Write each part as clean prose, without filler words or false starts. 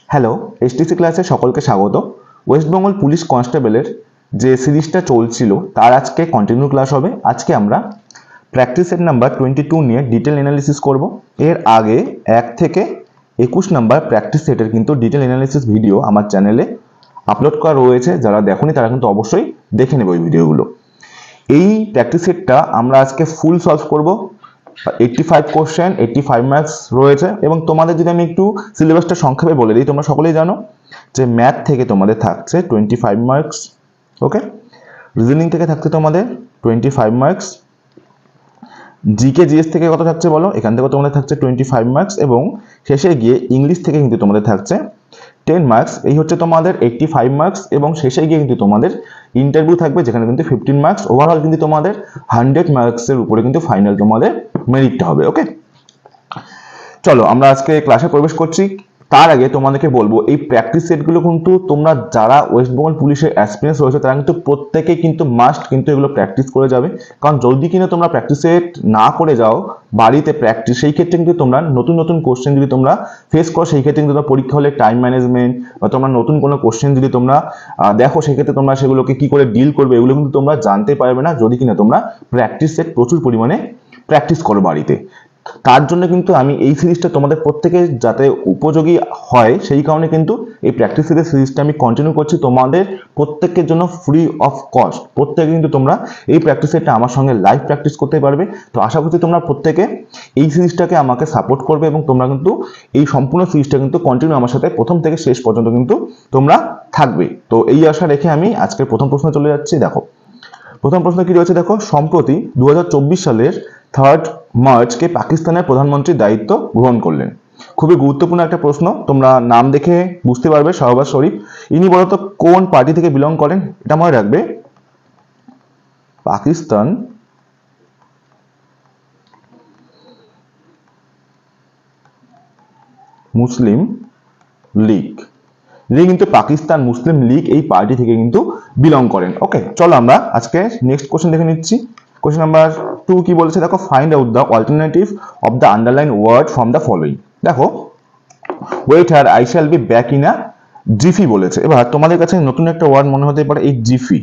Hello, STC ক্লাসে সকলকে স্বাগত। ওয়েস্ট বেঙ্গল পুলিশ কনস্টেবলের যে সিরিজটা চলছিল তার আজকে কন্টিনিউ ক্লাস হবে। আজকে আমরা প্র্যাকটিস সেট নাম্বার 22 নিয়ে ডিটেল অ্যানালিসিস করব। এর আগে 1 থেকে 21 নাম্বার প্র্যাকটিস সেটের কিন্তু ডিটেল অ্যানালিসিস ভিডিও আমার চ্যানেলে আপলোড করা রয়েছে। যারা দেখোনি তারা কিন্তু অবশ্যই দেখে নেবে ওই ভিডিওগুলো। এই প্র্যাকটিস সেটটা আমরা আজকে ফুল সলভ করব। 85 কোশ্চেন, 85 মার্কস রয়েছে। এবং তোমাদের যদি আমি একটু সিলেবাসটা সংক্ষেপে বলে দিই, তোমরা সকলেই জানো যে ম্যাথ থেকে তোমাদের থাকছে 25 মার্কস, ওকে। রিজনিং থেকে থাকছে তোমাদের 25 মার্কস। জিকে জিএস থেকে কত থাকছে বলো, এখান থেকে তোমাদের থাকছে 25 মার্কস। এবং শেষে গিয়ে ইংলিশ থেকে কিন্তু তোমাদের থাকছে 10 মার্কস। এই হচ্ছে তোমাদের 85 মার্কস। এবং শেষে গিয়ে কিন্তু তোমাদের ইন্টারভিউ থাকবে, যেখানে কিন্তু 15 মার্কস। ওভারঅল কিন্তু তোমাদের 100 মার্কসের উপরে কিন্তু ফাইনাল তোমাদের মেরিটটা হবে, ওকে। চলো আমরা আজকে ক্লাসে প্রবেশ করছি। তার আগে তোমাদেরকে বলবো, এই প্র্যাকটিস সেটগুলো কিন্তু তোমরা যারা ওয়েস্ট বেঙ্গল পুলিশের অ্যাসপিরেন্টস রয়েছে তারা কিন্তু প্রত্যেকেই কিন্তু মাস্ট কিন্তু এগুলো প্র্যাকটিস করে যাবে। কারণ যদি কিনা তোমরা প্র্যাকটিস সেট না করে যাও বাড়িতে প্র্যাকটিস, সেই ক্ষেত্রে কিন্তু তোমরা নতুন নতুন কোশ্চেন যদি তোমরা ফেস করো, সেই ক্ষেত্রে কিন্তু পরীক্ষা হলে টাইম ম্যানেজমেন্ট বা তোমরা নতুন কোনো কোশ্চেন যদি তোমরা দেখো, সেই ক্ষেত্রে তোমরা সেগুলোকে কি করে ডিল করবে এগুলো কিন্তু তোমরা জানতে পারবে না যদি কিনা তোমরা প্র্যাকটিস সেট প্রচুর পরিমাণে প্র্যাকটিস করো বাড়িতে। তার জন্য কিন্তু আমি এই সিরিজটা তোমাদের প্রত্যেকের যাতে উপযোগী হয় সেই কারণে কিন্তু এই প্র্যাকটিস সেটের সিরিজটা আমি কন্টিনিউ করছি তোমাদের প্রত্যেকের জন্য ফ্রি অফ কস্ট। প্রত্যেকে কিন্তু তোমরা এই প্র্যাকটিস সেটটা আমার সঙ্গে লাইভ প্র্যাকটিস করতে পারবে। তো আশা করছি তোমরা প্রত্যেকে এই সিরিজটাকে আমাকে সাপোর্ট করবে এবং তোমরা কিন্তু এই সম্পূর্ণ সিরিজটা কিন্তু কন্টিনিউ আমার সাথে প্রথম থেকে শেষ পর্যন্ত কিন্তু তোমরা থাকবে। তো এই আশা রেখে আমি আজকের প্রথম প্রশ্ন চলে যাচ্ছি। দেখো প্রথম প্রশ্ন কি রয়েছে, দেখো সম্প্রতি 2024 সালের 3 মার্চকে পাকিস্তানের প্রধানমন্ত্রীর দায়িত্ব গ্রহণ করলেন। খুবই গুরুত্বপূর্ণ একটা প্রশ্ন, তোমরা নাম দেখে বুঝতে পারবে। শাহবাজ শরীফ, ইনি বলতো কোন পার্টি থেকে বিলং করেন, এটা মনে রাখবে। পাকিস্তান মুসলিম লীগ, ইনি কিন্তু পাকিস্তান মুসলিম লীগ এই পার্টি থেকে কিন্তু বিলং করেন, ওকে। চলো আমরা আজকে নেক্সট কোশ্চেন দেখে নিচ্ছি। কোশ্চেন নাম্বার 2 কি বলেছে, দেখো find out the alternative of the underline word from the following. দেখো ওয়েট আর I shall be back in a jiffy বলেছে। এবার তোমাদের কাছে নতুন একটা ওয়ার্ড মনে হতে পারে এই জিফি।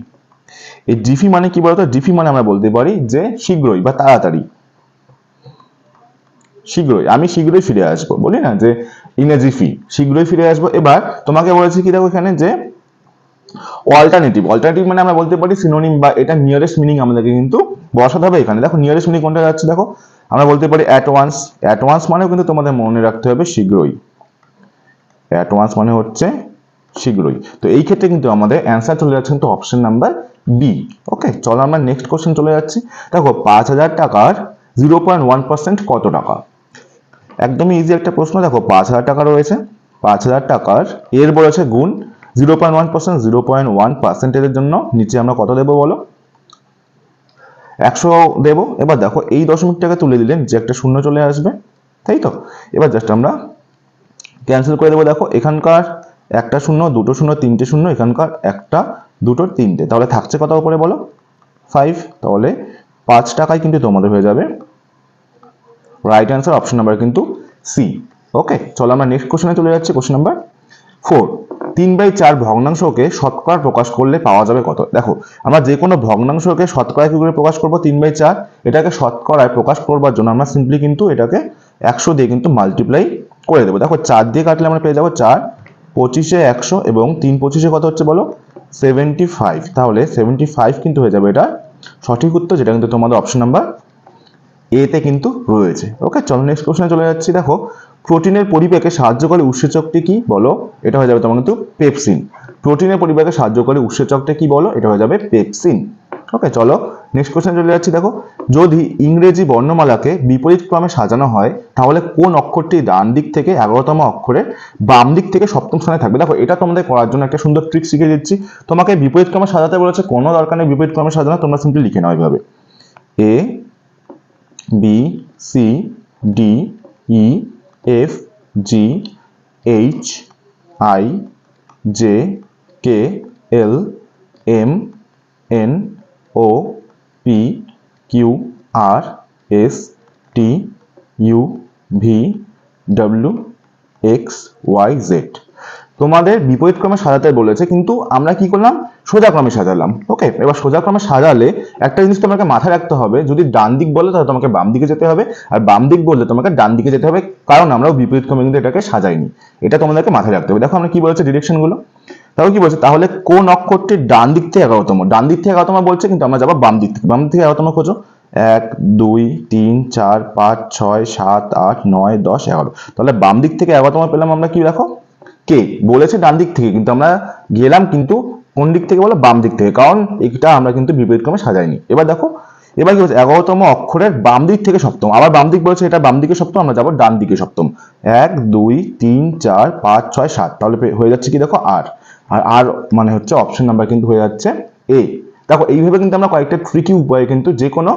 এই জিফি মানে কি বলতো, জিফি মানে আমরা বলতে পারি যে শীঘ্রই বা তাড়াতাড়ি, শীঘ্রই, আমি শীঘ্রই ফিরে আসবো, বলি না যে ইন এ জিফি, শীঘ্রই ফিরে আসবো। এবার তোমাকে বলেছে কি, দেখো এখানে যে অল্টারনেটিভ, অল্টারনেটিভ মানে আমরা বলতে পারি সিনোনিম বা এটা নিয়ারেস্ট মিনিং আমাদেরকে কিন্তু বসাতে হবে এখানে। দেখো নিয়ারেস্ট মিনিং কোনটা যাচ্ছে, দেখো আমরা বলতে পারি অ্যাট ওয়ান্স। অ্যাট ওয়ান্স মানেও কিন্তু তোমাদের মনে রাখতে হবে শীঘ্রই। অ্যাট ওয়ান্স মানে হচ্ছে শীঘ্রই। তো এই ক্ষেত্রে কিন্তু আমাদের অ্যান্সার চলে যাচ্ছে কিন্তু অপশন নাম্বার বি, ওকে। চলো আমরা নেক্সট কোশ্চেন চলে যাচ্ছি। দেখো 5000 টাকার 0.1% কত টাকা। একদমই ইজি একটা প্রশ্ন। দেখো 5000 টাকা রয়েছে, 5000 টাকার এর বলেছে গুণ 0.1%, 0.1%-এর জন্য নিচে আমরা কত দেবো বলো, 100 দেবো। এবার দেখো এই দশমিকটাকে তুলে দিলে যে একটা শূন্য চলে আসবে, তাই তো। এবার জাস্ট আমরা ক্যান্সেল করে দেবো। দেখো এখানকার একটা শূন্য, দুটো শূন্য, তিনটে শূন্য, এখানকার একটা, দুটো, তিনটে, তাহলে থাকছে কত উপরে বলো, 5। তাহলে 5 টাকায় কিন্তু তোমাদের হয়ে যাবে রাইট অ্যান্সার অপশন নাম্বার কিন্তু সি, ওকে। চলো আমরা নেক্সট কোশ্চেনে চলে যাচ্ছি। কোশ্চেন নাম্বার 4, 3/4 ভগ্নাংশকে শতকরা প্রকাশ করলে পাওয়া যাবে কত। দেখো আমরা যে কোনো ভগ্নাংশকে শতকরায় কি করে প্রকাশ করবো, 3/4, এটাকে শতকরায় প্রকাশ করবার জন্য আমরা সিম্পলি কিন্তু এটাকে 100 দিয়ে কিন্তু মাল্টিপ্লাই করে দেবো। দেখো 4 দিয়ে কাটলে আমরা পেয়ে যাবো 4 25-এ 100 এবং 3 25-এ কত হচ্ছে বলো, 75। তাহলে 75 কিন্তু হয়ে যাবে এটা সঠিক উত্তর, যেটা কিন্তু তোমাদের অপশন নাম্বার এতে কিন্তু রয়েছে, ওকে। চলো নেক্সট কোশ্চেনে চলে যাচ্ছি। দেখো প্রোটিনের পরিপাকে সাহায্যকারী উৎসেচকটি কি বলো, এটা হয়ে যাবে তোমার কিন্তু পেপসিন। প্রোটিনের পরিপাকে সাহায্যকারী উৎসেচকটা কি বলো, এটা হয়ে যাবে পেপসিন, ওকে। চলো নেক্সট কোশ্চেন চলে যাচ্ছি। দেখো যদি ইংরেজি বর্ণমালাকে বিপরীত ক্রমে সাজানো হয় তাহলে কোন অক্ষরটি ডান দিক থেকে 11তম অক্ষরে বাম দিক থেকে 7ম স্থানে থাকবে। দেখো এটা তোমাদের করার জন্য একটা সুন্দর ট্রিক শিখিয়ে দিচ্ছি। তোমাকে বিপরীত ক্রমে সাজাতে বলেছে, কোনো দরকার নেই বিপরীত ক্রমে সাজানো, তোমরা সিম্পলি লিখে নাও এইভাবে, A B C D E F G H I J K L M N O P Q R S T U V W X Y Z. তোমাদের বিপরীত ক্রমে সাজাতে বলেছে, কিন্তু আমরা কি করলাম, সোজা ক্রমে সাজালাম। ওকে, এবার সোজা ক্রমে সাজালে একটা জিনিস তোমাকে মাথায় রাখতে হবে, যদি ডান দিক বলে তাহলে তোমাকে বাম দিকে যেতে হবে, আর বাম দিক বললে তোমাকে ডান দিকে যেতে হবে, কারণ আমরাও বিপরীত ক্রমে কিন্তু এটাকে সাজাইনি। এটা তোমাদেরকে মাথায় রাখতে হবে। দেখো আমরা কি বলেছে ডিরেকশন গুলো, তাহলে কি বলছে, তাহলে কোন অক্ষরটি ডান দিক থেকে 11তম, ডান দিক থেকে 11তম বলছে, কিন্তু আমরা যাবো বাম দিক থেকে। বাম দিক থেকে 11তম খোঁজো, 1 2 3 4 5 6 7 8 9 10 11। তাহলে বাম দিক থেকে 11তম পেলাম আমরা, কি দেখো কে বলেছে ডান দিক থেকে, কিন্তু আমরা গেলাম কিন্তু কোন দিক থেকে বলো, বাম দিক থেকে, কারণ এটা আমরা কিন্তু বিপরীত ক্রমে সাজাইনি। এবার দেখো, এবার কি বলছে, 11তম অক্ষরের বাম দিক থেকে সপ্তম, আবার বাম দিক বলছে, এটা বাম দিকে সপ্তম, আমরা যাবো ডান দিকে সপ্তম। 1 2 3 4 5 6 7, তাহলে হয়ে যাচ্ছে কি দেখো আর আর মানে হচ্ছে অপশন নাম্বার কিন্তু হয়ে যাচ্ছে এ। দেখো এইভাবে কিন্তু আমরা কয়েকটা ট্রিকি উপায়ে কিন্তু যে কোনো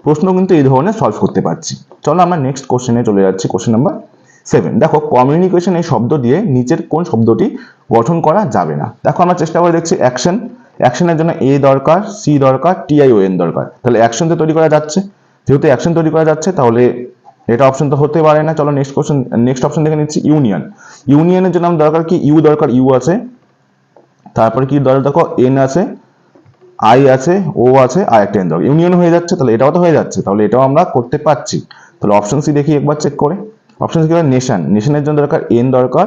প্রশ্ন কিন্তু এই ধরনের সলভ করতে পারছি। চলো আমরা নেক্সট কোশ্চেনে চলে যাচ্ছি, কোশ্চেন নাম্বার 7। দেখো কমিউনিকেশন এই শব্দ দিয়ে নিচের কোন শব্দটি গঠন করা যাবে না। দেখো আমরা চেষ্টা করে দেখছি, অ্যাকশন, অ্যাকশনের জন্য এ দরকার, সি দরকার, টিআইওএন দরকার, তাহলে অ্যাকশন তো তৈরি করা যাচ্ছে, যেহেতু অ্যাকশন তৈরি করা যাচ্ছে তাহলে এটা অপশন তো হতে পারে না। চলো নেক্সট কোশ্চেন, নেক্সট অপশন দেখে নিচ্ছি, ইউনিয়ন। ইউনিয়নের জন্য আমার দরকার কি, ইউ দরকার, ইউ আছে, তারপরে কি দরকার দেখো এন আছে, আই আছে, ও আছে, আর একটা এন দরকার, ইউনিয়ন হয়ে যাচ্ছে, তাহলে এটাও তো হয়ে যাচ্ছে, তাহলে এটাও আমরা করতে পারছি। তাহলে অপশন সি দেখি একবার চেক করে। অপশন সি নেশন, নেশনের জন্য দরকার এন দরকার,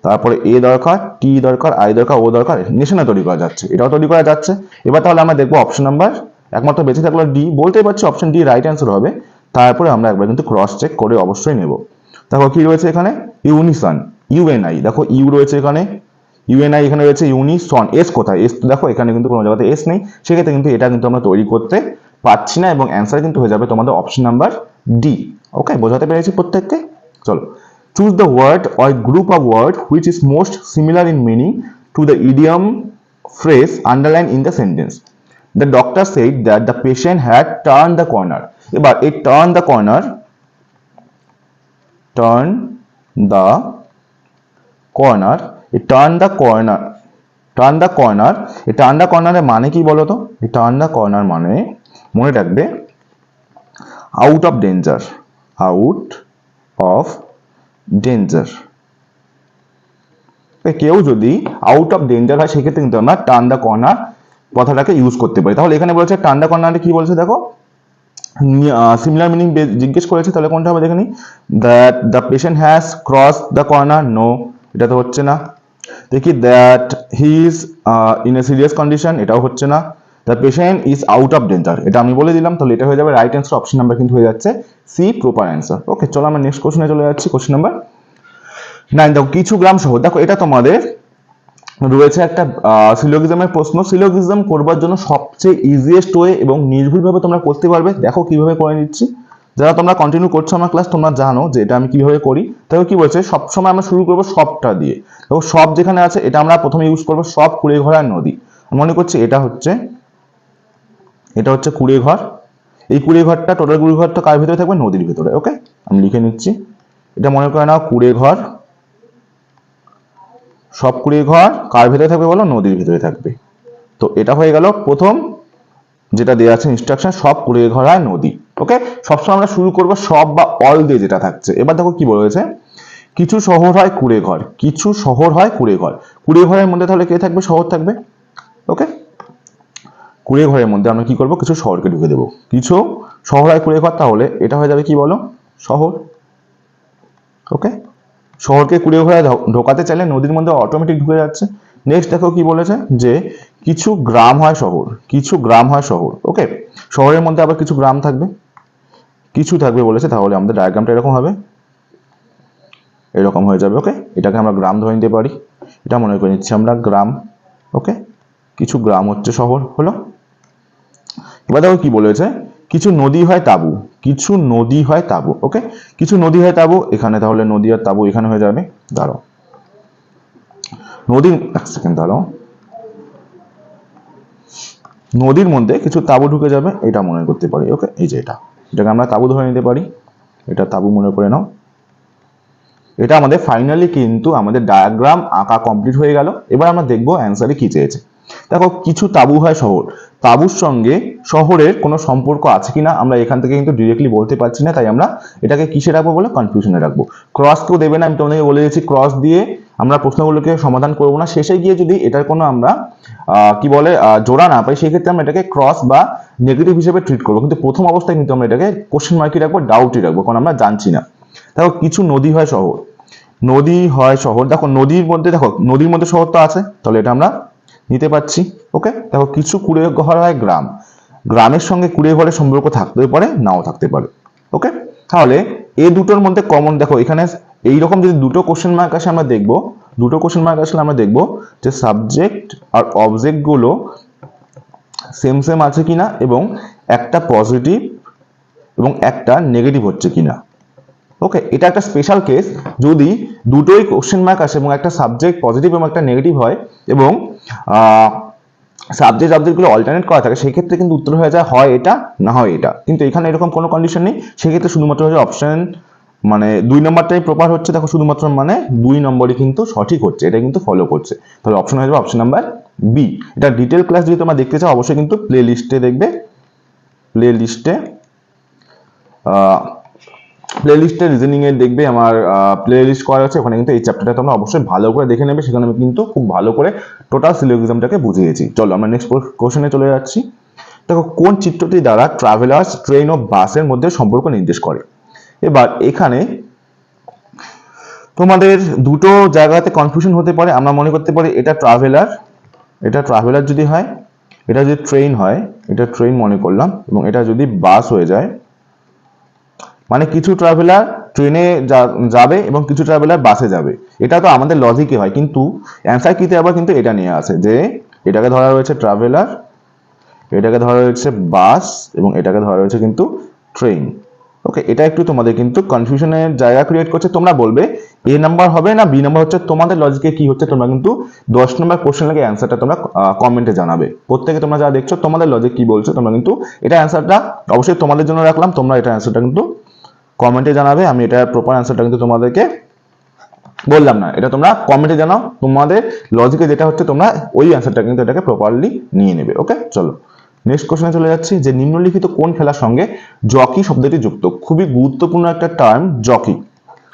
তারপরে এ দরকার, টি দরকার, আই দরকার, ও দরকার, নেশনে তৈরি করা যাচ্ছে, এটাও তৈরি করা যাচ্ছে। এবার তাহলে আমরা দেখবো অপশন নাম্বার একমাত্র বেঁচে থাকলো ডি, বলতেই পারছি অপশন ডি রাইট অ্যান্সার হবে। তারপরে আমরা একবার কিন্তু ক্রস চেক করে অবশ্যই নেব। দেখো কি রয়েছে এখানে, ইউনিসন, ইউএনআই, দেখো ইউ রয়েছে এখানে, ইউএনআই এখানে রয়েছে, ইউনিসন, এস কোথায়, এস দেখো এখানে কিন্তু কোনো জায়গাতে এস নেই, সেক্ষেত্রে কিন্তু এটা কিন্তু আমরা তৈরি করতে পারছি না, এবং অ্যান্সার কিন্তু হয়ে যাবে তোমাদের অপশন নাম্বার ডি। ওকে, বোঝাতে পেরেছি প্রত্যেককে। চলো, choose the word or group of word which is most similar in meaning to the idiom phrase underlined in the sentence. The doctor said that the patient had turned the corner. এবার এই turn the corner, turn the corner, এই turn the corner, turn the corner, এই turn the corner এর মানে কি বলো তো? এই turn the corner মানে মনে রাখবে out of danger, out of danger। কেউ যদি আউট অফ ডেঞ্জার হয় সেক্ষেত্রে কিন্তু আমরা টার্ন দ্য কর্নার কথাটাকে ইউজ করতে পারি। তাহলে এখানে বলেছে টার্ন দ্য কর্নারে কি বলছে দেখো, সিমিলার মিনিং জিজ্ঞেস করেছে, তাহলে কোনটা হবে দেখে নি, that the patient has cross the corner, no এটা তো হচ্ছে না। দেখি that he is in a serious condition, এটাও হচ্ছে না। The patient is out of danger, এটা আমি বলে দিলাম, তাহলে এটা হয়ে যাবে রাইট অ্যান্সার, অপশন নাম্বার কিন্তু হয়ে যাচ্ছে সি প্রপার অ্যান্সার। ওকে, চলো আমরা নেক্সট কোশ্চেনে চলে যাচ্ছি, কোশ্চেন নাম্বার 9। দেখো কিছু গ্রাম শহর, দেখো এটা তোমাদের রয়েছে একটা সিলোগিজমের প্রশ্ন। সিলোগিজম করবার জন্য সবচেয়ে ইজিয়েস্ট ওয়ে এবং নির্ভুলভাবে তোমরা করতে পারবে, দেখো কিভাবে করে নিচ্ছি। যারা তোমরা কন্টিনিউ করছো আমার ক্লাস, তোমরা জানো যে এটা আমি কিভাবে করি। দেখো কি বলছে, সবসময় আমরা শুরু করবো সবটা দিয়ে। দেখো সব যেখানে আছে এটা আমরা প্রথমে ইউজ করবো, সব কুড়ে ঘর আর নদী। মনে করছি এটা হচ্ছে কুড়ে ঘর, এই কুড়ে ঘরটা, টোটাল কুড়ে ঘরটা কার ভিতরে থাকবে, নদীর ভিতরে। ওকে, আমি লিখে নিচ্ছি, এটা মনে করে নাও কুড়ে ঘর, সব কুড়ে ঘর কার ভিতরে থাকবে বলো, নদীর ভিতরে থাকবে। তো এটা হয়ে গেল প্রথম যেটা দেওয়া আছে ইনস্ট্রাকশন, সব কুড়ে ঘর আর নদী। ওকে, সবসময় আমরা শুরু করব সব বা অল দিয়ে যেটা থাকছে। এবার দেখো কি বলেছে, কিছু শহর হয় কুড়ে ঘর, কিছু শহর হয় কুড়ে ঘর, কুড়ে ঘরের মধ্যে তাহলে কে থাকবে, শহর থাকবে। ওকে, কুড়ে ঘরের মধ্যে আমরা কি করব, কিছু শহরকে ঢুকে দেবো, কিছু শহর হয় কুড়ে ঘর, তাহলে এটা হয়ে যাবে কি বলো, শহর। ওকে, শহরকে কুড়ে ঘরে ঢোকাতে চাইলে নদীর মধ্যে অটোমেটিক ঢুকে যাচ্ছে। নেক্সট দেখো কি বলেছে, যে কিছু গ্রাম হয় শহর, কিছু গ্রাম হয় শহর। ওকে, শহরের মধ্যে আবার কিছু গ্রাম থাকবে, কিছু থাকবে বলেছে, তাহলে আমাদের ডায়াগ্রামটা এরকম হবে, এরকম হয়ে যাবে। ওকে, এটাকে আমরা গ্রাম ধরে নিতে পারি, এটা মনে করে নিচ্ছি আমরা গ্রাম। ওকে, কিছু গ্রাম হচ্ছে শহর হলো। এবার দেখো কি বলেছে, কিছু নদী হয় তাবু, কিছু নদী হয় তাবু। ওকে, কিছু নদী হয় তাবু, এখানে তাহলে নদী আর তাবু এখানে হয়ে যাবে। দাঁড়াও, নদীর এক সেকেন্ড দাঁড়াও, নদীর মধ্যে কিছু তাবু ঢুকে যাবে, এটা মনে করতে পারি। ওকে, এই যে এটাকে আমরা তাবু ধরে নিতে পারি, এটা তাবু মনে করে নাও। এটা আমাদের ফাইনালি কিন্তু আমাদের ডায়াগ্রাম আঁকা কমপ্লিট হয়ে গেল। এবার আমরা দেখবো অ্যান্সারে কি চেয়েছে। দেখো কিছু তাবু হয় শহর, তাবুর সঙ্গে শহরের কোনো সম্পর্ক আছে কিনা আমরা এখান থেকে কিন্তু ডিরেক্টলি বলতে পারছি না, তাই আমরা এটাকে কিসে রাখবো বলে কনফিউশনে রাখবো। ক্রস কেউ দেবে না, আমি তোমাদেরকে বলে দিয়েছি ক্রস দিয়ে আমরা প্রশ্নগুলোকে সমাধান করব না, শেষে গিয়ে যদি এটার কোনো আমরা কি বলে জোড়া না পাই, সেই ক্ষেত্রে আমরা এটাকে ক্রস বা নেগেটিভ হিসেবে ট্রিট করবো। কিন্তু প্রথম অবস্থায় কিন্তু আমরা এটাকে কোশ্চেন মার্কই রাখবো, ডাউটই রাখবো, কারণ আমরা জানছি না। দেখো কিছু নদী হয় শহর, নদী হয় শহর, দেখো নদীর মধ্যে, দেখো নদীর মধ্যে শহর তো আছে, তাহলে এটা আমরা নিতে পারছি। ওকে, দেখো কিছু কুড়ে ঘর হয় গ্রাম, গ্রামের সঙ্গে কুড়ে ঘরের সম্পর্ক থাকতে পারে, নাও থাকতে পারে। ওকে, তাহলে এই দুটোর মধ্যে কমন, দেখো এখানে এইরকম যদি দুটো কোশ্চেন মার্ক আসে আমরা দেখবো, দুটো কোশ্চেন মার্ক আসলে আমরা দেখবো যে সাবজেক্ট আর অবজেক্ট গুলো সেম সেম আছে কিনা, এবং একটা পজিটিভ এবং একটা নেগেটিভ হচ্ছে কিনা। ওকে, এটা একটা স্পেশাল কেস, যদি দুটোই কোশ্চেন মার্ক আসে এবং একটা সাবজেক্ট পজিটিভ এবং একটা নেগেটিভ হয়, এবং সাবজেক্ট অবজেক্টগুলো অল্টারনেট করা থাকে, সেই ক্ষেত্রে কিন্তু উত্তর হয়ে যায় হয় এটা না হয় এটা। কিন্তু এখানে এরকম কোনো কন্ডিশন নেই, সেক্ষেত্রে শুধুমাত্র হচ্ছে অপশন মানে 2 নম্বরটাই প্রপার হচ্ছে। দেখো শুধুমাত্র মানে 2 নম্বরই কিন্তু সঠিক হচ্ছে, এটা কিন্তু ফলো করছে। তাহলে অপশন হয়ে যাবে অপশন নাম্বার বি। এটা ডিটেল ক্লাস যদি তোমরা দেখতে চাও অবশ্যই কিন্তু প্লে লিস্টে দেখবে, প্লে লিস্টে রিজনিং এর দেখবে আমার প্লে লিস্ট করা আছে, ওখানে কিন্তু এই চ্যাপ্টারটা তোমরা অবশ্যই ভালো করে দেখে নেবে, সেখানে আমি কিন্তু খুব ভালো করে টোটাল সিলোজিজমটাকে বুঝিয়েছি। চলো আমরা নেক্সট কোশ্চেনে চলে যাচ্ছি। দেখো কোন চিত্রটি দ্বারা ট্রাভেলার্স ট্রেন ও বাসের মধ্যে সম্পর্ক নির্দেশ করে। এবার এখানে তোমাদের দুটো জায়গাতে কনফিউশন হতে পারে, আমরা মনে করতে পারি এটা ট্রাভেলার যদি হয়, এটা যদি ট্রেন হয়, এটা ট্রেন মনে করলাম, এবং এটা যদি বাস হয়ে যায়, মানে কিছু ট্রাভেলার ট্রেনে যাবে এবং কিছু ট্রাভেলার বাসে যাবে, এটা তো আমাদের লজিকে হয়। কিন্তু অ্যান্সার কিতে আবার কিন্তু এটা নিয়ে আসে যে এটাকে ধরা রয়েছে ট্রাভেলার, এটাকে ধরা রয়েছে বাস, এবং এটাকে ধরা রয়েছে কিন্তু ট্রেন। ওকে, এটা একটু তোমাদের কিন্তু কনফিউশনের জায়গা ক্রিয়েট করছে। তোমরা বলবে এ নাম্বার হবে না বি নাম্বার হচ্ছে, তোমাদের লজিকে কি হচ্ছে তোমরা কিন্তু 10 নম্বর কোশ্চেন লাগে অ্যান্সারটা তোমরা কমেন্টে জানাবে। প্রত্যেকে তোমরা যারা দেখছো তোমাদের লজিক কি বলছো তোমরা কিন্তু এটা অ্যান্সারটা অবশ্যই তোমাদের জন্য রাখলাম, তোমরা এটা অ্যান্সারটা কিন্তু কমেন্টে জানাবে। আমি এটা প্রপার অ্যান্সারটা কিন্তু তোমাদেরকে বললাম না, এটা তোমরা কমেন্টে জানাও, তোমাদের লজিকে যেটা হচ্ছে তোমরা ওই অ্যান্সারটা কিন্তু এটাকে প্রপারলি নিয়ে নেবে। ওকে, চলো নেক্সট কোশ্চেনে চলে যাচ্ছি, যে নিম্নলিখিত কোন খেলার সঙ্গে জকি শব্দটি যুক্ত। খুবই গুরুত্বপূর্ণ একটা টার্ম জকি।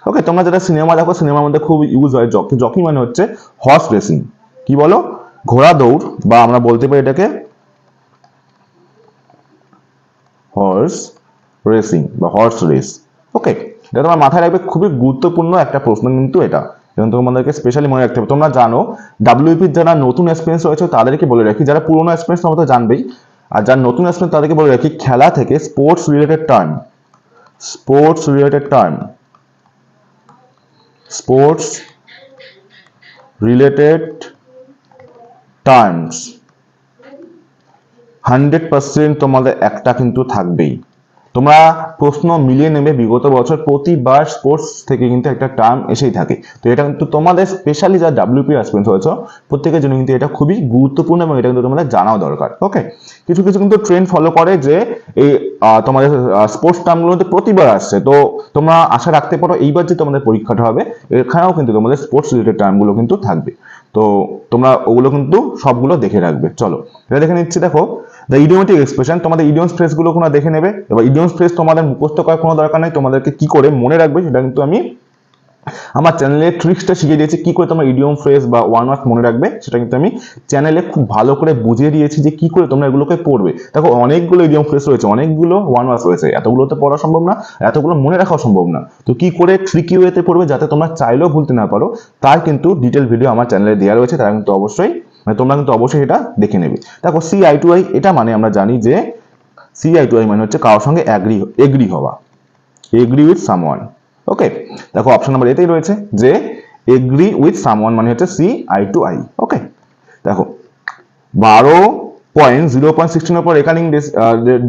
ওকে, তোমরা যারা সিনেমা দেখো, সিনেমার মধ্যে খুব ইউজ হয় জকি। জকি মানে হচ্ছে হর্স রেসিং, কি বলো, ঘোড়া দৌড়, বা আমরা বলতে পারি এটাকে হর্স রেসিং বা হর্স রেস। ওকে, এটা তোমার মাথায় রাখবে, খুবই গুরুত্বপূর্ণ একটা প্রশ্ন কিন্তু এটা, এবং তোমাদেরকে স্পেশালি মনে রাখতে হবে। তোমরা জানো ডাব্লিউপির যারা নতুন এক্সপিরিয়েন্স রয়েছে তাদেরকে বলে রাখি, যারা পুরোনো এক্সপিরিয়েন্স তোমরা তো জানবেই, আর যারা নতুন এক্সপিরিয়েন্স তাদেরকে বলে রাখি খেলা থেকে স্পোর্টস রিলেটেড টার্ম, স্পোর্টস 100% তোমাদের একটা কিন্তু থাকবেই। তোমরা প্রশ্ন মিলিয়ে নেবে, বিগত বছর প্রতিবার স্পোর্টস থেকে কিন্তু একটা টার্ম এসেই থাকে। তো এটা কিন্তু তোমাদের স্পেশালি যারা ডাব্লিউপি এক্সপিরিয়েন্স হয়েছে প্রত্যেকের জন্য কিন্তু এটা খুবই গুরুত্বপূর্ণ, এবং এটা কিন্তু তোমাদের জানাও দরকার। ওকে, কিছু কিছু কিন্তু ট্রেন্ড ফলো করে যে এই তোমাদের স্পোর্টস টার্মগুলোতে প্রতিবার আসছে, তো তোমরা আশা রাখতে পারো এইবার যে তোমাদের পরীক্ষাটা হবে এখানেও কিন্তু তোমাদের স্পোর্টস রিলেটেড টার্মগুলো কিন্তু থাকবে। তো তোমরা ওগুলো কিন্তু সবগুলো দেখে রাখবে। চলো এটা দেখে নিচ্ছি। দেখো দ্য ইডিওমেটিক এক্সপ্রেশন, তোমাদের ইডিয়মস ফ্রেজ গুলো কোনো দেখে নেবে। এবার ইডিয়মস ফ্রেজ তোমাদের মুখস্থ করার কোনো দরকার নেই, তোমাদেরকে কি করে মনে রাখবে সেটা কিন্তু আমি আমার চ্যানেলে ট্রিক্সটা শিখিয়ে দিয়েছি, কি করে তোমরা ইডিয়ম ফ্রেজ বা ওয়ান ওয়ার্ড মনে রাখবে সেটা কিন্তু আমি চ্যানেলে খুব ভালো করে বুঝিয়ে দিয়েছি যে কি করে তোমরা এগুলোকে পড়বে। দেখো অনেকগুলো ইডিয়ম ফ্রেজ রয়েছে, অনেকগুলো ওয়ান ওয়ার্ড রয়েছে, এতগুলো তো পড়া সম্ভব না, এতগুলো মনে রাখাও সম্ভব না। তো কি করে ট্রিকি ওয়েতে পড়বে যাতে তোমরা চাইলেও ভুলতে না পারো, তার কিন্তু ডিটেল ভিডিও আমার চ্যানেলে দেওয়া রয়েছে, তারা কিন্তু অবশ্যই তোমরা কিন্তু অবশ্যই এটা দেখে নেবে। দেখো CI2I, এটা মানে আমরা জানি যে CI2I মানে হচ্ছে কারোর সঙ্গে এগ্রি হওয়া, এগ্রি উইথ সামওয়ান। ওকে, দেখো অপশন নাম্বার এতেই রয়েছে যে এগ্রি উইথ সামওয়ান মানে হচ্ছে CI2I। ওকে, দেখো 12.0.16 পর রেকর্ডিং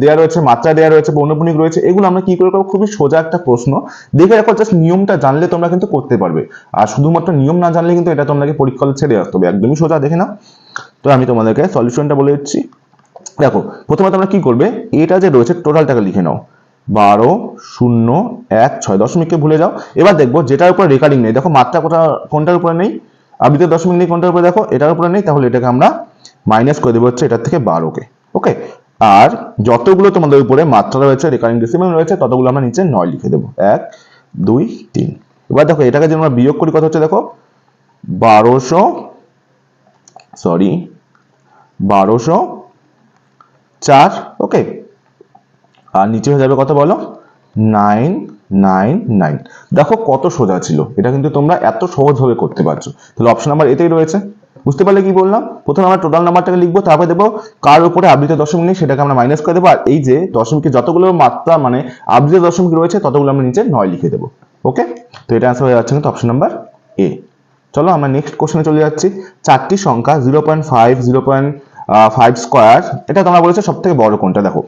দেওয়া রয়েছে, মাত্রা দেওয়া রয়েছে, পৌনঃপুনিক রয়েছে, এগুলো আমরা কি করে করবো, খুবই সোজা একটা প্রশ্ন। দেখে রাখো, জাস্ট নিয়মটা জানলে তোমরা কিন্তু করতে পারবে, আর শুধুমাত্র নিয়ম না জানলে কিন্তু এটা তোমাদেরকে পরীক্ষা ছেড়ে আসতে হবে, একদমই সোজা। দেখে না, তো আমি তোমাদেরকে সলিউশনটা বলে দিচ্ছি। দেখো প্রথমে তোমরা কি করবে, এটা যে রয়েছে টোটালটাকে লিখে নাও, 12.016 দশমিককে ভুলে যাও। এবার দেখবো যেটার উপর রেকর্ডিং নেই, দেখো মাত্রা কোনটার উপরে নেই, আবৃত দশমিক নেই কোনটার উপরে, দেখো এটার উপরে নেই, তাহলে এটাকে আমরা মাইনাস করে দেবো হচ্ছে এটার থেকে 12কে। ওকে, আর যতগুলো তোমাদের উপরে মাত্রা রয়েছে, রেকর্ডিং ডেসিমেল রয়েছে, ততগুলো আমরা নিচে 9 লিখে দেবো, 1 2 3। এবার দেখো এটাকে যদি আমরা বিয়োগ করি কত হচ্ছে, দেখো 1204, ওকে। আর নিচে হয়ে যাবে কত বলো, 999। দেখো কত সোজা ছিল, এটা কিন্তু তোমরা এত সহজভাবে করতে পারছো। তাহলে অপশন নাম্বার এতেই রয়েছে। বুঝতে পারলে কি বললাম? প্রথমে আমরা টোটাল নাম্বারটাকে লিখবো, তারপরে দেবো কার উপরে আবৃত দশমিক নেই সেটাকে আমরা মাইনাস করে দেবো, আর এই যে দশমিকের যতগুলো মাত্রা মানে আবৃত দশমিক রয়েছে ততগুলো আমরা নিচে 9 লিখে দেবো। ওকে, তো এটা অ্যান্সার হয়ে যাচ্ছে কিন্তু অপশন নাম্বার এ। চলো আমরা নেক্সট কোশ্চেনে চলে যাচ্ছি। চারটি সংখ্যা 0.5, 0.5 স্কোয়ার, এটা তোমরা বলেছো সব থেকে বড় কোনটা। দেখো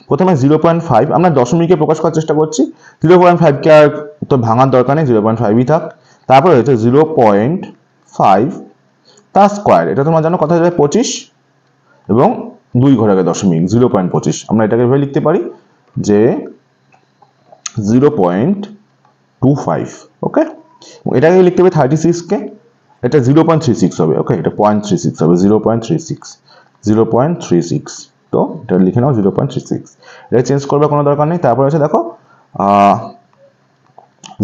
প্রথমে 0.5 আমরা দশমিকে প্রকাশ করার চেষ্টা করছি, 0.5কে আর তো ভাঙার দরকার নেই, 0.5ই থাক। তারপরে হচ্ছে 0.5 তার স্কোয়ার, এটা তোমরা জানো কত হয়ে যায় 25, এবং 2 ঘর আগে দশমিক 0.25, আমরা এটাকে এভাবে লিখতে পারি যে 0.25। ওকে, এটাকে লিখতে হবে 36কে, এটা 0.36 হবে। ওকে, এটা 0.36 হবে, 0.36। তো এটা লিখে নাও 0.36, এটা চেঞ্জ করবে কোনো দরকার নেই। তারপরে আছে দেখো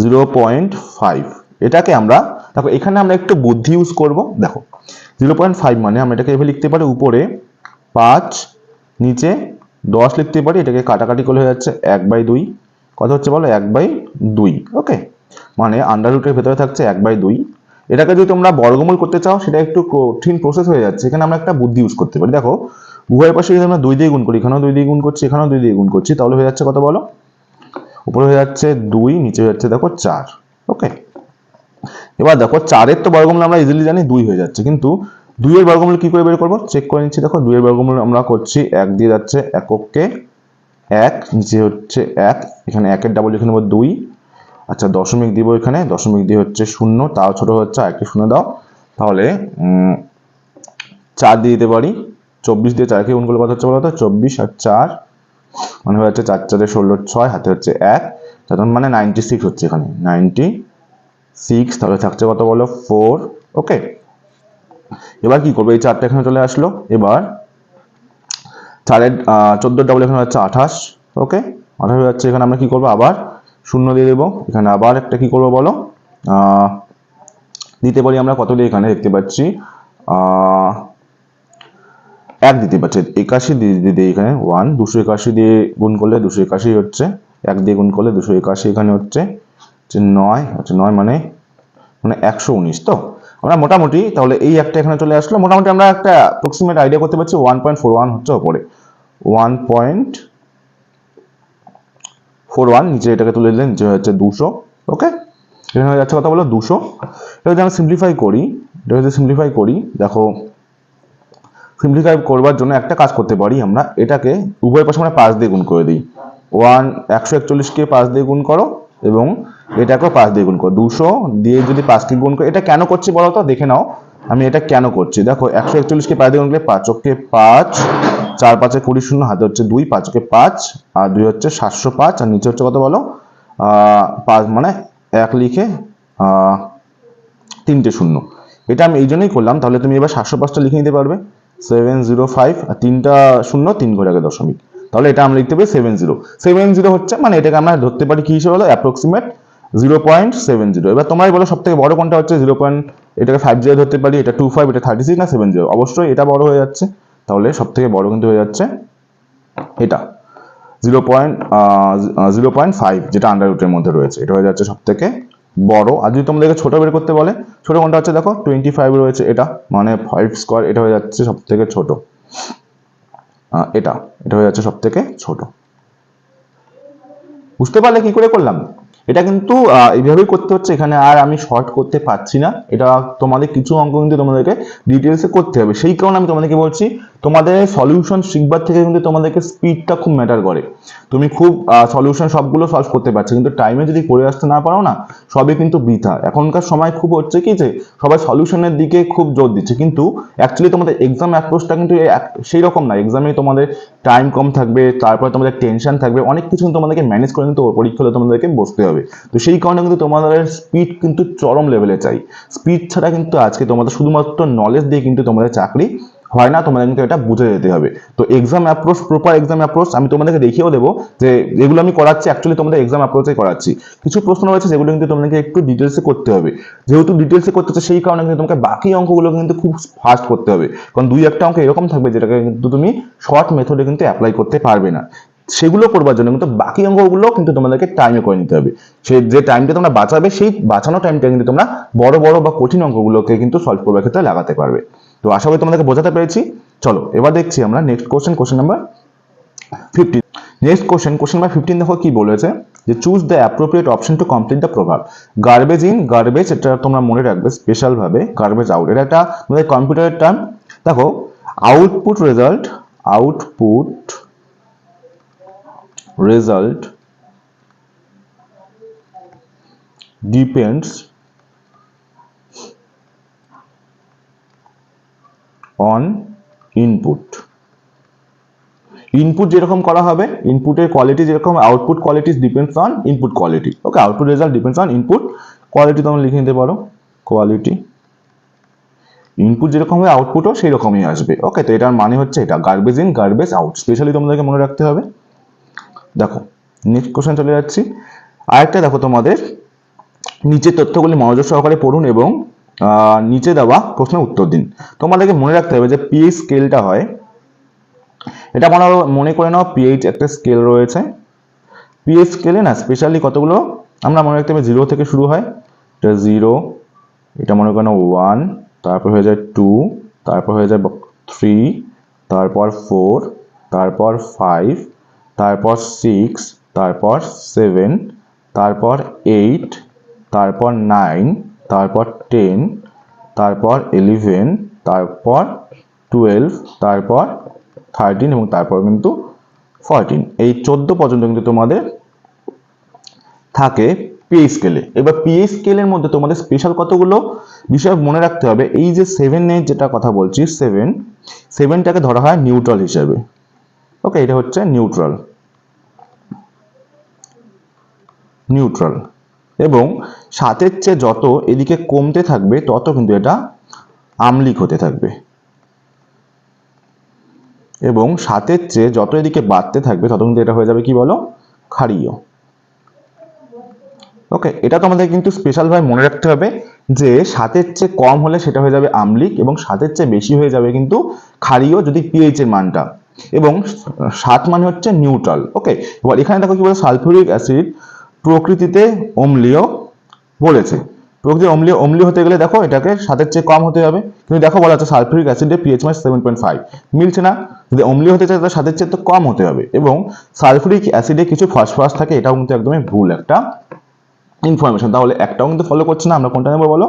0.5, এটাকে আমরা দেখো এখানে আমরা একটু বুদ্ধি ইউজ করব। দেখো 0.5 মানে আমরা এটাকে এভাবে লিখতে পারি, উপরে 5 নিচে 10 লিখতে পারি, এটাকে কাটাকাটি করলে হয়ে যাচ্ছে 1/2। কত হচ্ছে বলো, 1/2। ওকে, মানে আন্ডার রুটের ভেতরে থাকছে 1/2। এটাকে যদি তোমরা বর্গমূল করতে চাও সেটা একটু কঠিন প্রসেস হয়ে যাচ্ছে, এখানে আমরা একটা বুদ্ধি ইউজ করতে পারি। দেখো উভয় পাশে যদি আমরা 2 দিয়ে গুণ করি, এখানেও 2 দিয়ে গুণ করছি, এখানেও 2 দিয়ে গুণ করছি, তাহলে হয়ে যাচ্ছে কত বলো, উপরে হয়ে যাচ্ছে 2, নিচে হয়ে যাচ্ছে দেখো 4। ওকে, এবার দেখো 4-এর তো বর্গমূল আমরা ইজিলি জানি 2 হয়ে যাচ্ছে, কিন্তু 2 এর বর্গমূল কি করে বের করবো চেক করে নিচ্ছি। দেখো 2 এর বর্গমূল আমরা করছি 1 দিয়ে যাচ্ছে, এককে 1, নিচে হচ্ছে 1, এখানে 1-এর ডাবল লিখে নেবো 2। আচ্ছা দশমিক দিব, এখানে দশমিক দিয়ে হচ্ছে 0, তাও ছোট হচ্ছে, আরেকটি 0 দাও, তাহলে 4 দিয়ে দিতে পারি। 24 দিয়ে 4কে গুণ করলে কত হচ্ছে বলো তো, 24 আর 4 মানে হয়ে যাচ্ছে 4 4 16 6, হাতে হচ্ছে 1, তখন মানে 96 হচ্ছে, এখানে 96, তাহলে থাকছে কত বলো 4। ওকে, এবার কি করবো, এই 4টা এখানে চলে আসলো, এবার 4-এর 14 ডাবল এখানে হচ্ছে 28। ওকে, 28 হয়ে যাচ্ছে, এখানে আমরা কি করবো, আবার 0 দিয়ে দেবো, এখানে আবার একটা কি করবো বলো, দিতে পারি আমরা কত দিয়ে, এখানে দেখতে পাচ্ছি 1 দিতে পারছি, 81 দিয়ে এখানে 1, 281 দিয়ে গুণ করলে 281 হচ্ছে, 1 দিয়ে গুণ করলে 281, এখানে হচ্ছে 9, হচ্ছে 9 মানে 119। তো আমরা মোটামুটি তাহলে এই একটা এখানে চলে আসলো, মোটামুটি আমরা একটা অ্যাপ্রক্সিমেট আইডিয়া করতে পারছি 1.41 হচ্ছে ওপরে, 1.41, নিচে এটাকে তুলে দিলে নিচে হচ্ছে 200। ওকে, এখানে হয়ে যাচ্ছে কথা বলো 200। এটা যদি আমরা সিম্পলিফাই করি, দেখো সিম্পলিফাই করবার জন্য একটা কাজ করতে পারি, আমরা এটাকে উভয় পাশে আমরা 5 দিয়ে গুণ করে দিই। 141কে 5 দিয়ে গুণ করো, এবং এটাকেও 5 দিয়ে গুণ করো, 200 দিয়ে যদি 5কে গুণ করো, এটা কেন করছি বলো তো, দেখে নাও আমি এটা কেন করছি। দেখো 141কে 5 দিয়ে গুণ করলে 5 5, 4 5 20 শূন্য, হাতে হচ্ছে 2, 5 5, আর 2 হচ্ছে 705, আর নিচে হচ্ছে কত বলো 5, মানে 1 লিখে 3টে শূন্য। এটা আমি এই জন্যই করলাম, তাহলে তুমি এবার 705টা লিখে নিতে পারবে, 705, আর 3টা শূন্য 3 ঘর আগে দশমিক, তাহলে এটা আমরা লিখতে পারি 70 হচ্ছে, মানে এটাকে আমরা ধরতে পারি কি হিসেবে হলো, অ্যাপ্রক্সিমেট 0.70। এবার তোমরাই বলো সব থেকে বড় কোনটা হচ্ছে, এটাকে 50 ধরতে পারি, এটা 25, এটা 36 না 70, অবশ্যই এটা বড় হয়ে যাচ্ছে, তাহলে সব থেকে বড় কিন্তু হয়ে যাচ্ছে এটা 0.5, যেটা আন্ডার রুটের মধ্যে রয়েছে, এটা হয়ে যাচ্ছে সব থেকে বড়। আর যদি তোমাদেরকে ছোট বের করতে বলে, ছোট কোনটা হচ্ছে দেখো 25 রয়েছে, এটা মানে 5 স্কোয়ার, এটা হয়ে যাচ্ছে সব থেকে ছোট, এটা হয়ে যাচ্ছে সব থেকে ছোট। বুঝতে পারলে কি করে করলাম? এটা কিন্তু এইভাবেই করতে হচ্ছে, এখানে আর আমি শর্ট করতে পারছি না, এটা তোমাদের কিছু অঙ্ক কিন্তু তোমাদেরকে ডিটেলসে করতে হবে, সেই কারণে আমি তোমাদেরকে বলছি, তোমাদের সলিউশন শিখবার থেকে কিন্তু তোমাদেরকে স্পিডটা খুব ম্যাটার করে। তুমি খুব সলিউশন সবগুলো সলভ করতে পারছো, কিন্তু টাইমে যদি করে আসতে না পারো না, সবই কিন্তু বৃথা। এখনকার সময় খুব হচ্ছে কি যে সবাই সলিউশনের দিকে খুব জোর দিচ্ছে, কিন্তু অ্যাকচুয়ালি তোমাদের এক্সাম অ্যাপ্রোচটা কিন্তু সেই রকম না। এক্সামে তোমাদের টাইম কম থাকবে, তারপরে তোমাদের টেনশন থাকবে, অনেক কিছু তোমাদেরকে ম্যানেজ করে কিন্তু পরীক্ষা হলে তোমাদেরকে বসতে হবে। তো সেই কারণে কিন্তু তোমাদের স্পিড কিন্তু চরম লেভেলে চাই। স্পিড ছাড়া কিন্তু আজকে তোমাদের শুধুমাত্র নলেজ দিয়ে কিন্তু তোমাদের চাকরি হয় না, তোমাদের কিন্তু এটা বুঝে যেতে হবে। তো exam approach, proper exam approach আমি তোমাদেরকে দেখিয়েও দেবো যে যেগুলো আমি করাচ্ছি অ্যাকচুয়ালি তোমাদের এক্সাম অ্যাপ্রোচে করাচ্ছি। কিছু প্রশ্ন রয়েছে যেগুলো কিন্তু তোমাদেরকে একটু ডিটেলসে করতে হবে, যেহেতু ডিটেলসে করতে হচ্ছে সেই কারণে কিন্তু তোমাকে বাকি অঙ্কগুলো কিন্তু খুব ফাস্ট করতে হবে, কারণ দুই একটা অঙ্ক এরকম থাকবে যেটাকে কিন্তু তুমি শর্ট মেথডে কিন্তু অ্যাপ্লাই করতে পারবে না। সেগুলো করবার জন্য কিন্তু বাকি অঙ্কগুলো কিন্তু তোমাদেরকে টাইমে করে নিতে হবে। সেই যে টাইমটা তোমরা বাঁচাবে সেই বাঁচানো টাইমটা কিন্তু তোমরা বড় বড় বা কঠিন অঙ্কগুলোকে কিন্তু সলভ করবার ক্ষেত্রে লাগাতে পারবে। তো আশা করি তোমাদেরকে বোঝাতে পেরেছি। চলো এবার দেখছি আমরা next question number 15। Next question number 15 দেখো কি বলেছে যে choose the appropriate option to complete the প্রভাব। গার্বেজ ইন, গার্বেজ এটা তোমরা মনে রাখবে স্পেশাল ভাবে, গার্বেজ আউট এটা একটা আমাদের কম্পিউটারের টার্ম। দেখো output result depends on input যেরকম করা হবে, ইনপুটের কোয়ালিটি যেরকম, output quality depends on input quality. Okay, output result depends on input quality, তোমরা লিখে নিতে পারো কোয়ালিটি। ইনপুট যেরকম হবে আউটপুটও সেই রকমই আসবে। ওকে, তো এটার মানে হচ্ছে এটা garbage in garbage out, specially তোমাদেরকে মনে রাখতে হবে। দেখো নেক্সট কোশ্চেন চলে যাচ্ছি। আরেকটা দেখো, তোমাদের নিচের তথ্যগুলি মনোযোগ সহকারে পড়ুন এবং নিচে দেওয়া প্রশ্নের উত্তর দিন। তোমাদেরকে মনে রাখতে হবে যে পিএইচ স্কেলটা হয়, এটা মনে করে নাও পিএইচ একটা স্কেল রয়েছে। পিএইচ স্কেলে না স্পেশালি কতগুলো আমরা মনে রাখতে হবে, 0 থেকে শুরু হয়, এটা 0, এটা মনে করো 1, তারপর হয়ে যায় 2, তারপর হয়ে যায় 3, তারপর 4, তারপর 5, তারপর 6, তারপর 7, তারপর 8, তারপর 9, তারপর 10, তারপর 11, তারপর 12, তারপর 13 এবং তারপর কিন্তু 14। এই 14 পর্যন্ত কিন্তু তোমাদের থাকে পিএইচ স্কেলে। এবার পিএইচ স্কেলের মধ্যে তোমাদের স্পেশাল কতগুলো বিষয় মনে রাখতে হবে। এই যে 7 এর যেটা কথা বলছি, 7টাকে ধরা হয় নিউট্রাল হিসেবে। ওকে, এটা হচ্ছে নিউট্রাল এবং 7-এর চেয়ে যত এদিকে কমতে থাকবে তত কিন্তু এটা আম্লিক হতে থাকবে, এবং 7-এর চেয়ে যত এদিকে বাড়তে থাকবে তত কিন্তু এটা হয়ে যাবে কি বলো, ক্ষারীয়। ওকে, এটা তোমাদের কিন্তু স্পেশাল ভাবে মনে রাখতে হবে যে 7-এর চেয়ে কম হলে সেটা হয়ে যাবে আম্লিক এবং 7-এর চেয়ে বেশি হয়ে যাবে কিন্তু ক্ষারীয় যদি পিএইচ এর মানটা, এবং 7 মানে হচ্ছে নিউট্রাল। ওকে, এবার এখানে দেখো কি বলে, সালফিউরিক অ্যাসিড প্রকৃতিতে অম্লীয় বলেছে। প্রকৃতি অম্লীয় হতে গেলে দেখো এটাকে 7-এর চেয়ে কম হতে হবে, কিন্তু দেখো বলা আছে সালফিউরিক অ্যাসিডের পিএইচ মান 7.5, মিলছে না। যদি অম্লীয় হতে চায় তাহলে 7-এর চেয়ে তো কম হতে হবে, এবং সালফিউরিক অ্যাসিডে কিছু ফসফরাস থাকে, এটাও কিন্তু একদমই ভুল একটা ইনফরমেশন। তাহলে একটাও কিন্তু ফলো করছে না, আমরা কোনটা নেব বলো?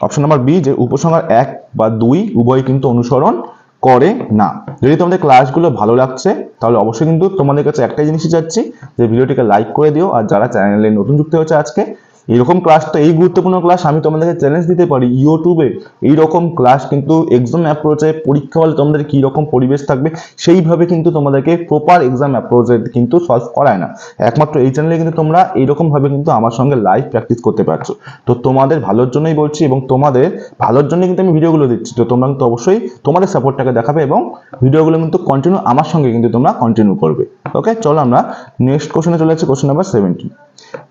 অপশন নাম্বার বি, যে উপসংহার 1 বা 2 উভয় কিন্তু অনুসরণ করে না। যদি তোমাদের ক্লাসগুলো ভালো লাগছে তাহলে অবশ্যই কিন্তু তোমাদের কাছে একটাই জিনিসই চাচ্ছি যে ভিডিওটিকে লাইক করে দিও, আর যারা চ্যানেলে নতুন যুক্ত হয়েছে আজকে, এরকম ক্লাস তো, এই গুরুত্বপূর্ণ ক্লাস আমি তোমাদেরকে চ্যালেঞ্জ দিতে পারি ইউটিউবে, এইরকম ক্লাস কিন্তু এক্সাম অ্যাপ্রোচে, পরীক্ষা হলে তোমাদের কি রকম পরিবেশ থাকবে সেইভাবে কিন্তু তোমাদেরকে প্রপার এক্সাম অ্যাপ্রোচে কিন্তু সলভ করায় না। একমাত্র এই চ্যানেলে কিন্তু তোমরা এইরকম ভাবে কিন্তু আমার সঙ্গে লাইভ প্র্যাকটিস করতে পারছো। তো তোমাদের ভালোর জন্যই বলছি এবং তোমাদের ভালোর জন্যই কিন্তু আমি ভিডিওগুলো দিচ্ছি। তো তোমরা কিন্তু অবশ্যই তোমাদের সাপোর্টটাকে দেখাবে এবং ভিডিওগুলো কিন্তু কন্টিনিউ আমার সঙ্গে কিন্তু তোমরা কন্টিনিউ করবে। ওকে, চলো আমরা নেক্সট কোশ্চেনে চলে যাচ্ছি। কোশ্চেন নাম্বার 17,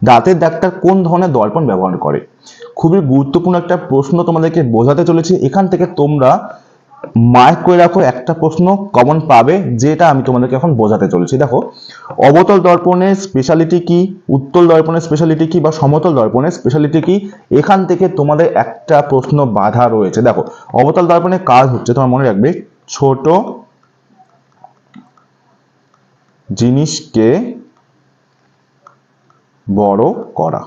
দাঁতের ডাক্তার কোন ধরনের দর্পণ ব্যবহার করে? খুবই গুরুত্বপূর্ণ একটা প্রশ্ন তোমাদেরকে বোঝাতে চলেছি। এখান থেকে তোমরা মার্ক করে রাখো, একটা প্রশ্ন কমন পাবে যেটা আমি তোমাদেরকে এখন বোঝাতে চলেছি। দেখো, অবতল দর্পণের স্পেশালিটি কি, উত্তল দর্পণের স্পেশালিটি কি, বা সমতল দর্পণের স্পেশালিটি কি, এখান থেকে তোমাদের একটা প্রশ্ন বাধা রয়েছে। দেখো, অবতল দর্পণের কাজ হচ্ছে, তোমার মনে রাখবে, ছোট জিনিসকে বড় করা।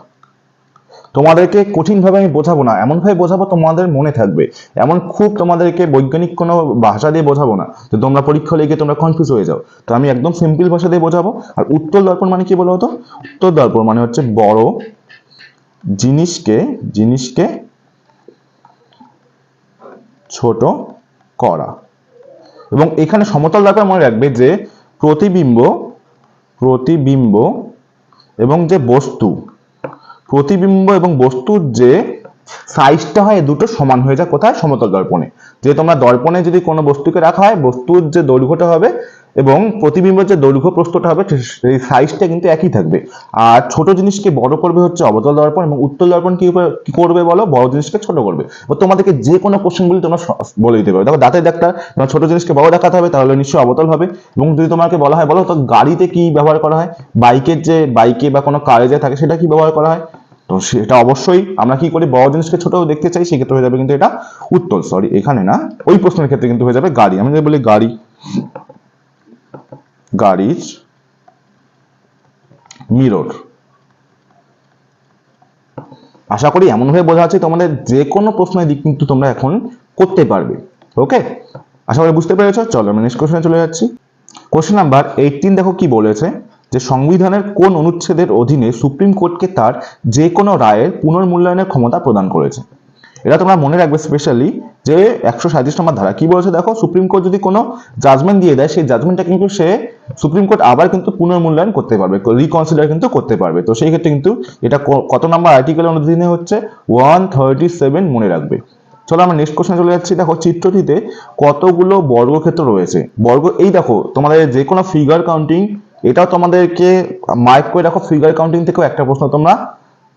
তোমাদেরকে কঠিন ভাবে আমি বোঝাবো না, এমন ভাবে বোঝাবো তোমাদের মনে থাকবে, এমন খুব তোমাদেরকে বৈজ্ঞানিক কোনো ভাষা দিয়ে বোঝাবো না যে তোমরা পরীক্ষা লিখে তোমরা কনফিউজ হয়ে যাও। তো আমি একদম সিম্পল ভাষা দিয়ে বোঝাবো। আর উত্তল দর্পণ মানে কি বলো তো? উত্তল দর্পণ মানে হচ্ছে বড় জিনিসকে ছোট করা। এবং এখানে সমতল দর্পণ মনে রাখবে যে প্রতিবিম্ব এবং যে বস্তু, প্রতিবিম্ব এবং বস্তুর যে সাইজটা হয় দুটো সমান হয়ে যায় কোথায়? সমতল দর্পণে। যে তোমরা দর্পণে যদি কোনো বস্তুকে রাখা হয়, বস্তুর যে দৈর্ঘ্যটা হবে এবং প্রতিবিম্বের যে দৈর্ঘ্য প্রস্থটা হবে সেই সাইজটা কিন্তু একই থাকবে। আর ছোট জিনিসকে বড় করবে হচ্ছে অবতল দর্পণ, এবং উত্তল দর্পণ কি করবে বলো? বড় জিনিসকে ছোট করবে। তোমাদেরকে যে কোনো কোশ্চেনগুলি তোমরা বলে দিতে পারবে। দেখো দাঁতের ডাক্তার, তোমার ছোট জিনিসকে বড় দেখাতে হবে, তাহলে নিশ্চয়ই অবতল হবে। এবং যদি তোমাকে বলা হয় বলো তো গাড়িতে কি ব্যবহার করা হয়, বাইকে বা কোনো কারে যে থাকে সেটা কি ব্যবহার করা হয়, তো সেটা অবশ্যই আমরা কি করি, বড় জিনিসকে ছোট দেখতে চাই, সেক্ষেত্রে হয়ে যাবে কিন্তু এটা উত্তল। সরি, এখানে না, ওই প্রশ্নের ক্ষেত্রে কিন্তু হয়ে যাবে গাড়ি। আমি যদি বলি গাড়ির মিরর। আশা করি এমন ভাবে বোঝা আছে তোমাদের যে কোনো প্রশ্নের দিক কিন্তু তোমরা এখন করতে পারবে। ওকে, আশা করি বুঝতে পেরেছো। চলো আমি নেক্সট কোশ্চেনে চলে যাচ্ছি। কোশ্চেন নাম্বার 18 দেখো কি বলেছে, যে সংবিধানের কোন অনুচ্ছেদের অধীনে সুপ্রিম কোর্টকে তার যে কোনো রায়ের পুনর্মূল্যায়নের ক্ষমতা প্রদান করেছে। এটা তোমরা মনে রাখবে স্পেশালি, যে 137 নম্বর ধারা কি বলেছে দেখো, সুপ্রিম কোর্ট যদি কোনো জাজমেন্ট দিয়ে দেয়, সেই জাজমেন্টটা কিন্তু সুপ্রিম কোর্ট আবার কিন্তু পুনর্মূল্যায়ন করতে পারবে, রিকনসিডার কিন্তু করতে পারবে। তো সেই ক্ষেত্রে কিন্তু এটা কত নম্বর আর্টিকেলের অধীনে হচ্ছে? 137 মনে রাখবে। চলো আমরা নেক্সট কোশ্চেনে চলে যাচ্ছি। দেখো চিত্রটিতে কতগুলো বর্গক্ষেত্র রয়েছে। এই দেখো তোমাদের যে কোনো ফিগার কাউন্টিং, এটাও তোমাদেরকে মার্ক করে রাখো, ফিগার কাউন্টিং থেকেও একটা প্রশ্ন তোমরা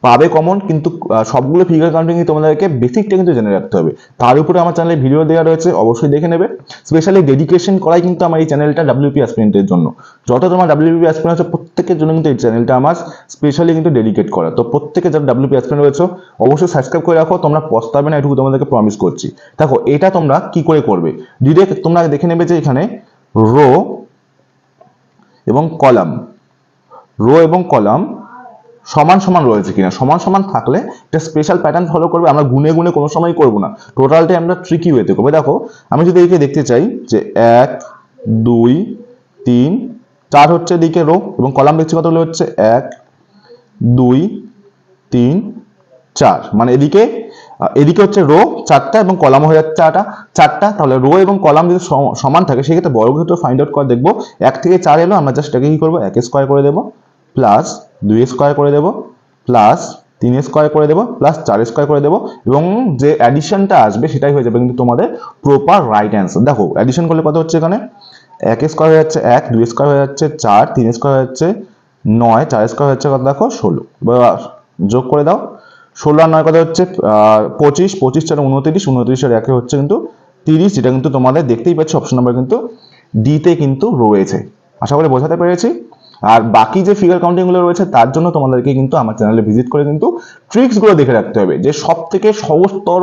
পাবে কমন, কিন্তু সবগুলো ফিগার কাউন্টিং তোমাদেরকে বেসিকটা কিন্তু জেনে রাখতে হবে। তার উপরে আমার চ্যানেলে ভিডিও দেওয়া রয়েছে, অবশ্যই দেখে নেবে। স্পেশালি ডেডিকেশন করাই কিন্তু আমার এই চ্যানেলটা ডাব্লিউপি অ্যাসপিরেন্টের জন্য। যত তোমার ডাব্লিউপি অ্যাসপিরেন্ট আছে প্রত্যেকের জন্য কিন্তু এই চ্যানেলটা আমার স্পেশালি কিন্তু ডেডিকেট করা। তো প্রত্যেকে যারা ডাব্লিউপি অ্যাসপিরেন্ট রয়েছে অবশ্যই সাবস্ক্রাইব করে রাখো, তোমরা পস্তাবে না, এটুকু তোমাদেরকে প্রমিস করছি। দেখো এটা তোমরা কি করে করবে, ডিরেক্ট তোমরা দেখে নেবে যে এখানে রো এবং কলাম সমান সমান রয়েছে কিনা। সমান সমান থাকলে একটা স্পেশাল প্যাটার্ন ফলো করবে, আমরা গুনে গুনে কোনো সময় করবো না, টোটালটাই আমরা ট্রিকি ওয়েতে করবো। দেখো আমি যদি এদিকে দেখতে চাই যে 1 2 3 4 হচ্ছে এদিকে রো, এবং কলাম দেখছি কতগুলো হচ্ছে 1 2 3 4, মানে এদিকে হচ্ছে রো 4টা এবং কলাম হয়ে যাচ্ছে 4টা। তাহলে রো এবং কলাম যদি সমান থাকে সেক্ষেত্রে বর্গক্ষেত্র ফাইন্ড আউট করে দেখবো। 1 থেকে 4 এলো, আমরা জাস্ট এটাকে কি করবো, 1 স্কোয়ার করে দেবো, প্লাস 2 স্কোয়ার করে দেবো, প্লাস 3 স্কোয়ার করে দেবো, প্লাস 4 স্কোয়ার করে দেবো, এবং যে অ্যাডিশনটা আসবে সেটাই হয়ে যাবে কিন্তু তোমাদের প্রপার রাইট অ্যান্সার। দেখো অ্যাডিশন করলে কত হচ্ছে, এখানে 1 স্কোয়ার হয়ে যাচ্ছে 1, 2 স্কোয়ার হয়ে যাচ্ছে 4, 3 স্কোয়ার হয়ে যাচ্ছে 9, 4 স্কোয়ার হচ্ছে কত দেখো 16। এবার যোগ করে দাও, 16 আর 9 কত হচ্ছে 25, 25 4 29, 29 আর 1 হচ্ছে কিন্তু 30। যেটা কিন্তু তোমাদের দেখতেই পাচ্ছ অপশন নাম্বার কিন্তু ডিতে কিন্তু রয়েছে। আশা করি বোঝাতে পেরেছি। আর বাকি যে ফিগার কাউন্টিং গুলো রয়েছে তার জন্য তোমাদেরকে কিন্তু আমার চ্যানেলে ভিজিট করে কিন্তু ট্রিক্স গুলো দেখে রাখতে হবে, যে সব থেকে সহজতর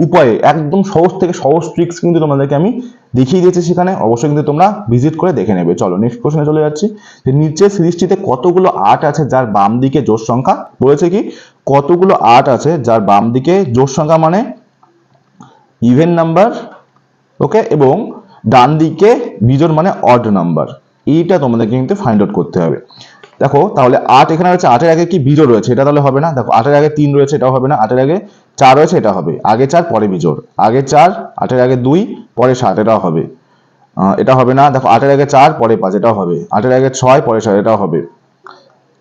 উপায়ে একদম সহজ থেকে সহজ ট্রিক্স কিন্তু তোমাদেরকে আমি দেখিয়ে দিয়েছি সেখানে। অবশ্যই কিন্তু তোমরা ভিজিট করে দেখে নেবে। চলো নেক্সট কোশ্চেনে চলে যাচ্ছি, যে নিচের সিরিজটিতে কতগুলো 8 আছে যার বাম দিকে জোড় সংখ্যা। বলেছে কি কতগুলো 8 আছে যার বাম দিকে জোড় সংখ্যা মানে ইভেন নাম্বার, ওকে, এবং ডান দিকে বিজোড় মানে অড নাম্বার। এইটা তোমাদেরকে কিন্তু ফাইন্ড আউট করতে হবে। দেখো তাহলে 8 এখানে রয়েছে, 8 এর আগে কি বিজোড় রয়েছে, এটা তাহলে হবে না। দেখো 8 এর আগে 3 রয়েছে, এটাও হবে না। 8 এর আগে 4 রয়েছে, এটা হবে। আগে 4 পরে বিজোড়, আগে 4, 8 এর আগে 2 পরে 7, এটাও হবে। এটা হবে না। দেখো 8 এর আগে 4 পরে 5, এটাও হবে। 8 এর আগে 6 পরে 7, এটাও হবে।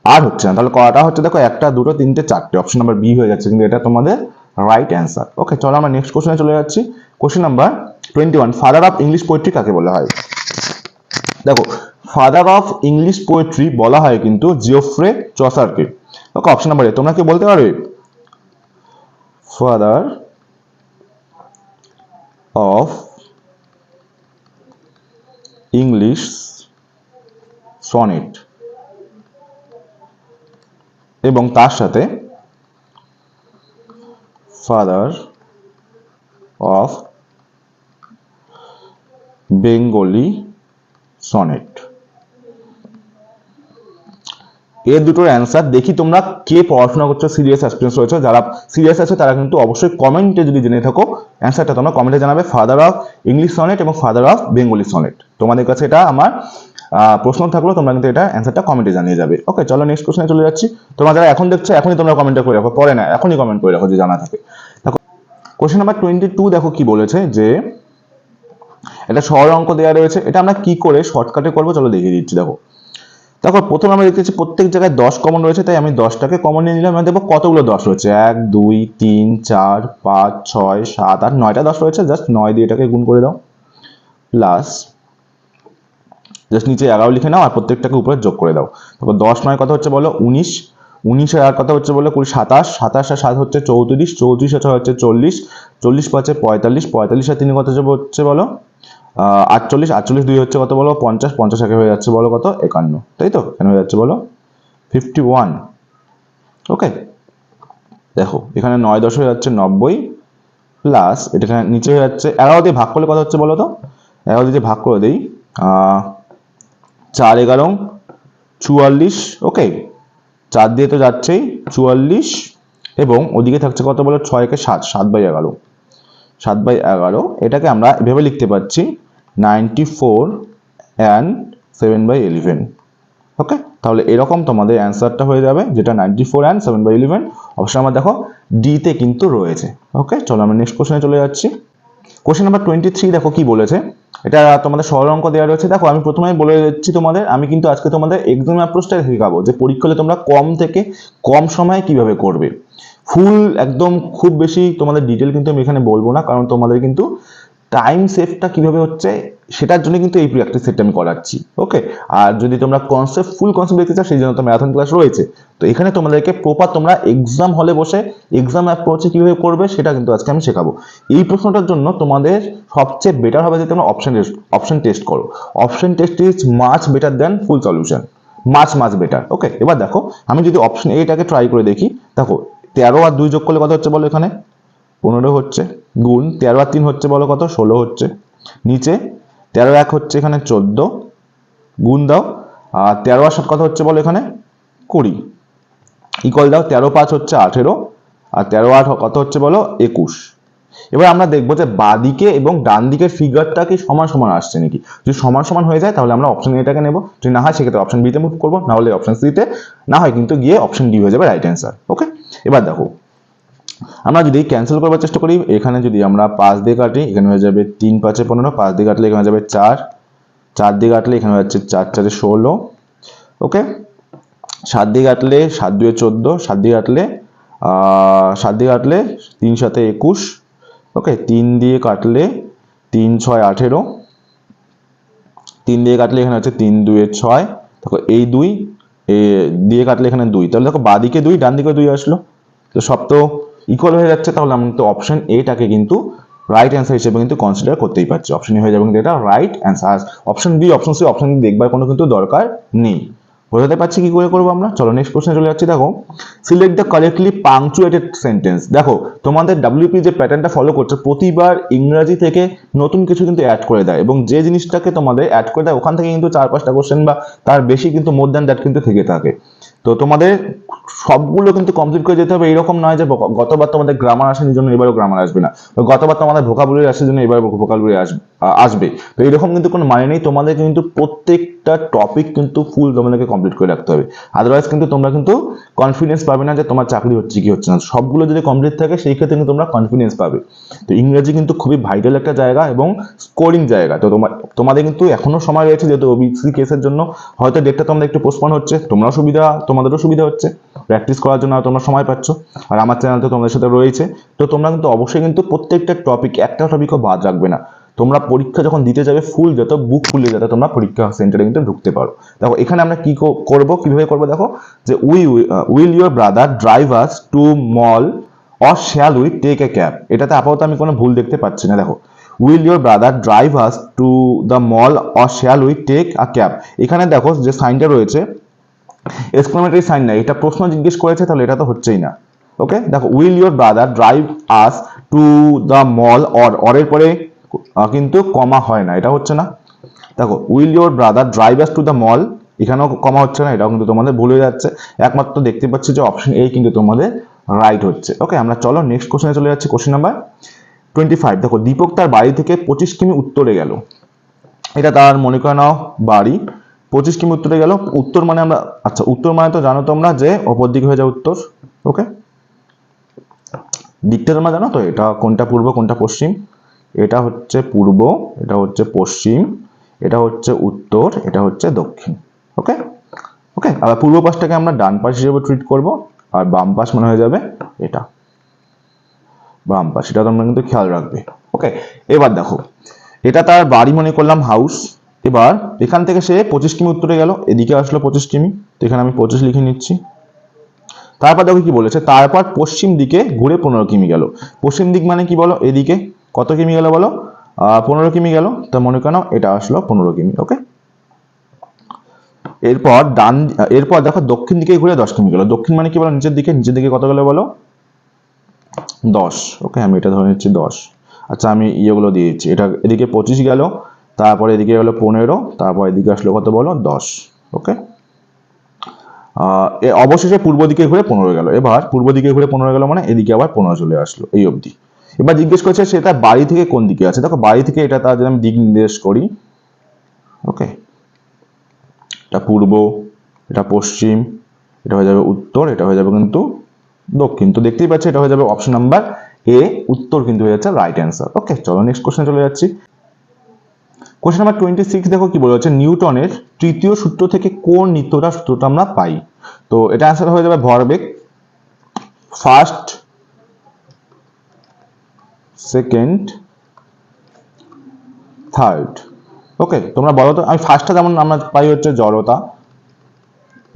আর হচ্ছে না, তাহলে কটা হচ্ছে দেখো 1টা 2টো 3টে 4টে, অপশন নাম্বার বি হয়ে যাচ্ছে কিন্তু এটা তোমাদের রাইট অ্যান্সার। ওকে, চলো আমরা নেক্সট কোশ্চেনে চলে যাচ্ছি। Question number 21, father of English poetry কাকে বলা হয়। দেখো ফাদার অফ ইংলিশ পোয়েট্রি বলা হয় কিন্তু জিওফ্রে চসারকে। Okay, option number A. তোমরা কি বলতে পারবে ফাদার অফ ইংলিশ সনেট এবং তার সাথে ফাদার অফ বেঙ্গলি সনেট। এর দুটোর অ্যান্সার দেখি তোমরা কে পড়াশোনা করছো, সিরিয়াস অ্যাসপিরেন্টস রয়েছে। যারা সিরিয়াস আছে তারা কিন্তু অবশ্যই কমেন্টে যদি জেনে থাকো অ্যান্সারটা তোমরা কমেন্টে জানাবে, ফাদার অফ ইংলিশ সনেট এবং ফাদার অফ বেঙ্গলি সনেট। তোমাদের কাছে এটা আমার প্রশ্ন থাকলো, তোমরা কিন্তু এটা অ্যান্সারটা কমেন্টে জানিয়ে যাবে। ওকে, চলো নেক্সট কোশ্চেনে চলে যাচ্ছি। তোমরা যারা এখন দেখছো এখনই তোমরা কমেন্টে করে রাখো, পরে না, এখনই কমেন্ট করে রাখো যে জানা থাকে। দেখো কোশ্চেন নাম্বার 22 দেখো কি বলেছে, যে এটা সহজ অঙ্ক দেওয়া রয়েছে, এটা আমরা কি করে শর্টকাটে করবো চলো দেখিয়ে দিচ্ছি। দেখো দেখো প্রথমে আমরা দেখতেছি প্রত্যেক জায়গায় 10 কমন রয়েছে, তাই আমি 10টাকে কমন নিয়ে নিলাম। আমরা দেখবো কতগুলো 10 রয়েছে, 1 2 3 4 5 6 7 8 9টা 10 রয়েছে। জাস্ট 9 দিয়ে এটাকে গুণ করে দাও, প্লাস জাস্ট নিচে 11 লিখে নাও আর প্রত্যেকটাকে উপরে যোগ করে দাও। তারপর 10 9 কত হচ্ছে বলো 19, 19 আর কত হচ্ছে বলো 20 27, 27 আর 7 হচ্ছে 34, 34 আর 6 হচ্ছে 40, 40 5 45, 45 আর 3 কত হচ্ছে বলো 48, 48 2 হচ্ছে কত বলো 50, 50 একে হয়ে যাচ্ছে বলো কত 51, তাই তো এখানে হয়ে যাচ্ছে বলো 51। ওকে, দেখো এখানে 9 10 হয়ে যাচ্ছে 90, প্লাস এটা নিচে হয়ে যাচ্ছে 11 দিয়ে ভাগ করলে কত হচ্ছে বলো তো, 11 দিয়ে ভাগ করে দেই 4 11 44। ওকে, 4 দিয়ে তো যাচ্ছেই 44, এবং ওদিকে থাকছে কত বলো 6 কে 7, 7/11, 7/11। এটাকে আমরা এভাবে লিখতে পাচ্ছি 94 and 7/11। ওকে, তাহলে এরকম তোমাদের অ্যান্সারটা হয়ে যাবে, যেটা 94 and 7/11 অবশ্যই আমার দেখো ডি তে কিন্তু রয়েছে। ওকে, চলো আমরা নেক্সট কোশ্চেনে চলে যাচ্ছি। কোশ্চেন নাম্বার 23 দেখো কি বলেছে, এটা তোমাদের সরল অঙ্ক দেওয়া রয়েছে। দেখো আমি প্রথমেই বলে দিচ্ছি তোমাদের, আমি কিন্তু আজকে তোমাদের এক্সাম অ্যাপ্রোচটা শেখাবো যে পরীক্ষা হলে তোমরা কম থেকে কম সময়ে কিভাবে করবে। ফুল একদম খুব বেশি তোমাদের ডিটেল কিন্তু আমি এখানে বলবো না, কারণ তোমাদের কিন্তু টাইম সেভটা কিভাবে হচ্ছে সেটার জন্য কিন্তু এই প্র্যাকটিস সেটটা আমি করাচ্ছি। ওকে, আর যদি তোমরা ফুল কনসেপ্ট দেখতে চাও সেই জন্য তো ম্যারাথন ক্লাস রয়েছে। তো এখানে তোমাদেরকে প্রপার তোমরা এক্সাম হলে বসে এক্সাম অ্যাপ্রোচে কিভাবে করবে সেটা কিন্তু আজকে আমি শেখাবো। এই প্রশ্নটার জন্য তোমাদের সবচেয়ে বেটার হবে যে তোমরা অপশন টেস্ট করো। Option test is much better than full solution, much better. Okay, এবার দেখো আমি যদি অপশন এটাকে ট্রাই করে দেখি, দেখো 13 আর 2 যোগ করলে কত হচ্ছে বলো, এখানে 15 হচ্ছে, গুণ 13 আর 3 হচ্ছে বলো কত 16 হচ্ছে, নিচে 13 1 হচ্ছে এখানে 14, গুণ দাও আর 13 আর 7 কত হচ্ছে বলো এখানে 20, ইকুয়াল দাও 13 5 হচ্ছে 18 আর 13 8 কত হচ্ছে বলো 21। এবার আমরা দেখবো যে বাদিকে এবং ডান দিকের ফিগারটা কি সমান সমান আসছে নাকি। যদি সমান সমান হয়ে যায় তাহলে আমরা অপশন এটাকে নেব, যদি না হয় সেক্ষেত্রে অপশন বিতে মুভ করবো, না হলে অপশন সিতে, না হয় কিন্তু গিয়ে অপশন ডি হয়ে যাবে রাইট অ্যান্সার। ওকে, এবার দেখো আমরা যদি ক্যান্সেল করার চেষ্টা করি, এখানে যদি আমরা 5 দিয়ে কাটি এখানে হয়ে যাবে 3 5 15, 5 দিয়ে কাটলে এখানে যাবে 4, 4 দিয়ে কাটলে এখানে হচ্ছে 4 4 16। ওকে, 7 দিয়ে কাটলে 7 2 14, 7 দিয়ে কাটলে 3 7 21। ওকে, 3 দিয়ে কাটলে 3 6 18, 3 দিয়ে কাটলে এখানে হচ্ছে 3 2 6। দেখো এই 2 দিয়ে কাটলে এখানে 2, তাহলে দেখো বাদিকে 2 ডান দিকে 2 আসলো, তো সব তো ইকুয়াল হয়ে যাচ্ছে। তাহলে আমরা তো অপশন এটাকে কিন্তু রাইট অ্যান্সার হিসেবে কিন্তু কনসিডার করতেই পারছি, অপশন এ হয়ে যাবে কিন্তু এটা right answer. Option B option C option D দেখবার কোনো কিন্তু দরকার নেই। বোঝাতে পারছি কি করে করবো আমরা। চলো নেক্সট কোশ্চেনে চলে যাচ্ছি। দেখো সিলেক্ট দ্য কারেক্টলি পাংচুয়েটেড সেন্টেন্স। দেখো তোমাদের ডাব্লিউপি যে প্যাটার্নটা ফলো করছে প্রতিবার ইংরাজি থেকে নতুন কিছু কিন্তু অ্যাড করে দেয়, এবং যে জিনিসটাকে তোমাদের অ্যাড করে দেয় ওখান থেকে কিন্তু 4-5টা কোশ্চেন বা তার বেশি কিন্তু মোর দ্যান দ্যাট কিন্তু থেকে থাকে। তো তোমাদের সবগুলো কিন্তু কমপ্লিট করে যেতে হবে। এরকম নয় যে গতবার তোমাদের গ্রামার আসেনি জন্য এবারও গ্রামার আসবে না, গতবার তোমাদের ভোকাবুলারি আসার জন্য এবার ভোকাবুলারি আসবে। তো এরকম কিন্তু কোনো মানে নেই, তোমাদের কিন্তু প্রত্যেকটা টপিক কিন্তু ফুল তোমাদেরকে কমপ্লিট করে রাখতে হবে, আদারওয়াইজ কিন্তু তোমরা কিন্তু কনফিডেন্স পাবে না যে তোমার চাকরি হচ্ছে কি হচ্ছে না। সবগুলো যদি কমপ্লিট থাকে সেই ক্ষেত্রে কিন্তু তোমরা কনফিডেন্স পাবে। তো ইংরেজি কিন্তু খুবই ভাইটাল একটা জায়গা এবং স্কোরিং জায়গা। তো তোমাদের কিন্তু এখনো সময় রয়েছে, যেহেতু ওবিসি কেসের জন্য হয়তো ডেটটা তোমাদের একটু পোস্টপোন হচ্ছে, তোমাদেরও সুবিধা হচ্ছে, প্র্যাকটিস করার জন্য তোমরা সময় পাচ্ছ, আর আমার চ্যানেল তো তোমাদের সাথে রয়েছে। তো তোমরা কিন্তু অবশ্যই কিন্তু প্রত্যেকটা টপিক, একটা টপিকও বাদ রাখবে না। তোমরা পরীক্ষা যখন দিতে যাবে ফুল যত বুক খুলে যাতে তোমরা পরীক্ষা সেন্টারে কিন্তু ঢুকতে পারো। দেখো এখানে আমরা কি করব, কিভাবে করবো, দেখো যে will your brother drive us to mall or shall we take a cab. এটাতে আপাতত আমি কোনো ভুল দেখতে পাচ্ছি না। দেখো will your brother drive us to the mall or shall we take a cab, এখানে দেখো যে সাইনটা রয়েছে এক্সক্লেমেটরি সাইন না, এটা প্রশ্ন জিজ্ঞেস করেছে, তাহলে এটা তো হচ্ছেই না। ওকে, দেখো will your brother drive us to the mall, অরের পরে কিন্তু কমা হয় না, এটা হচ্ছে না। দেখো will your brother drive us to the mall, এখানেও কমা হচ্ছে না, এটাও কিন্তু তোমাদের ভুল হয়ে যাচ্ছে। একমাত্র দেখতে পাচ্ছি যে অপশন এ কিন্তু তোমাদের রাইট হচ্ছে। ওকে, আমরা চলো নেক্সট কোশ্চেনে চলে যাচ্ছি। Question number 25। দেখো দীপক তার বাড়ি থেকে 25 কিমি উত্তরে গেল। এটা তার মনে করে নাও বাড়ি, 25 কিমি উত্তরে গেল। উত্তর মানে আমরা, আচ্ছা উত্তর মানে তো জানো তোমরা যে অপর দিকে হয়ে যায় উত্তর। ওকে, দিকটা তোমরা জানো তো, এটা কোনটা পূর্ব কোনটা পশ্চিম, এটা হচ্ছে পূর্ব, এটা হচ্ছে পশ্চিম, এটা হচ্ছে উত্তর, এটা হচ্ছে দক্ষিণ। ওকে, ওকে, আর পূর্ব পাশটাকে আমরা ডান পাশ হিসেবে ট্রিট করব, আর বাম পাশ মনে হয়ে যাবে এটা বাম পাশ, এটা তোমরা কিন্তু খেয়াল রাখবে। ওকে, এবার দেখো এটা তার বাড়ি মনে করলাম হাউস। এবার এখান থেকে সে 25 কিমি উত্তরে গেল, এদিকে আসলো 25 কিমি, তো এখানে আমি 25 লিখে নিচ্ছি। তারপর দেখো কি বলেছে, তারপর পশ্চিম দিকে ঘুরে 15 কিমি গেল। পশ্চিম দিক মানে কি বলো, এদিকে কত কিমি গেল বলো, 15 কিমি গেল, তো মনে করো এটা আসলো 15 কিমি। ওকে, এরপর দেখো দক্ষিণ দিকে ঘুরে 10 কিমি গেল। দক্ষিণ মানে কি বলো, নিচের দিকে কত গেল বলো, 10। ওকে, আমি এটা ধরে নিচ্ছি 10। আচ্ছা, আমি ইয়েগুলো দিয়ে দিচ্ছি, এটা এদিকে 25 গেল, তারপরে এদিকে গেল 15, তারপর এদিকে আসলো কত বলো, 10। ওকে, অবশেষে পূর্ব দিকে ঘুরে 15 গেল। এবার পূর্ব দিকে ঘুরে 15 গেল মানে এদিকে আবার 15 চলে আসলো, এই অবধি। এবার জিজ্ঞেস করছে সে তার বাড়ি থেকে কোন দিকে আছে। দেখো বাড়ি থেকে এটা তার যদি আমি দিক নির্দেশ করি, ওকে, এটা পূর্ব, এটা পশ্চিম, এটা হয়ে যাবে উত্তর, এটা হয়ে যাবে কিন্তু দক্ষিণ। তো দেখতেই পাচ্ছি এটা হয়ে যাবে অপশন নাম্বার এ, উত্তর কিন্তু হয়ে যাচ্ছে রাইট অ্যান্সার। ওকে, চলো নেক্সট কোশ্চেনে চলে যাচ্ছি। কোশ্চেন নাম্বার 26 দেখো কি বলা হচ্ছে, নিউটনের তৃতীয় সূত্র থেকে কোন সূত্রটা আমরা পাই। তো এটা অ্যান্সার হয়ে যাবে ভরবেগ, ফার্স্ট, সেকেন্ড, থার্ড। ওকে, তোমরা বলো তো, আমি ফার্স্টটা যেমন আমরা পাই হচ্ছে জড়তা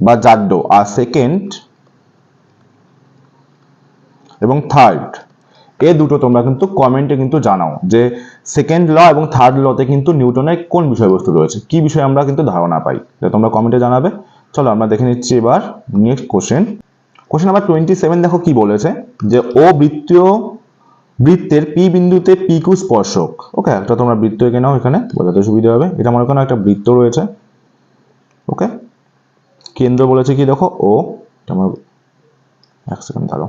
বা জাড্য, আর সেকেন্ড এবং থার্ড এ দুটো তোমরা কিন্তু কমেন্টে কিন্তু জানাও যে সেকেন্ড ল এবং থার্ড লতে কিন্তু নিউটনের কোন বিষয়বস্তু রয়েছে, কি বিষয়ে আমরা কিন্তু ধারণা পাই, এটা তোমরা কমেন্টে জানাবে। চলো আমরা দেখে নিচ্ছি এবার নেক্সট কোশ্চেন। কোশ্চেন নাম্বার 27 দেখো কি বলেছে, যে ও বৃত্তের পি বিন্দুতে পি কিউ স্পর্শক। ওকে, একটা তোমরা বৃত্ত এঁকে নাও, এখানে বোঝাতে সুবিধা হবে। এটা মনে করো একটা বৃত্ত রয়েছে। ওকে, কেন্দ্র বলেছে কি দেখো ও, তোমার এক সেকেন্ড ধরো,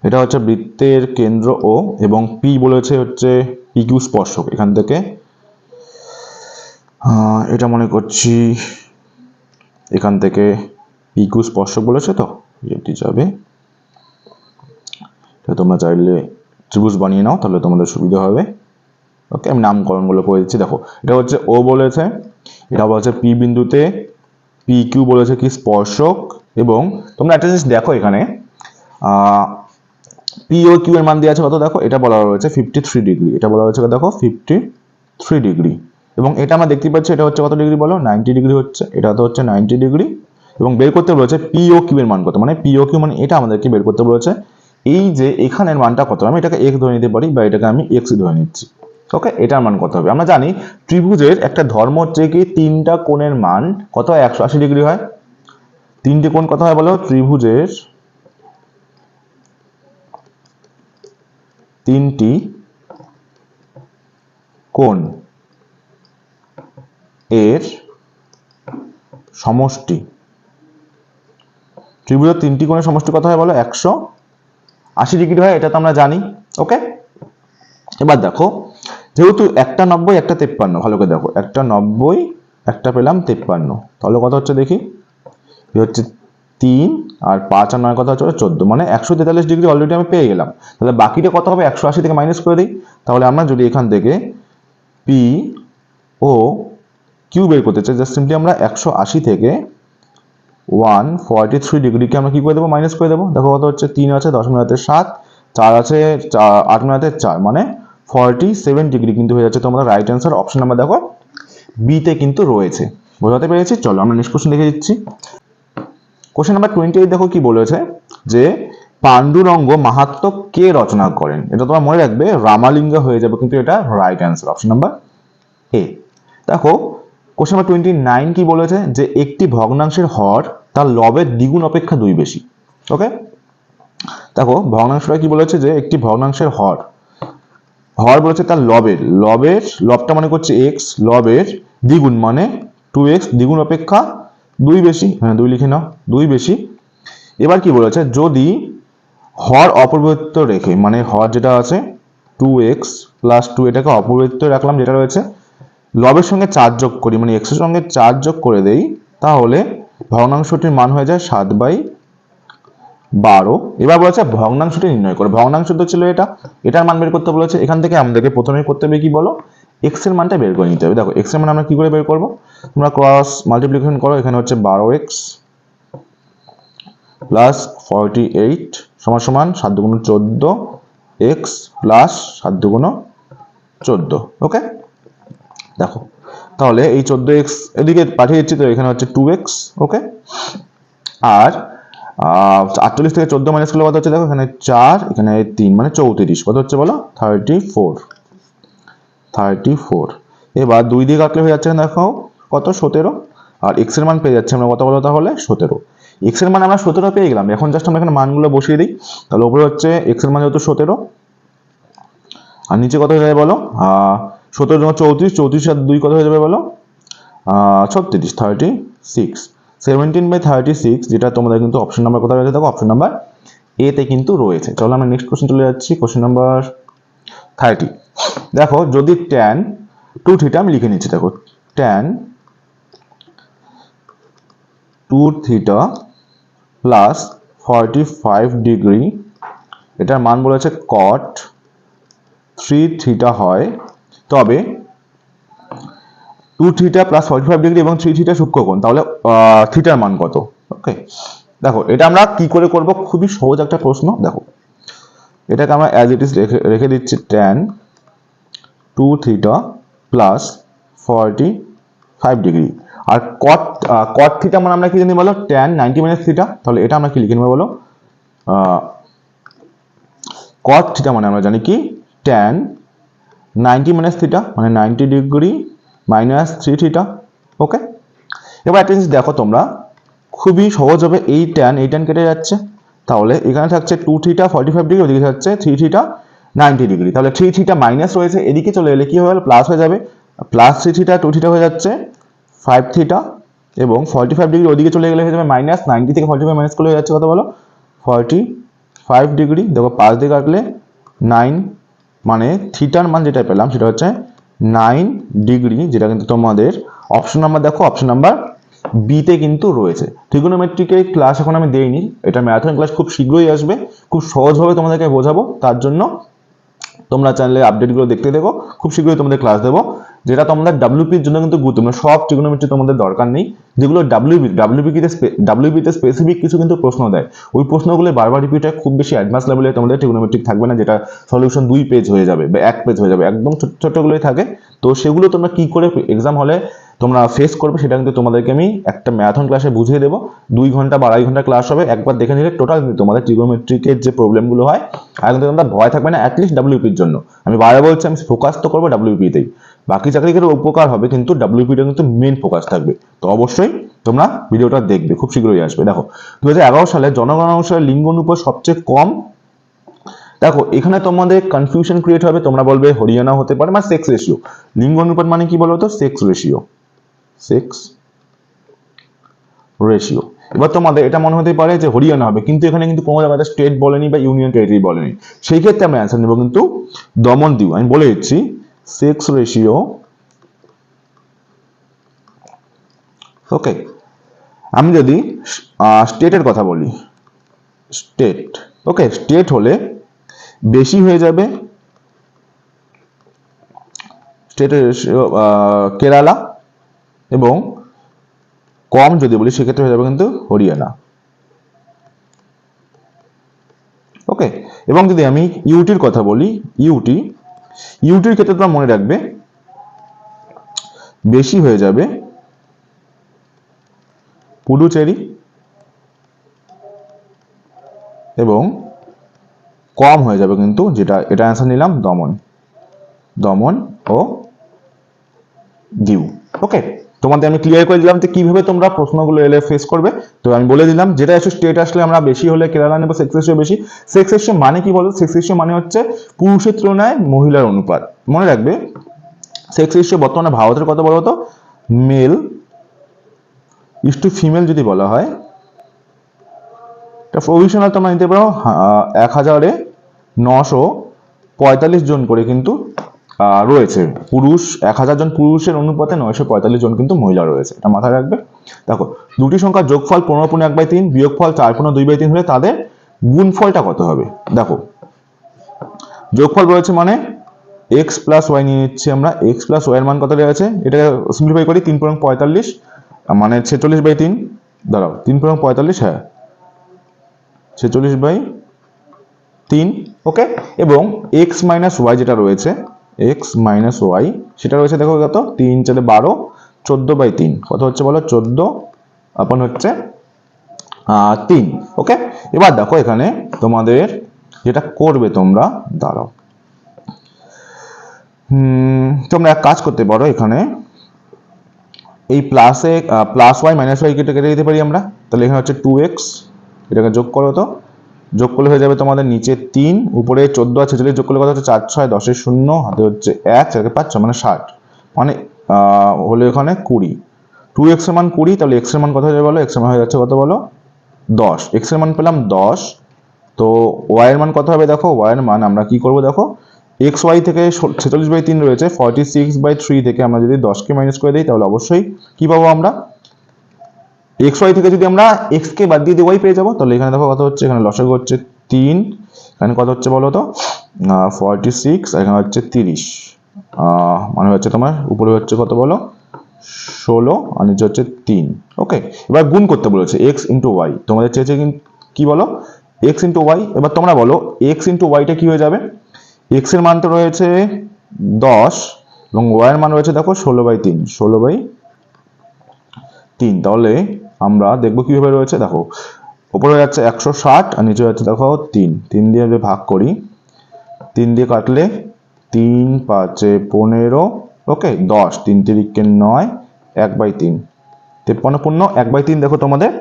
এটা হচ্ছে বৃত্তের কেন্দ্র ও, এবং পি বলেছে হচ্ছে পি কিউ স্পর্শক। এখান থেকে এটা মনে করছি এখান থেকে পি কিউ স্পর্শক বলেছে, তো এটি যাবে, তোমরা চাইলে ত্রিভুজ বানিয়ে নাও, তাহলে তোমাদের সুবিধা হবে। ওকে, আমি নামকরণগুলো করে দিচ্ছি। দেখো এটা হচ্ছে ও বলেছে, এটা বলেছে পি বিন্দুতে পি কিউ বলেছে কি স্পর্শক, এবং তোমরা একটা জিনিস দেখো এখানে পি ও কিউ এর মান দেওয়া আছে কত, দেখো এটা বলা রয়েছে 53 ডিগ্রি, এটা বলা রয়েছে দেখো 53 ডিগ্রি, এবং এটা আমরা দেখতে পাচ্ছি এটা হচ্ছে কত ডিগ্রি বলো, 90 ডিগ্রি হচ্ছে, এটা তো হচ্ছে 90 ডিগ্রি। এবং বের করতে বলেছে পি ও কিউ এর মান কত, মানে পি ও কিউ মানে এটা আমাদেরকে বের করতে বলেছে এই যে এখানের মানটা কত, আমি এটাকে x ধরে নিতে পারি বা এটাকে আমি x ধরে নিচ্ছি। ওকে, এটার মান কত হবে, আমরা জানি ত্রিভুজের একটা ধর্ম হচ্ছে কি তিনটা কোণের মান কত হয়, 180 ডিগ্রি হয়। তিনটে কোণ কত হয় বলো, ত্রিভুজের তিনটি কোণ এর সমষ্টি, ত্রিভুজের তিনটি কোণের সমষ্টি কত হয় বলো, 180 ডিগ্রি হয়, এটা তো আমরা জানি। ওকে, এবার দেখো যেহেতু একটা 90 একটা 53, ভালো করে দেখো, একটা 90 একটা পেলাম 53, তাহলে কত হচ্ছে দেখি, এই হচ্ছে 3 আর 5 আর 9 কত হচ্ছে 14, মানে 143 ডিগ্রি অলরেডি আমি পেয়ে গেলাম। তাহলে বাকিটা কত হবে, 180 থেকে মাইনাস করে দিই। তাহলে আমরা যদি এখান থেকে পি ও কিউ বের করতে চাই, জাস্ট সিম্পলি আমরা 180 থেকে 143 ডিগ্রিকে আমরা কি করে দেবো, মাইনাস করে দেবো। দেখো কত হচ্ছে, 3 আছে 10 মিনিটে 7, 4 আছে 8 মিনিটে 4, মানে 47 ডিগ্রি কিন্তু হয়ে যাচ্ছে। তোমরা রাইট অ্যান্সার অপশন নাম্বার দেখো বিতে কিন্তু রয়েছে, বোঝাতে পেরেছি। চলো আমরা নেক্সট কোশ্চেন দেখে দিচ্ছি। কোশ্চেন নাম্বার 28 দেখো কি বলেছে, যে পাণ্ডুরঙ্গ মাহাত্ম্য কে রচনা করেন। এটা তোমরা মনে রাখবে, রামালিঙ্গ হয়ে যাবে কিন্তু এটা রাইট অ্যান্সার, অপশন নাম্বার এ। দেখো কোশ্চেন নাম্বার 29 কি বলেছে, যে একটি ভগ্নাংশের হর তার লবের দ্বিগুণ অপেক্ষা 2 বেশি। ওকে, দেখো ভগ্নাংশটা কি বলেছে, যে একটি ভগ্নাংশের হর বলেছে তার লবটা মানে করছে x, লবের দ্বিগুণ মানে 2x, দ্বিগুণ অপেক্ষা 2 বেশি, হ্যাঁ 2 লিখে নাও, 2 বেশি। এবার কি বলেছে, যদি হর অপরিবর্তিত রেখে, মানে হর যেটা আছে 2x প্লাস 2, এটাকে অপরিবর্তিত রাখলাম যেটা রয়েছে, লবের সঙ্গে 4 যোগ করি, মানে x এর সঙ্গে 4 যোগ করে দেই, তাহলে ভগ্নাংশটির মান হয়ে যায় 7/12। এবার বলেছে ভগ্নাংশটি নির্ণয় করে, ভগ্নাংশ তো ছিল এটার মান বের করতে বলেছে। এখান থেকে আমাদেরকে প্রথমে করতে হবে কি বলো, এক্স এর মানটা বের করে নিতে হবে। দেখো এক্স এর মান আমরা কি করে বের করব, তোমরা ক্রস মাল্টিপ্লিকেশন করো, এখানে হচ্ছে 12x প্লাস 48 সমান সমান 7 দুগুণ 14 x প্লাস 7 দুগুণ 14। ওকে, দেখো তাহলে এই 14x এদিকে পাঠিয়ে দিচ্ছি, তো এখানে হচ্ছে 2x। ওকে, আর 48 থেকে 14 মাইনাস করলে কত হচ্ছে, দেখো এখানে 4 এখানে 3 মানে 34, কত হচ্ছে বলো 34। এবার 2 দিয়ে কাটলে হয়ে যাচ্ছে দেখো কত 17, আর x এর মান পেয়ে যাচ্ছে আমরা কত বলো তাহলে 17। x এর মান আমরা 17 পেয়ে গেলাম, এখন জাস্ট আমরা এখানে মানগুলো বসিয়ে দিই। তাহলে উপরে হচ্ছে x এর মান যেহেতু 17 আর নিচে কত হয়ে যাবে বলো 17 34 আর 2 কত হয়ে যাবে বলো 36 36 17/36, যেটা তোমাদের কিন্তু অপশন নাম্বার কোথায় রয়েছে, দেখো অপশন নাম্বার এ তে কিন্তু রয়েছে। চলো আমরা নেক্সট কোশ্চেন চলে যাচ্ছি, কোশ্চেন নাম্বার 30। দেখো যদি tan 2 থিটা আমি লিখে নিচ্ছি, দেখো tan 2 থিটা প্লাস 45 ডিগ্রি, এটার মান বলেছে cot 3 থিটা হয়, তবে 2 থিটা প্লাস 45 ডিগ্রি এবং 3 থিটা সূক্ষ্মকোণ, তাহলে থিটার মান কত। ওকে, দেখো এটা আমরা কি করে করব, খুবই সহজ একটা প্রশ্ন। দেখো এটাকে আমরা অ্যাজ ইট ইজ রেখে দিচ্ছি tan 2 থিটা প্লাস 45 ডিগ্রি, আর cot থিটা মানে আমরা কি জানি বলো tan 90 মাইনাস থিটা, তাহলে এটা আমরা কি লিখে নেব বলো cot থিটা মানে আমরা জানি কি tan 90 মাইনাস থিটা মানে 90 ডিগ্রি মাইনাস 3 থিটা। ওকে, এবার একটা জিনিস দেখো তোমরা, খুবই সহজ হবে, এই tan কেটে যাচ্ছে, তাহলে এখানে থাকছে 2 থিটা 45 ডিগ্রি, ওদিকে থাকছে 3 থিটা 90 ডিগ্রি, তাহলে 3 থিটা মাইনাস রয়েছে, এদিকে চলে এলে কি হবে প্লাস হয়ে যাবে, প্লাস 3 থিটা 2 থিটা হয়ে যাচ্ছে 5 থিটা, এবং 45 ডিগ্রি ওদিকে চলে গেলে হয়ে যাবে মাইনাস 90 থেকে 45 মাইনাস করলে হয়ে যাচ্ছে কত বলো 45 ডিগ্রি। দেখো 5 দিয়ে কাটলে 9, মানে থিটার মান যেটা পেলাম সেটা হচ্ছে 9 ডিগ্রি, যেটা কিন্তু তোমাদের অপশন নাম্বার দেখো অপশন নাম্বার বি তে কিন্তু রয়েছে। ট্রিগোনোমেট্রিকের ক্লাস এখন আমি দেইনি, এটা ম্যারাথন ক্লাস খুব শীঘ্রই আসবে, খুব সহজভাবে তোমাদেরকে বোঝাবো, তার জন্য তোমরা চ্যানেলে আপডেটগুলো দেখতে দেখো, খুব শীঘ্রই তোমাদের ক্লাস দেবো, যেটা তোমাদের ডাব্লিউপির জন্য কিন্তু গুরুত্বপূর্ণ। সব ট্রিগোনোমেট্রি তোমাদের দরকার নেই, যেগুলো ডাব্লিউপিতে স্পেসিফিক কিছু কিন্তু প্রশ্ন দেয়, ওই প্রশ্নগুলো বারবার রিপিট হয়, খুব বেশি অ্যাডভান্স লেভেলে তোমাদের ট্রিগোনোমেট্রিক থাকবে না, যেটা সলিউশন 2 পেজ হয়ে যাবে বা 1 পেজ হয়ে যাবে, একদম ছোট ছোটগুলোই থাকে। তো সেগুলো তোমরা কি করে এক্সাম হলে তোমরা ফেস করবে সেটা কিন্তু তোমাদেরকে আমি একটা ম্যারাথন ক্লাসে বুঝিয়ে দেবো, 2 ঘন্টা বা 2.5 ঘন্টা ক্লাস হবে, একবার দেখে নিলে টোটাল তোমাদের ট্রিগোনোমেট্রিকের যে প্রবলেমগুলো হয় আর কিন্তু তোমরা ভয় থাকবে না, অ্যাটলিস্ট ডাব্লিউপির জন্য। আমি বারবার বলছি আমি ফোকাস তো করবো ডাব্লিউপিতেই, বাকি চাকরির উপকার হবে কিন্তু ডাব্লিউপিটা কিন্তু মেন ফোকাস থাকবে। তো অবশ্যই তোমরা ভিডিওটা দেখবে, খুব শীঘ্রই আসবে। দেখো 2011 সালে জনগণনা অনুসারে লিঙ্গ অনুপাত সবচেয়ে কম, দেখো এখানে তোমাদের কনফিউশন ক্রিয়েট হবে, তোমরা বলবে হরিয়ানা হতে পারে, মানে সেক্স রেশিও। লিঙ্গ অনুপাত মানে কি বলো তো, সেক্স রেশিও। এবার তোমাদের এটা মনে হতে পারে যে হরিয়ানা হবে, কিন্তু এখানে কিন্তু কোনো জায়গায় স্টেট বলেনি বা ইউনিয়ন টেরিটরি বলেনি, সেই ক্ষেত্রে আমরা অ্যান্সার নেব কিন্তু দমনদীউ। আমি বলে দিচ্ছি সেক্স রেশিও। ওকে, আমি যদি স্টেটের কথা বলি, স্টেট, ওকে, স্টেট হলে বেশি হয়ে যাবে স্টেটের রেশিও কেরালা, এবং কম যদি বলি সেক্ষেত্রে হয়ে যাবে কিন্তু হরিয়ানা। ওকে, এবং যদি আমি ইউটির কথা বলি, ইউটির ক্ষেত্রে তোমরা মনে রাখবে বেশি হয়ে যাবে পুডুচেরি, এবং কম হয়ে যাবে কিন্তু, যেটা এটা অ্যান্সার নিলাম দমন ও দিউ। ওকে, তোমাদের আমি ক্লিয়ার করে দিলাম যে কিভাবে তোমরা প্রশ্নগুলো এলে ফেস করবে। তো আমি বলে দিলাম যেটা এসে স্টেট আসলে আমরা বেশি হলে কেরালা নেব, সেক্স রেশিও বেশি। সেক্স রেশিও মানে কি বলো, সেক্স রেশিও মানে হচ্ছে পুরুষের তুলনায় মহিলার অনুপাত। মনে রাখবে সেক্স রেশিও বর্তমানে ভারতের কত বলো তো, মেল ইস টু ফিমেল যদি বলা হয়, এটা প্রভিশনাল তোমরা নিতে পারো 1945 জন করে কিন্তু রয়েছে পুরুষ, 1000 জন পুরুষের অনুপাতে 945 জন কিন্তু মহিলা রয়েছে, এটা মাথায় রাখবে। দেখো দুটি সংখ্যার যোগফল 15/1/3 বিয়োগফল 4/2/3 হলে তাদের গুণফলটা কত হবে। দেখো যোগফল রয়েছে মানে এক্স প্লাস ওয়াই নিয়ে নিচ্ছি আমরা। এক্স প্লাস ওয়াই এর মান কত দেওয়া আছে, এটাকে সিম্পলিফাই করি, 3×45 মানে 46/3, দাঁড়াও 3×45, হ্যাঁ 46/3, ওকে। এবং এক্স মাইনাস ওয়াই যেটা রয়েছে, এক্স মাইনাস ওয়াই সেটা রয়েছে দেখো কত, 3×4 = 12, 14/3 কত হচ্ছে বলো, 14 আপন হচ্ছে 3, ওকে। এবার দেখো এখানে তোমাদের যেটা করবে তোমরা, দাঁড়াও তোমরা এক কাজ করতে পারো, এখানে এই প্লাসে প্লাস ওয়াই মাইনাস ওয়াই কেটে দিতে পারি আমরা, তাহলে এখানে হচ্ছে 2x, এটাকে যোগ করো, তো যোগ করলে হয়ে যাবে তোমাদের নিচে 3, উপরে 14 আছে, 46 যোগ করলে কত হচ্ছে 4 6 10 এর 0, হাতে হচ্ছে 1, 4 5 6 মানে 60, মানে হলো এখানে 20, 2x এর মান 20, তাহলে x এর মান কত হয়ে যাবে বলো, x এর মান হয়ে যাচ্ছে কত বলো 10, x এর মান পেলাম 10, তো y এর মান কত হবে দেখো, y এর মান আমরা কি করব দেখো, xy থেকে 46/3 রয়েছে, 46/3 থেকে আমরা যদি 10 কে মাইনাস করে দিই তাহলে অবশ্যই কি পাবো আমরা, xy থেকে যদি আমরা x কে বাদ দিয়ে y পেয়ে যাবো, তাহলে এখানে দেখো কত হচ্ছে, এখানে লসাগু হচ্ছে 3, এখানে কত হচ্ছে বলো তো 46, আর এখানে হচ্ছে 30, মানে হচ্ছে তোমার উপরে হচ্ছে কত বলো 16, আর নিচে হচ্ছে 3, ওকে। এবার গুণ করতে বলেছে x × y, তোমাদের চেয়েছে কি বলো x × y, এবার তোমরা বলো x × y টা কি হয়ে যাবে, x এর মান তো রয়েছে 10 এবং y এর মান রয়েছে দেখো 16/3, 16/3, তাহলে আমরা দেখবো কিভাবে রয়েছে, দেখো উপরে যাচ্ছে 160 আর নিচে যাচ্ছে দেখো 3 দিয়ে ভাগ করি, 3 দিয়ে কাটলে 3 5 15, ওকে 10, 3 3 9, 1/3, 53 পূর্ণ 1/3, দেখো তোমাদের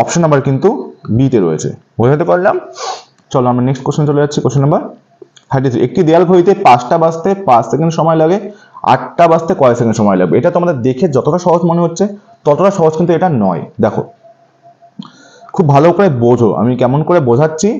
অপশন নাম্বার কিন্তু বি তে রয়েছে, বোঝাতে পারলাম। চলো আমরা নেক্সট কোশ্চেন চলে যাচ্ছি, কোশ্চেন নাম্বার 33, একটি দেয়াল ঘড়িতে 5টা বাজতে 5 সেকেন্ড সময় লাগে, 8টা বাজতে কয় সেকেন্ড সময় লাগবে, এটা তোমাদের দেখে যতটা সহজ মনে হচ্ছে ততটা সহজ কিন্তু এটা নয়। দেখো খুব ভালো করে বোঝো, আমি কেমন করে বোঝাচ্ছি,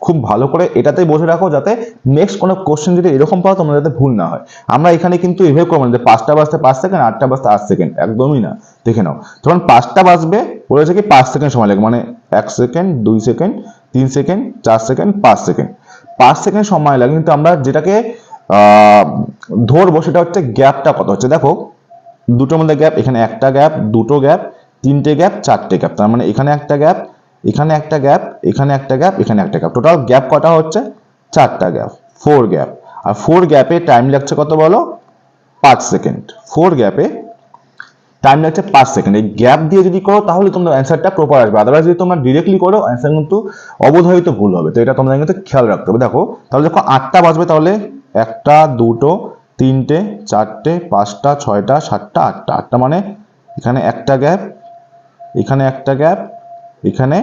খুব ভালো করে এটাতেই বোঝে রাখো, যাতে নেক্সট কোনো কোশ্চেন যদি এরকম পাও তোমরা যাতে ভুল না হয়। আমরা এখানে কিন্তু এভাবে করবো না যে 5টা বাজতে 5 সেকেন্ড, 8টা বাজতে 8 সেকেন্ড, একদমই না। দেখে নাও, যখন 5টা বাজবে বলেছে কি 5 সেকেন্ড সময় লাগবে, মানে 1 second 2 second 3 second 4 second 5 second, 5 second সময় লাগে, কিন্তু আমরা যেটাকে ধরবো সেটা হচ্ছে গ্যাপটা কত হচ্ছে। দেখো দুটোর মধ্যে গ্যাপ, এখানে একটা গ্যাপ, দুটো গ্যাপ, তিনটে গ্যাপ, চারটে গ্যাপ, তার মানে এখানে একটা গ্যাপ, এখানে একটা গ্যাপ, এখানে একটা গ্যাপ, এখানে একটা গ্যাপ, টোটাল গ্যাপ কটা হচ্ছে 4টা গ্যাপ, 4 গ্যাপ, আর 4 গ্যাপে টাইম লাগছে কত বলো 5 সেকেন্ড, 4 গ্যাপে টাইম লাগছে 5 সেকেন্ড। এই গ্যাপ দিয়ে যদি করো তাহলে তোমাদের অ্যান্সারটা প্রপার আসবে, আদারওয়াইজ যদি তোমরা ডিরেক্টলি করো অ্যান্সার কিন্তু অবধারিত ভুল হবে, তো এটা তোমরা কিন্তু খেয়াল রাখতে হবে। দেখো তাহলে যখন 8টা বাজবে তাহলে 1টা 2টো 3টে 4টে 5টা 6টা 7টা 8টা, 8টা মানে এখানে একটা গ্যাপ, এখানে একটা গ্যাপ, এখানে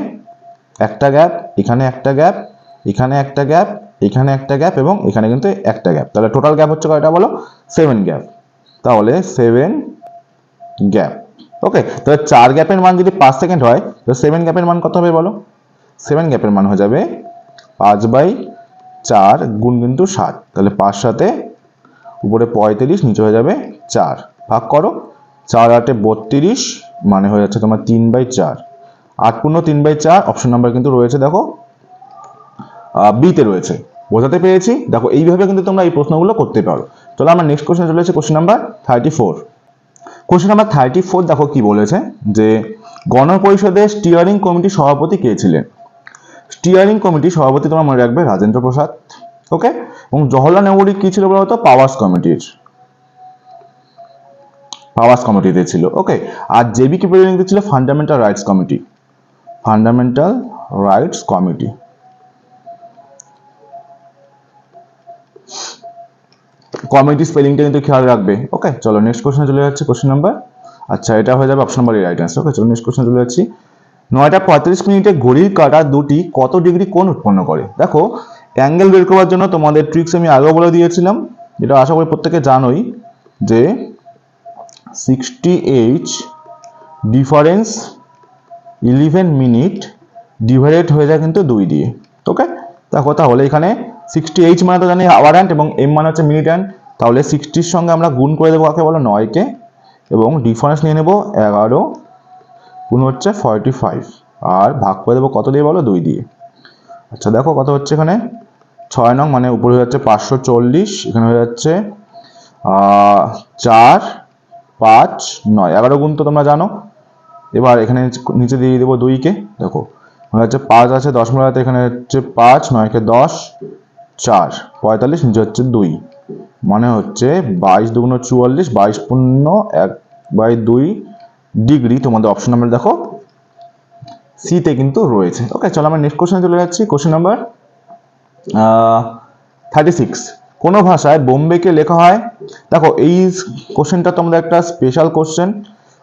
একটা গ্যাপ, এখানে একটা গ্যাপ, এখানে একটা গ্যাপ, এখানে একটা গ্যাপ এবং এখানে কিন্তু একটা গ্যাপ, তাহলে টোটাল গ্যাপ হচ্ছে কয়টা বলো 7 গ্যাপ, তাহলে 7 গ্যাপ, ওকে। তাহলে 4 গ্যাপের মান যদি 5 সেকেন্ড হয় তো 7 গ্যাপের মান কত হবে বলো, 7 গ্যাপের মান হয়ে যাবে 5/4 গুণ কিন্তু 7, তাহলে 5 সাথে উপরে 35, নিচে হয়ে যাবে 4, ভাগ করো 4 8 32, মানে হয়ে যাচ্ছে তোমার 3/4, 8 পূর্ণ 3/4, অপশন নাম্বার কিন্তু রয়েছে দেখো বি তে রয়েছে, বোঝাতে পেরেছি। দেখো এইভাবে কিন্তু তোমরা এই প্রশ্নগুলো করতে পারো। চলো আমরা নেক্সট কোশ্চেন চলে যাচ্ছি, কোশ্চেন নাম্বার 34। কোশ্চেন নাম্বার 34 দেখো কি বলেছে, যে গণপরিষদের স্টিয়ারিং কমিটির সভাপতি কে ছিলেন। স্টিয়ারিং কমিটির সভাপতি তোমরা মনে রাখবে রাজেন্দ্র প্রসাদ, ওকে। এবং জওহরলাল নেহরু কি ছিল বলতো, পাওয়ার্স কমিটিতে ছিল, ওকে। আর জেবি কি প্রেসিডেন্ট ছিল ফান্ডামেন্টাল রাইটস কমিটি। কমিটি স্পেলিংটা কিন্তু খেয়াল রাখবে, ওকে। চলো নেক্সট কোশ্চেন চলে যাচ্ছে, কোশ্চেন নাম্বার, আচ্ছা এটা হয়ে যাবে অপশন নাম্বার রাইট আনসার, ওকে। চলো নেক্সট কোশ্চেন চলে যাচ্ছি, 9টা 35 মিনিটে ঘড়ির কাঁটা দুটি কত ডিগ্রি কোণ উৎপন্ন করে। দেখো অ্যাঙ্গেল বের করার জন্য তোমাদের ট্রিক্স আমি আগেও বলে দিয়েছিলাম, যেটা আশা করি প্রত্যেকে জানোই, যে 60h ডিফারেন্স 11 মিনিট ডিভাইডেড হয়ে যায় কিন্তু 2 দিয়ে, ওকে। দেখো তাহলে এখানে 60h মানে তো জানি আওয়ার হ্যান্ড এবং এম মানে হচ্ছে মিনিট হ্যান্ড, তাহলে 60-র সঙ্গে আমরা গুণ করে দেবো কাকে বলো 9কে, এবং ডিফারেন্স নিয়ে নেবো 11 গুণ হচ্ছে 45, আর ভাগ করে দেবো কত দিয়ে বলো 2 দিয়ে। আচ্ছা দেখো কত হচ্ছে এখানে 6 নং মানে উপরে হয়ে যাচ্ছে 540, এখানে হয়ে যাচ্ছে 4 5 9, 11 গুণ তো তোমরা জানো। এবার এখানে নিচে দিয়ে দেবো 2 কে, দেখো হয়ে যাচ্ছে 5 আছে 10 মিলাতে, এখানে হচ্ছে 5 9 কে 10 4 45, নিচে হচ্ছে 2, মানে হচ্ছে 22 দুগুণ 44, 22 পূর্ণ 1/2 ডিগ্রি। তোমাদের অপশন নাম্বার দেখো সিতে কিন্তু রয়েছে। ওকে, চলো আমরা নেক্সট কোশ্চেনে চলে যাচ্ছি। কোশ্চেন নাম্বার 36, কোনো ভাষায় বোম্বেকে লেখা হয়, দেখো এই কোশ্চেনটা তোমাদের একটা স্পেশাল কোশ্চেন।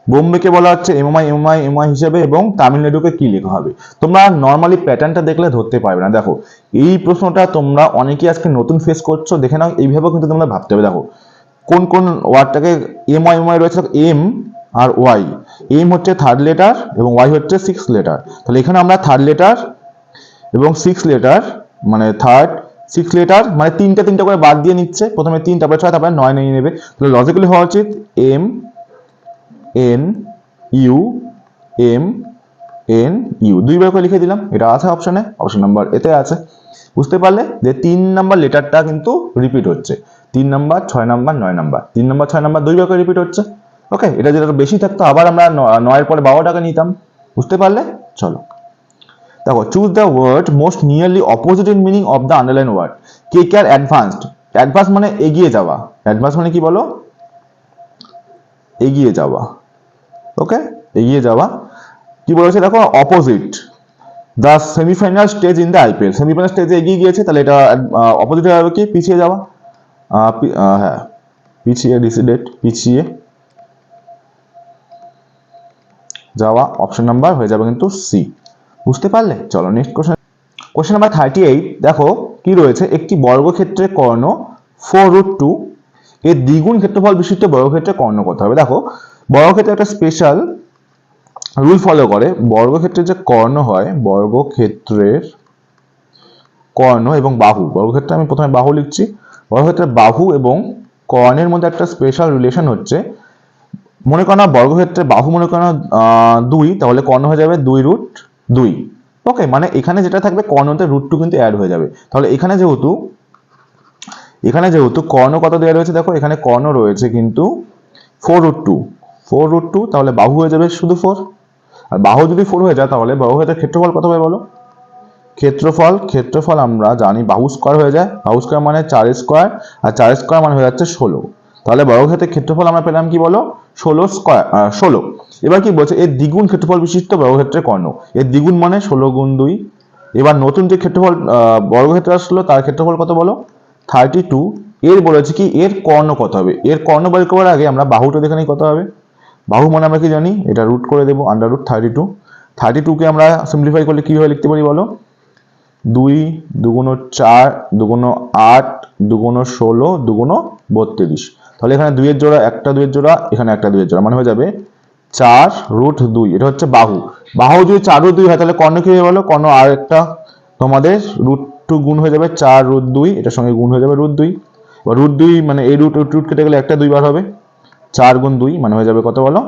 বোম্বেকে বলা হচ্ছে এমআই এমআই এমআই হিসেবে, এবং তামিলনাড়ুকে কি লেখা হবে? তোমরা নর্মালি প্যাটার্নটা দেখলে ধরতে পারবে না। দেখো এই প্রশ্নটা তোমরা অনেকেই আজকে নতুন ফেস করছো, দেখে নাও এইভাবেও কিন্তু তোমরা ভাবতে হবে। দেখো কোন কোন ওয়ার্ডটাকে এমআই এমআই রয়েছে, এম আর ওয়াই। এম হচ্ছে থার্ড লেটার এবং ওয়াই হচ্ছে 6 লেটার। তাহলে এখানে আমরা থার্ড লেটার এবং 6 লেটার, মানে থার্ড 6 লেটার মানে তিনটা করে বাদ দিয়ে নিচ্ছে, প্রথমে 3 তারপরে 6 তারপরে 9 নিয়ে নেবে। তাহলে লজিক্যালি হওয়া উচিত M N U M N U, দুইবার করে লিখে দিলাম, এটা আছে অপশনে, অপশন নাম্বার এতে আছে। বুঝতে পারলে যে 3 নাম্বার লেটারটা কিন্তু রিপিট হচ্ছে, 3 number 6 number 9 number, 3 number 6 number দুইবার করে রিপিট হচ্ছে। ওকে, এটা যেটা বেশি থাকতো আবার আমরা 9 এর পরে 12টাকে নিতাম। বুঝতে পারলে? চলো দেখো, choose the word most nearly opposite in meaning of the underline word. কে কে আর অ্যাডভান্সড, অ্যাডভান্স মানে এগিয়ে যাওয়া, অ্যাডভান্স মানে কি বলো? এগিয়ে যাওয়া। ওকে, এগিয়ে যাওয়া। কি বলেছে দেখো, opposite the semifinal stage in the IPL, semifinal স্টেজে এগিয়ে গিয়েছে, তাহলে এটা অপোজিট হয়ে যাবে কি? পিছিয়ে যাওয়া। হ্যাঁ, পিছিয়ে, ডিসিডেট, পিছিয়ে যাওয়া, অপশন নাম্বার হয়ে যাবে কিন্তু সি। বুঝতে পারলে? চলো নেক্সট কোশ্চেন। কোশ্চেন নাম্বার 38, দেখো কি রয়েছে, একটি বর্গক্ষেত্রের কর্ণ 4√2 এর দ্বিগুণ ক্ষেত্রফল বিশিষ্ট বর্গক্ষেত্রের কর্ণ কত হবে? দেখো বর্গক্ষেত্রে একটা স্পেশাল রুল ফলো করে। বর্গক্ষেত্রের যে কর্ণ হয়, বর্গক্ষেত্রের কর্ণ এবং বাহু, বর্গক্ষেত্রে আমি প্রথমে বাহু লিখছি, বর্গক্ষেত্রের বাহু এবং কর্ণের মধ্যে একটা স্পেশাল রিলেশন হচ্ছে, মনে করো না বর্গক্ষেত্রে বাহু মনে করো 2, তাহলে কর্ণ হয়ে যাবে 2√2। ওকে, মানে এখানে যেটা থাকবে কর্ণতে √2 কিন্তু অ্যাড হয়ে যাবে। তাহলে এখানে যেহেতু কর্ণ কত দেওয়া রয়েছে, দেখো এখানে কর্ণ রয়েছে কিন্তু 4√2, তাহলে বাহু হয়ে যাবে শুধু 4। আর বাহু যদি 4 হয়ে যায় তাহলে বর্গক্ষেত্রের ক্ষেত্রফল কত হবে বলো? ক্ষেত্রফল আমরা জানি বাহু স্কয়ার হয়ে যায়, বাহু স্কয়ার মানে 4 স্কয়ার, আর 4 স্কয়ার মানে হয়ে যাচ্ছে 16। তাহলে বর্গক্ষেত্রের ক্ষেত্রফল আমরা পেলাম কি বলো? 16। এবার কি বলছে, এর দ্বিগুণ ক্ষেত্রফল বিশিষ্ট বর্গক্ষেত্রের কর্ণ, এর দ্বিগুণ মানে 16 গুণ 2। এবার নতুন যে ক্ষেত্রফল বর্গক্ষেত্র আসলো তার ক্ষেত্রফল কত বলো? 32। এর বলেছে কি এর কর্ণ কত হবে? এর কর্ণ বের করার আগে আমরা বাহুটা দেখে নিই কত হবে। বাহু মানে আমরা কি জানি, এটা রুট করে দেবো, √32। 32কে আমরা সিম্পলিফাই করলে কিভাবে লিখতে পারি বলো? 2 দুগুণ 4 দুগুণ 8 দুগুণ 16 দুগুণ 32। তাহলে এখানে 2 এর জোড়া, একটা 2 এর জোড়া, এখানে একটা 2 এর জোড়া, মানে হয়ে যাবে 4√2। এটা হচ্ছে বাহু। বাহু যদি 4√2 হয় তাহলে কর্ণ কি হয়ে গেল? কর্ণ আর একটা তোমাদের √2 গুণ হয়ে যাবে 4√2, এটার সঙ্গে গুণ হয়ে যাবে √2। বা √2 মানে এই রুট কেটে গেলে একটা 2 বার হবে, 4 গুণ 2 মানে হয়ে যাবে কত বলো?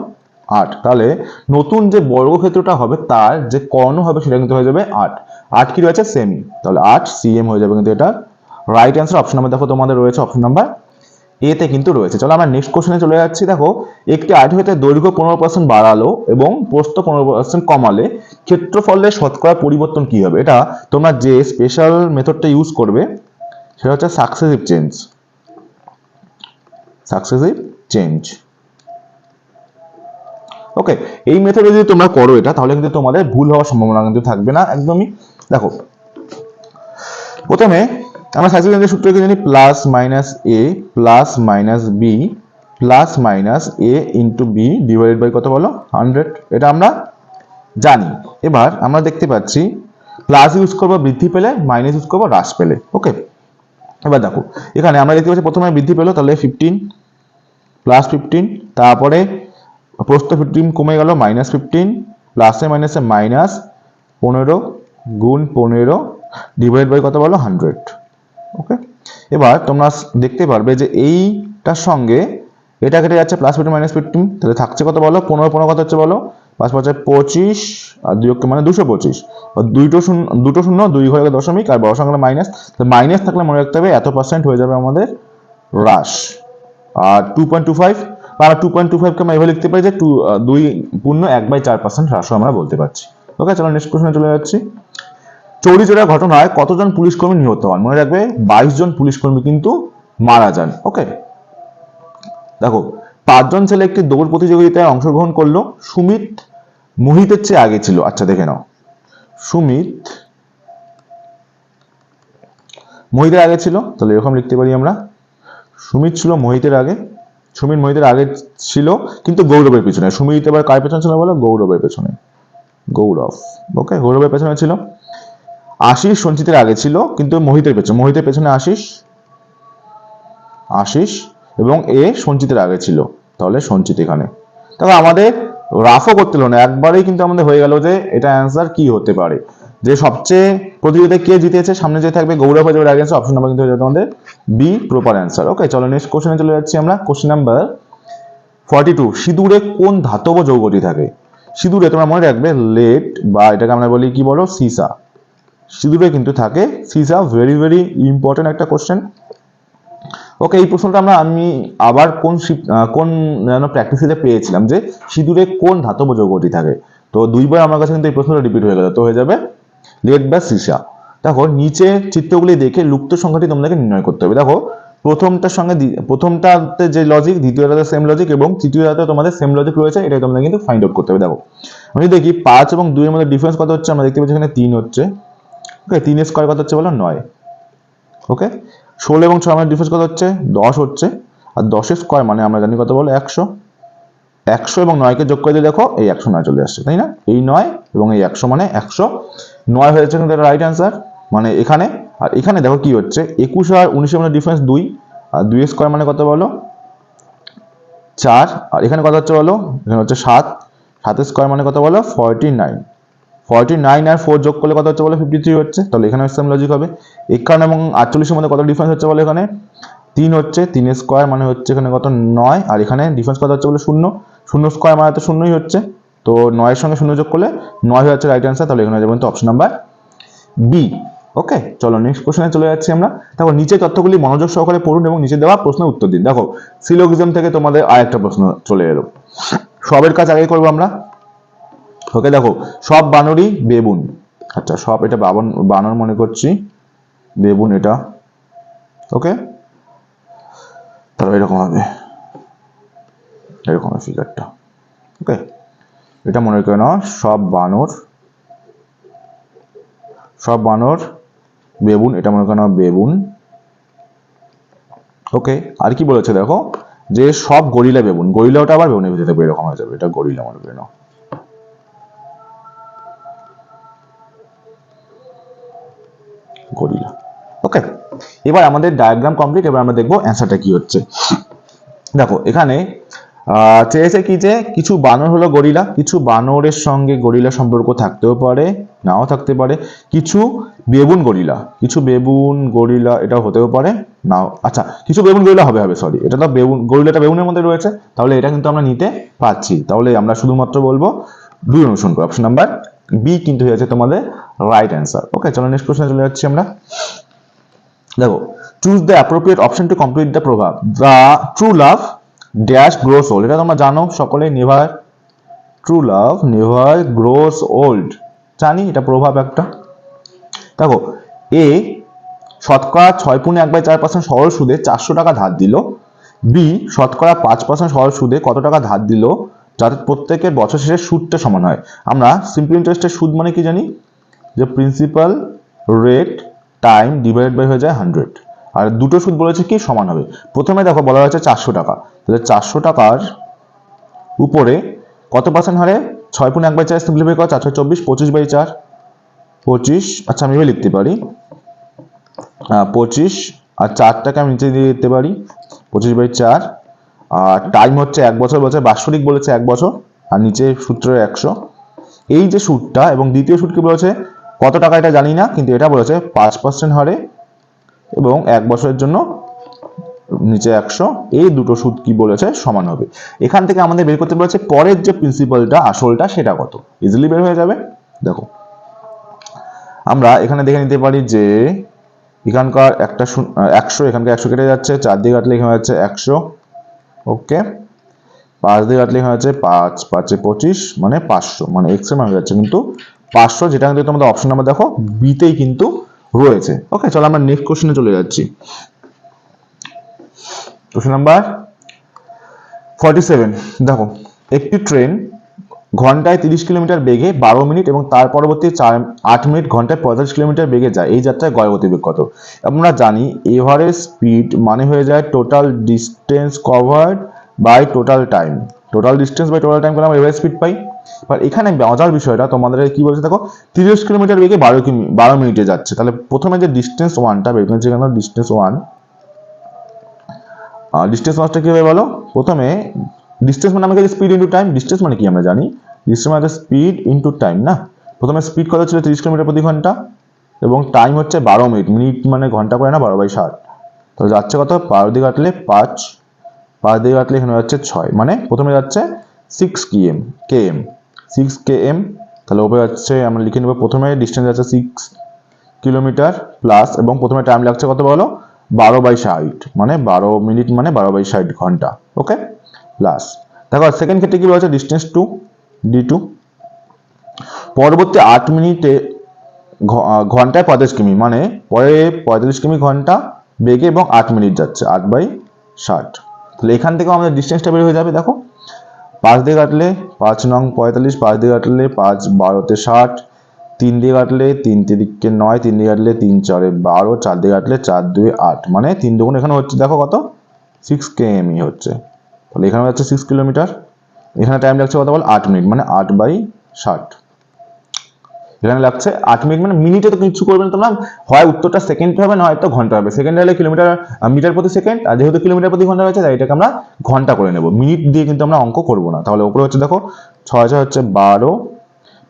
8। তাহলে নতুন যে বর্গক্ষেত্রটা হবে তার যে কর্ণ হবে সেটা কিন্তু হয়ে যাবে 8। 8 কি রয়েছে? সেমি, তাহলে 8 cm হয়ে যাবে কিন্তু এটা রাইট অ্যান্সার। অপশন নাম্বার দেখো তোমাদের রয়েছে, অপশন নাম্বার এ তে কিন্তু রয়েছে। চলো আমরা নেক্সট কোশ্চেনে চলে যাচ্ছি। দেখো একটি আয়তক্ষেত্রের দৈর্ঘ্য 15% বাড়ালো এবং প্রস্থ 15% কমালে ক্ষেত্রফলের শতকরা পরিবর্তন কি হবে? এটা তোমরা যে স্পেশাল মেথডটা ইউজ করবে সেটা হচ্ছে সাকসেসিভ চেঞ্জ। ওকে, এই মেথডে যদি তোমরা করো এটা, তাহলে কিন্তু তোমাদের ভুল হওয়ার সম্ভাবনা কিন্তু থাকবে না একদমই। দেখো প্রথমে আমরা সাকসেসিভ চেঞ্জের সূত্র কি জানি? Plus minus A plus minus B plus minus A into B divided by কত বলো? 100। এটা আমরা জানি। এবার আমরা দেখতে পাচ্ছি প্লাস ইউজ করবো বৃদ্ধি পেলে, মাইনাস ইউজ করবো হ্রাস পেলে। ওকে, এবার দেখো এখানে আমরা দেখতে পাচ্ছি প্রথমে বৃদ্ধি পেলো, তাহলে 15 প্লাস 15, তারপরে প্রস্থ 15 কমে গেল, -15, প্লাসে মাইনাসে মাইনাস 15 গুণ 15 ডিভাইড বাই কত বলো? 100। ওকে, এবার তোমরা দেখতে পারবে যে এইটার সঙ্গে এটা কেটে যাচ্ছে, +15 -15, তাহলে থাকছে কত বলো? 15 কত হচ্ছে বলো? 5 5 25 আর 2 অক্ষে মানে 225, দুটো শূন্য 2 ঘরে দশমিক আর বড় সংখ্যা মাইনাস, তো মাইনাস থাকলে মনে রাখতে হবে এত % হয়ে যাবে আমাদের হ্রাস। আর 2.25 বা 2.25 কে আমরা এভাবে লিখতে পারি যে 2.1/4% হ্রাস আমরা বলতে পারছি। ওকে, চলো নেক্সট কোশ্চেনে চলে যাচ্ছি। চৌরিচৌরা ঘটনায় কতজন পুলিশকর্মী নিহত হন? মনে রাখবে 22 জন পুলিশকর্মী কিন্তু মারা যান। ওকে, দেখো 5 জন ছেলে একটি দৌড় প্রতিযোগিতায় অংশগ্রহণ করলো। সুমিত মোহিতের চেয়ে আগে ছিল। আচ্ছা দেখে নাও, সুমিত মোহিতের আগে ছিল, তাহলে এরকম লিখতে পারি আমরা, সুমিত ছিল মোহিতের আগে, সুমিত মোহিতের আগে ছিল কিন্তু গৌরবের পিছনে। সুমিত এবার কার পেছনে ছিল বলো? গৌরবের পেছনে, গৌরব। ওকে, গৌরবের পেছনে ছিল। আশিস সঞ্চিতের আগে ছিল কিন্তু মোহিতের পেছনে আশিস এবং এ সঞ্চিতের আগে ছিল, তাহলে সঞ্চিত এখানে। তবে আমাদের রাফও করতে হলো না, একবারেই কিন্তু আমাদের হয়ে গেল যে এটা অ্যান্সার কি হতে পারে, যে সবচেয়ে প্রতিযোগিতায় কে জিতেছে, সামনে যে থাকবে গৌরব হয়ে যাবে অ্যান্সার, অপশন নাম্বার কিন্তু হয়ে যাবে আমাদের বি প্রপার অ্যান্সার। ওকে, চলো নেক্সট কোশ্চেনে চলে যাচ্ছি আমরা। কোশ্চেন নাম্বার 42, সিঁদুরে কোন ধাতব যৌগটি থাকে? সিঁদুরে তোমরা মনে রাখবে লেড, বা এটাকে আমরা বলি কি বলো, সিসা। সিঁদুরে কিন্তু থাকে সিসা, ভেরি ভেরি ইম্পর্টেন্ট একটা কোশ্চেন। ওকে, এই প্রশ্নটা আমি আবার কোন প্র্যাকটিসে পেয়েছিলাম যে সিঁদুরে কোন ধাতব যৌগটি থাকে, তো দুইবার আমার কাছে কিন্তু এই প্রশ্নটা রিপিট হয়ে গেল, তো হয়ে যাবে লেড বা সিসা। দেখো নিচে চিত্রগুলি দেখে লুপ্ত সংখ্যাটি তোমাদেরকে নির্ণয় করতে হবে। দেখো প্রথমটাতে যে লজিক, দ্বিতীয়টাতে সেম লজিক এবং তৃতীয়টাতে তোমাদের সেম লজিক রয়েছে, এটাই তোমাদের কিন্তু ফাইন্ড আউট করতে হবে। দেখো আমি দেখি 5 এবং 2 এর মধ্যে ডিফারেন্স কত হচ্ছে, আমরা দেখতে পাচ্ছি এখানে 3 হচ্ছে। ওকে, 3 এর স্কয়ার কত হচ্ছে বলো? 9। ওকে, 16 এবং 6 এর মধ্যে ডিফারেন্স কত হচ্ছে? 10 হচ্ছে। আর 10 এর স্কয়ার মানে আমরা জানি কত বলো? 100। 100 এবং 9 কে যোগ করে দিয়ে দেখো এই 109 চলে আসছে, তাই না? এই 9 এবং এই 100 মানে 109 হয়ে যাচ্ছে কিন্তু এটা রাইট অ্যান্সার মানে এখানে। আর এখানে দেখো কি হচ্ছে, 21 আর 19 এর মধ্যে ডিফারেন্স 2, আর 2 এর স্কয়ার মানে কত বলো? 4। আর এখানে কত হচ্ছে বলো? এখানে হচ্ছে 7। 7 এর স্কয়ার মানে কত বলো? 49। 49 আর 4 যোগ করলে কত হচ্ছে বলো? 53 হচ্ছে, তাহলে এখানে সেম লজিক হবে। 51 এবং 48 এর মধ্যে কত ডিফারেন্স হচ্ছে বলো? এখানে 3 হচ্ছে। 3 এর স্কয়ার মানে হচ্ছে এখানে কত? 9। আর এখানে ডিফারেন্স কত হচ্ছে বলো? 0। 0 স্কয়ার মানে তো 0ই হচ্ছে, তো 9 এর সঙ্গে 0 যোগ করলে 9 হয়ে যাচ্ছে রাইট অ্যান্সার, তাহলে এখানে যাবেন তো অপশন নাম্বার বি। ওকে, চলো নেক্সট কোশ্চেনে চলে যাচ্ছি আমরা। দেখো নিচে তথ্যগুলি মনোযোগ সহকারে পড়ুন এবং নিচে দেওয়া প্রশ্নের উত্তর দিন। দেখো সিলোজিজম থেকে তোমাদের আরেকটা প্রশ্ন চলে এলো, সবের কাজ আগে করবো আমরা। ওকে, দেখো সব বানরই বেবুন। আচ্ছা, সব এটা বানর মনে করছি, বেবুন এটা। ওকে, তাহলে এরকম হবে, এরকম ফিগারটা। ওকে, এটা মনে করে নাও সব বানর বেবুন, এটা মনে করে নাও বেবুন। ওকে, আর কি বলেছে দেখো, যে সব গরিলা বেবুন, গরিলা ওটা আবার বেবুনের ভিতরে এরকম হয়ে যাবে, এটা গরিলা মনে করে নাও। গরিলা। ওকে, এবার আমাদের ডায়াগ্রাম কমপ্লিট, এবার আমরা দেখবো অ্যান্সারটা কি হচ্ছে। দেখো এখানে চেয়েছে কি, যে কিছু বানর হলো গরিলা, কিছু বানরের সঙ্গে গরিলা সম্পর্ক থাকতেও পারে, নাও থাকতে পারে। কিছু বেবুন গরিলা এটা হতেও পারে, নাও। আচ্ছা, কিছু বেবুন গরিলা হবে, সরি, এটা তো গরিলাটা বেবুনের মধ্যে রয়েছে, তাহলে এটা কিন্তু আমরা নিতে পারছি। তাহলে আমরা শুধুমাত্র বলবো 2 অনুসরণ করো, অপশন নাম্বার বি কিন্তু হয়েছে তোমাদের রাইট অ্যান্সার। ওকে, চলো নেক্সট কোশ্চেনে চলে যাচ্ছি আমরা। দেখো choose the appropriate option to complete the proverb. The true love dash grows old, এটা তোমরা জানো সকলে, true love never grows old, জানি এটা প্রভাব একটা। দেখো এ শতকরা 6.1/4% সরল সুদে 400 টাকা ধার দিল। বি শতকরা 5% সরল সুদে কত টাকা ধার দিল, যাতে প্রত্যেকের বছর শেষে সুদটা সমান হয়। আমরা সিম্পল ইন্টারেস্টের সুদ মানে কি জানি, যে principal rate time divided by হয়ে যায় 100, আর দুটো সুদ বলেছে কি সমান হবে। প্রথমে দেখো বলা হয়েছে 400 টাকা, তাহলে 400 টাকার উপরে কত পার্সেন্ট হারে 6.1/4 সিম্পলিফাই করা 424, 25/4, 25। আচ্ছা আমি এভাবে লিখতে পারি 25, আর 4টাকে আমি নিচে দিয়ে দিতে পারি 25/4। আর টাইম হচ্ছে 1 বছর বলছে, বাৎসরিক বলেছে 1 বছর, আর নিচে সূত্র 100। এই যে সুদটা এবং দ্বিতীয় সুদ কি বলেছে কত টাকা এটা জানি না, কিন্তু এটা বলেছে 5% হারে এবং 1 বছরের জন্য নিচে 100, এই দুটো সুদ কি বলেছে সমান হবে। এখান থেকে আমাদের বের করতে বলেছে পরের যে প্রিন্সিপালটা আসলটা সেটা কত, ইজিলি বের হয়ে যাবে। দেখো আমরা এখানে দেখে নিতে পারি যে এখানকার একটা 100, এখানকার 100 কেটে যাচ্ছে, 4 দিয়ে কাটলে এখানে যাচ্ছে 100, ওকে। 5 দিয়ে কাটলে এখানে যাচ্ছে 5, 5 এ 25 মানে 500, মানে এক্স এর মান হয়ে যাচ্ছে কিন্তু 500, যেটা কিন্তু তোমাদের অপশন নাম্বার দেখো বিতেই কিন্তু রয়েছে। ওকে, চলো আমরা নেক্সট কোশ্চেনে চলে যাচ্ছি। কোশ্চেন নাম্বার 47 দেখো, একটি ট্রেন ঘন্টায় 30 কিলোমিটার বেগে 12 মিনিট এবং তার পরবর্তী 8 মিনিট ঘন্টায় 45 কিলোমিটার বেগে যায়, এই যাত্রায় গড় গতিবেগ কত? আমরা জানি এভারেজ স্পিড মানে হয়ে যায় total distance covered by total time. Total distance by total time করে আমরা এভারেজ স্পিড পাই। এবার এখানে মজার বিষয়টা তোমাদের কি বলছে দেখো, 30 কিলোমিটার বেগে 12 মিনিটে যাচ্ছে, তাহলে প্রথমে যে ডিস্টেন্স ওয়ানটা বের করছি, এখানে ডিস্টেন্স ওয়ান, ডিস্টেন্স ওয়ানটা কি হবে বলো? প্রথমে ডিস্টেন্স মানে আমাকে স্পিড ইনটু টাইম, ডিস্টেন্স মানে কি আমরা জানি, ডিস্টেন্স মানে স্পিড ইনটু টাইম না। প্রথমে স্পিড কত ছিল 30 কিলোমিটার প্রতি ঘন্টা এবং টাইম হচ্ছে 12 মিনিট, মিনিট মানে ঘন্টা করে না, 12/60, তো যাচ্ছে কত, 12 দিয়ে কাটলে 5, 5 দিয়ে কাটলে এখানে যাচ্ছে 6, মানে প্রথমে যাচ্ছে 6 km, 6 km, তাহলে ওপরে যাচ্ছে আমরা লিখে নেব প্রথমে ডিস্টেন্স যাচ্ছে 6 কিলোমিটার প্লাস, এবং প্রথমে টাইম লাগছে কত বলো, 12/60, মানে 12 মিনিট মানে 12/60 ঘন্টা, ওকে। প্লাস দেখো সেকেন্ড ক্ষেত্রে কি বলছে, ডিস্টেন্স 2 d2, পরবর্তী 8 মিনিটে ঘন্টায় 45 কিমি, মানে পরে 45 কিমি ঘন্টা বেগে এবং 8 মিনিট যাচ্ছে, 8/60, তাহলে এখান থেকে আমাদের ডিস্টেন্সটা বের হয়ে যাবে। দেখো 5 দিয়ে কাটলে 5 নং 45, 5 দিয়ে কাটলে 5 12 তে 60, 3 দিয়ে কাটলে 3 তিরিকে 9, 3 দিয়ে কাটলে 3 4 12, 4 দিয়ে কাটলে 4 2 8, মানে 3 দুগুণ এখানে হচ্ছে দেখো কত, 6 km হচ্ছে, তাহলে এখানে হচ্ছে 6 কিলোমিটার, এখানে টাইম লাগছে কত বল, 8 মিনিট, মানে 8/60, এখানে লাগছে 8 মিনিট, মানে মিনিটে তো কিছু করবে না তোমরা, হয় উত্তরটা সেকেন্ড হবে না হয়তো ঘন্টা হবে, সেকেন্ড হলে কিলোমিটার মিটার প্রতি সেকেন্ড, আর যেহেতু কিলোমিটার প্রতি ঘন্টা রয়েছে তাই এটাকে আমরা ঘন্টা করে নেব, মিনিট দিয়ে কিন্তু আমরা অঙ্ক করব না। তাহলে উপরে হচ্ছে দেখো 6 6 হচ্ছে 12,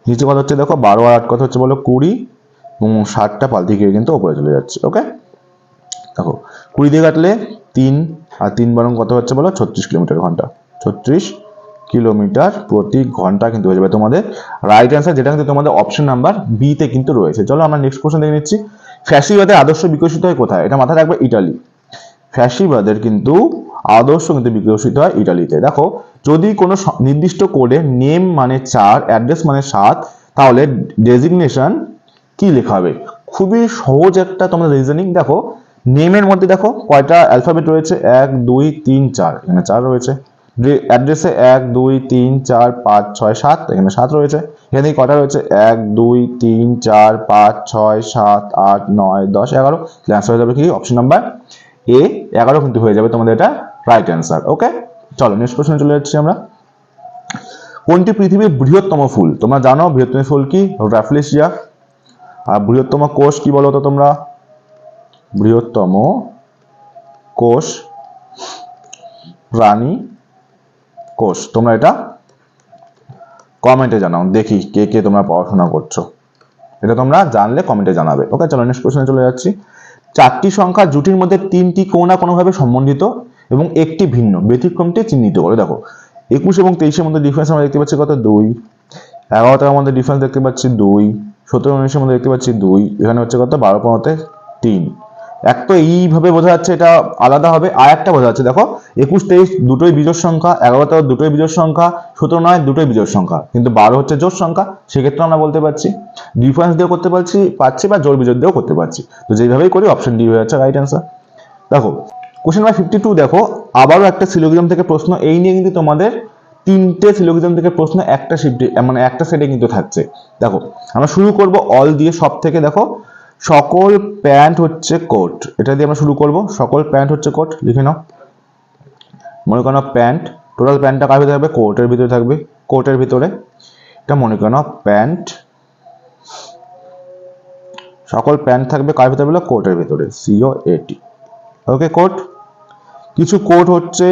নিচে কত হচ্ছে দেখো 12 আর 8 কত হচ্ছে বলো 20, এবং 60টা পাল্টি গিয়ে কিন্তু উপরে চলে যাচ্ছে, ওকে। দেখো 20 দিয়ে কাটলে 3 আর 3 বরং কত হচ্ছে বলো 36 কিলোমিটার ঘন্টা, 36 কিলোমিটার প্রতি ঘন্টা কিন্তু হয়ে যাবে তোমাদের রাইট অ্যান্সার, যেটা কিন্তু তোমাদের অপশন নাম্বার বি তে কিন্তু রয়েছে। চলো আমরা নেক্সট কোশ্চেন দেখে নিচ্ছি। ফ্যাসিবাদের আদর্শ বিকশিত হয় কোথায়? এটা মাথায় রাখবে, ইটালি। ফ্যাসিবাদের কিন্তু আদর্শ কিন্তু বিকশিত হয় ইটালিতে। দেখো যদি কোনো নির্দিষ্ট কোডে নেম মানে 4, অ্যাড্রেস মানে 7, তাহলে ডেজিগনেশন কি লেখা হবে? খুবই সহজ একটা তোমাদের রিজনিং। দেখো নেমের মধ্যে দেখো কয়টা অ্যালফাবেট রয়েছে, 1 2 3 4, এখানে 4 রয়েছে। অ্যাড্রেসে 1 2 3 4 5 6 7, এখানে 7 রয়েছে। এখানে কয়টা রয়েছে, 1 2 3 4 5 6 7 8 9 10 11, অ্যান্সার হয়ে যাবে কি অপশন নাম্বার এ 11 কিন্তু হয়ে যাবে তোমাদের এটা রাইট অ্যান্সার, ওকে। চলো নেক্সট কোশ্চেনে চলে যাচ্ছি আমরা। কোনটি পৃথিবীর বৃহত্তম ফুল? তোমরা জানো বৃহত্তম ফুল কি, র্যাফলেশিয়া। আর বৃহত্তম কোষ কি বলো তো তোমরা? বৃহত্তম কোষ প্রাণী কোষ। তোমরা এটা কমেন্টে জানাও, দেখি কে কে তোমরা পড়াশোনা করছো, এটা তোমরা জানলে কমেন্টে জানাবে, ওকে। চলো নেক্সট কোশ্চেনে চলে যাচ্ছি। 4টি সংখ্যা জুটির মধ্যে 3টি কোনো না কোনোভাবে সম্বন্ধিত এবং একটি ভিন্ন, ব্যতিক্রমটি চিহ্নিত করে। দেখো 21 এবং 23-এর মধ্যে ডিফারেন্স আমরা দেখতে পাচ্ছি কত, 2। 11টার মধ্যে ডিফারেন্স দেখতে পাচ্ছি 2। 17 19-এর মধ্যে দেখতে পাচ্ছি 2। এখানে হচ্ছে কত, 12 15-তে 3। এক তো এইভাবে বোঝা যাচ্ছে এটা আলাদা হবে, আর একটা বোঝা যাচ্ছে দেখো 21 23 দুটোই বিজোড় সংখ্যা, 11 13 দুটোই বিজোড় সংখ্যা, 17 9 দুটোই বিজোড় সংখ্যা, কিন্তু 12 হচ্ছে জোড় সংখ্যা। সেক্ষেত্রে আমরা বলতে পারছি ডিফারেন্স দিয়েও করতে পারছি বা জোড় বিজোড় দিয়েও করতে পারছি। তো যেভাবেই করি অপশন ডি হয়ে যাচ্ছে রাইট অ্যান্সার। দেখো কোশ্চেন নাম্বার 52 দেখো, আবারও একটা সিলোজিজম থেকে প্রশ্ন, এই নিয়ে কিন্তু তোমাদের 3টে সিলোজিজম থেকে প্রশ্ন একটা শিফটে মানে একটা সেটে কিন্তু থাকছে। দেখো আমরা শুরু করব অল দিয়ে, সব থেকে দেখো সকল প্যান্ট হচ্ছে কোট, এটা দিয়ে আমরা শুরু করব। সকল প্যান্ট হচ্ছে কোট, লিখে নাও। মনে করো প্যান্ট, টোটাল প্যান্টটা কার ভিতরে থাকবে, কোটের ভিতরে থাকবে, কোটের ভিতরে। এটা মনে করো প্যান্ট, সকল প্যান্ট থাকবে কার ভিতরে বলে, কোটের ভিতরে, COAT, ওকে। কোট, কিছু কোট হচ্ছে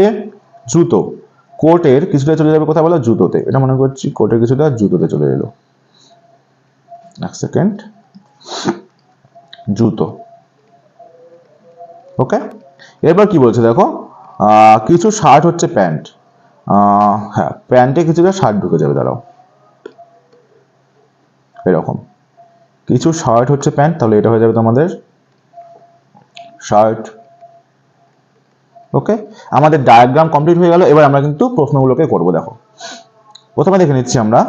জুতো, কোটের কিছুটা চলে যাবে কোথায় বলো, জুতোতে। এটা মনে করছি কোটের কিছুটা জুতোতে চলে এলো, এক সেকেন্ড, জুতো, ওকে। এরপর কি বলছে দেখো, কিছু শার্ট হচ্ছে প্যান্ট, হ্যাঁ প্যান্টে কিছুটা শার্ট ঢুকে যাবে, দাঁড়াও এরকম কিছু শার্ট হচ্ছে প্যান্ট, তাহলে এটা হয়ে যাবে তোমাদের শার্ট। ওকে, আমাদের ডায়াগ্রাম কমপ্লিট হয়ে গেল। এবার আমরা কিন্তু প্রশ্নগুলোকে করব। দেখো প্রথমে দেখে নিচ্ছি আমরা,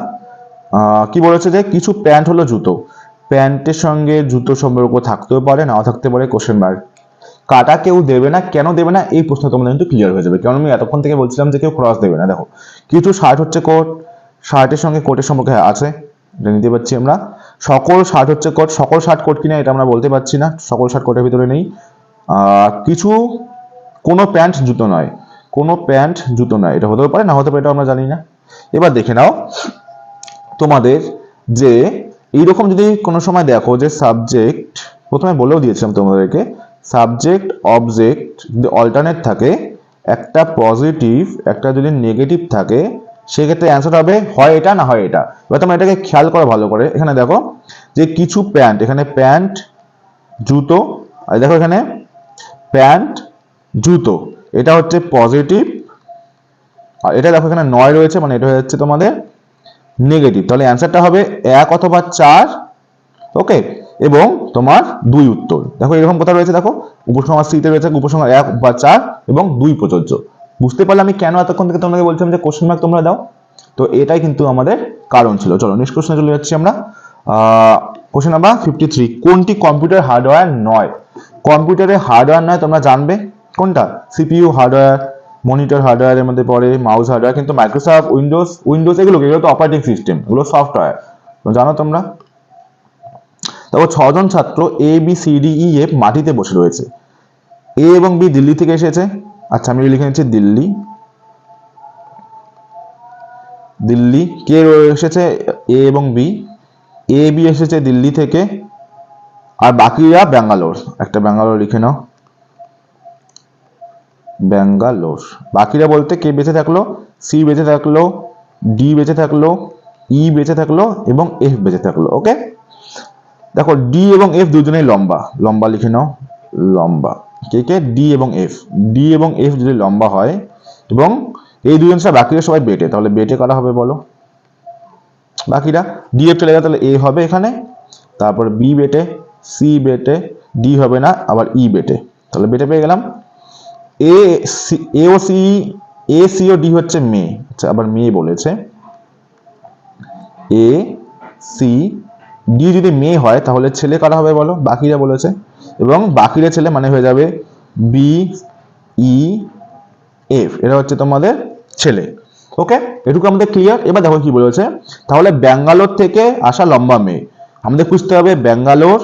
কি বলেছে যে কিছু প্যান্ট হলো জুতো, প্যান্টের সঙ্গে জুতো সম্পর্ক থাকতেও পারে নাও থাকতে পারে, কোশ্চেন মার্ক। কাটা কেউ দেবে না, কেন দেবে না এই প্রশ্ন তোমাদের কিন্তু ক্লিয়ার হয়ে যাবে, কারণ আমি এতক্ষণ থেকে বলছিলাম যে কেউ ক্রস দেবে না। দেখো কিছু শার্ট হচ্ছে কোট, শার্টের সঙ্গে কোটের সম্পর্কে আছে, এটা নিতে পারছি আমরা। সকল শার্ট হচ্ছে কোট, সকল শার্ট কোট কিনা এটা আমরা বলতে পারছি না, সকল শার্ট কোটের ভিতরে নেই। কিছু কোনো প্যান্ট জুতো নয়, কোনো প্যান্ট জুতো নয়, এটা হতেও পারে না হতে পারে, এটা আমরা জানি না। এবার দেখে নাও তোমাদের যে এইরকম যদি কোনো সময় দেখো যে সাবজেক্ট, প্রথমে বলেও দিয়েছিলাম তোমাদেরকে, সাবজেক্ট অবজেক্ট যদি অল্টারনেট থাকে, একটা পজিটিভ একটা যদি নেগেটিভ থাকে, সেক্ষেত্রে অ্যান্সার হবে হয় এটা না হয় এটা। এবার তোমরা এটাকে খেয়াল করো ভালো করে, এখানে দেখো যে কিছু প্যান্ট, এখানে প্যান্ট জুতো, আর দেখো এখানে প্যান্ট জুতো, এটা হচ্ছে পজিটিভ, আর এটা দেখো এখানে নয় রয়েছে, মানে এটা হচ্ছে তোমাদের নেগেটিভ। তাহলে অ্যান্সারটা হবে 1 অথবা 4, ওকে, এবং তোমার 2 উত্তর। দেখো এরকম কথা রয়েছে, দেখো উপসংহার সিতে রয়েছে উপসংহার 1 বা 4 এবং 2 প্রযোজ্য। বুঝতে পারলে আমি কেন এতক্ষণ থেকে তোমাকে বলছিলাম যে কোশ্চেন মার্ক তোমরা দাও, তো এটাই কিন্তু আমাদের কারণ ছিল। চলো নেক্সট কোশ্চেনে চলে যাচ্ছি আমরা। কোশ্চেন নাম্বার 53, কোনটি কম্পিউটার হার্ডওয়্যার নয়? কম্পিউটারের হার্ডওয়্যার নয় তোমরা জানবে কোনটা, সিপিইউ হার্ডওয়্যার, মনিটর হার্ডওয়্যারের মধ্যে পড়ে, মাউস হার্ডওয়্যার, কিন্তু মাইক্রোসফট উইন্ডোজ এগুলো তো অপারেটিং সিস্টেম, এগুলো সফটওয়্যার, জানো তোমরা। দেখো 6 জন ছাত্র A B C D E F মাটিতে বসে রয়েছে, এ এবং বি দিল্লি থেকে এসেছে, আচ্ছা আমি লিখে নিচ্ছি দিল্লি, দিল্লি কে এসেছে এ এবং বি, এ বি এসেছে দিল্লি থেকে, আর বাকিরা ব্যাঙ্গালোর, একটা ব্যাঙ্গালোর লিখে নাও, ব্যাঙ্গালোর। বাকিরা বলতে কে বেঁচে থাকলো, সি বেঁচে থাকলো, ডি বেঁচে থাকলো, ই বেঁচে থাকলো এবং এফ বেঁচে থাকলো। ওকে, দেখো ডি এবং এফ দুজনেই লম্বা, লম্বা লিখে নাও, লম্বা। কে কে, ডি এবং এফ, ডি এবং এফ যদি লম্বা হয় এবং এই দুজন ছাড়া বাকিরা সবাই বেটে, তাহলে বেটে করা হবে বলো, বাকিরা ডি এফ চলে গেল, তাহলে এ হবে এখানে, তারপর বি বেটে, সি বেটে, ডি হবে না, আবার ই বেটে, তাহলে বেটে পেয়ে গেলাম। A O C, A C O D হচ্ছে মেয়ে, আচ্ছা আবার মেয়ে বলেছে, এ সি ডি যদি মেয়ে হয় তাহলে ছেলে কারা হবে বলো, বাকিরা বলেছে, এবং বাকিরা ছেলে মানে হয়ে যাবে বি ই এফ, এটা হচ্ছে তোমাদের ছেলে। ওকে, এটুকু আমাদের ক্লিয়ার। এবার দেখো কি বলেছে, তাহলে ব্যাঙ্গালোর থেকে আসা লম্বা মেয়ে, আমাদের খুঁজতে হবে ব্যাঙ্গালোর,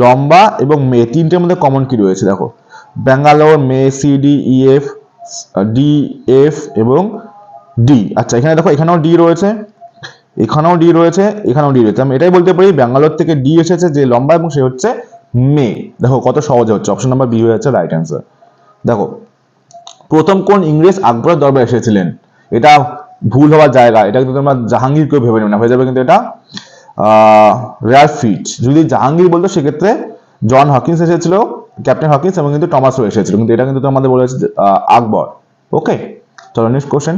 লম্বা এবং মেয়ে, তিনটের মধ্যে কমন কি রয়েছে। দেখো ব্যাঙ্গালোর, মেয়ে, C D E F, D F এবং ডি, আচ্ছা এখানে দেখো এখানেও ডি রয়েছে, এখানেও ডি রয়েছে, এখানেও ডি রয়েছে, আমি এটাই বলতে পারি ব্যাঙ্গালোর থেকে ডি এসেছে যে লম্বা এবং সে হচ্ছে মেয়ে। দেখো কত সহজে হচ্ছে, অপশন নাম্বার বি হয়ে যাচ্ছে রাইট অ্যান্সার। দেখো প্রথম কোন ইংরেজ আকবরের দরবারে এসেছিলেন, এটা ভুল হওয়ার জায়গা, এটা কিন্তু তোমরা জাহাঙ্গীর কেউ ভেবে নেবে না, হয়ে যাবে কিন্তু এটা র্যালফ ফিচ। যদি জাহাঙ্গীর বলতো সেক্ষেত্রে জন হকিন্স এসেছিল, ক্যাপ্টেন হকিন্স, এবং কিন্তু টমাসও এসেছিল, কিন্তু এটা কিন্তু আমাদের বলেছে আকবর। ওকে, চলো নেক্সট কোশ্চেন।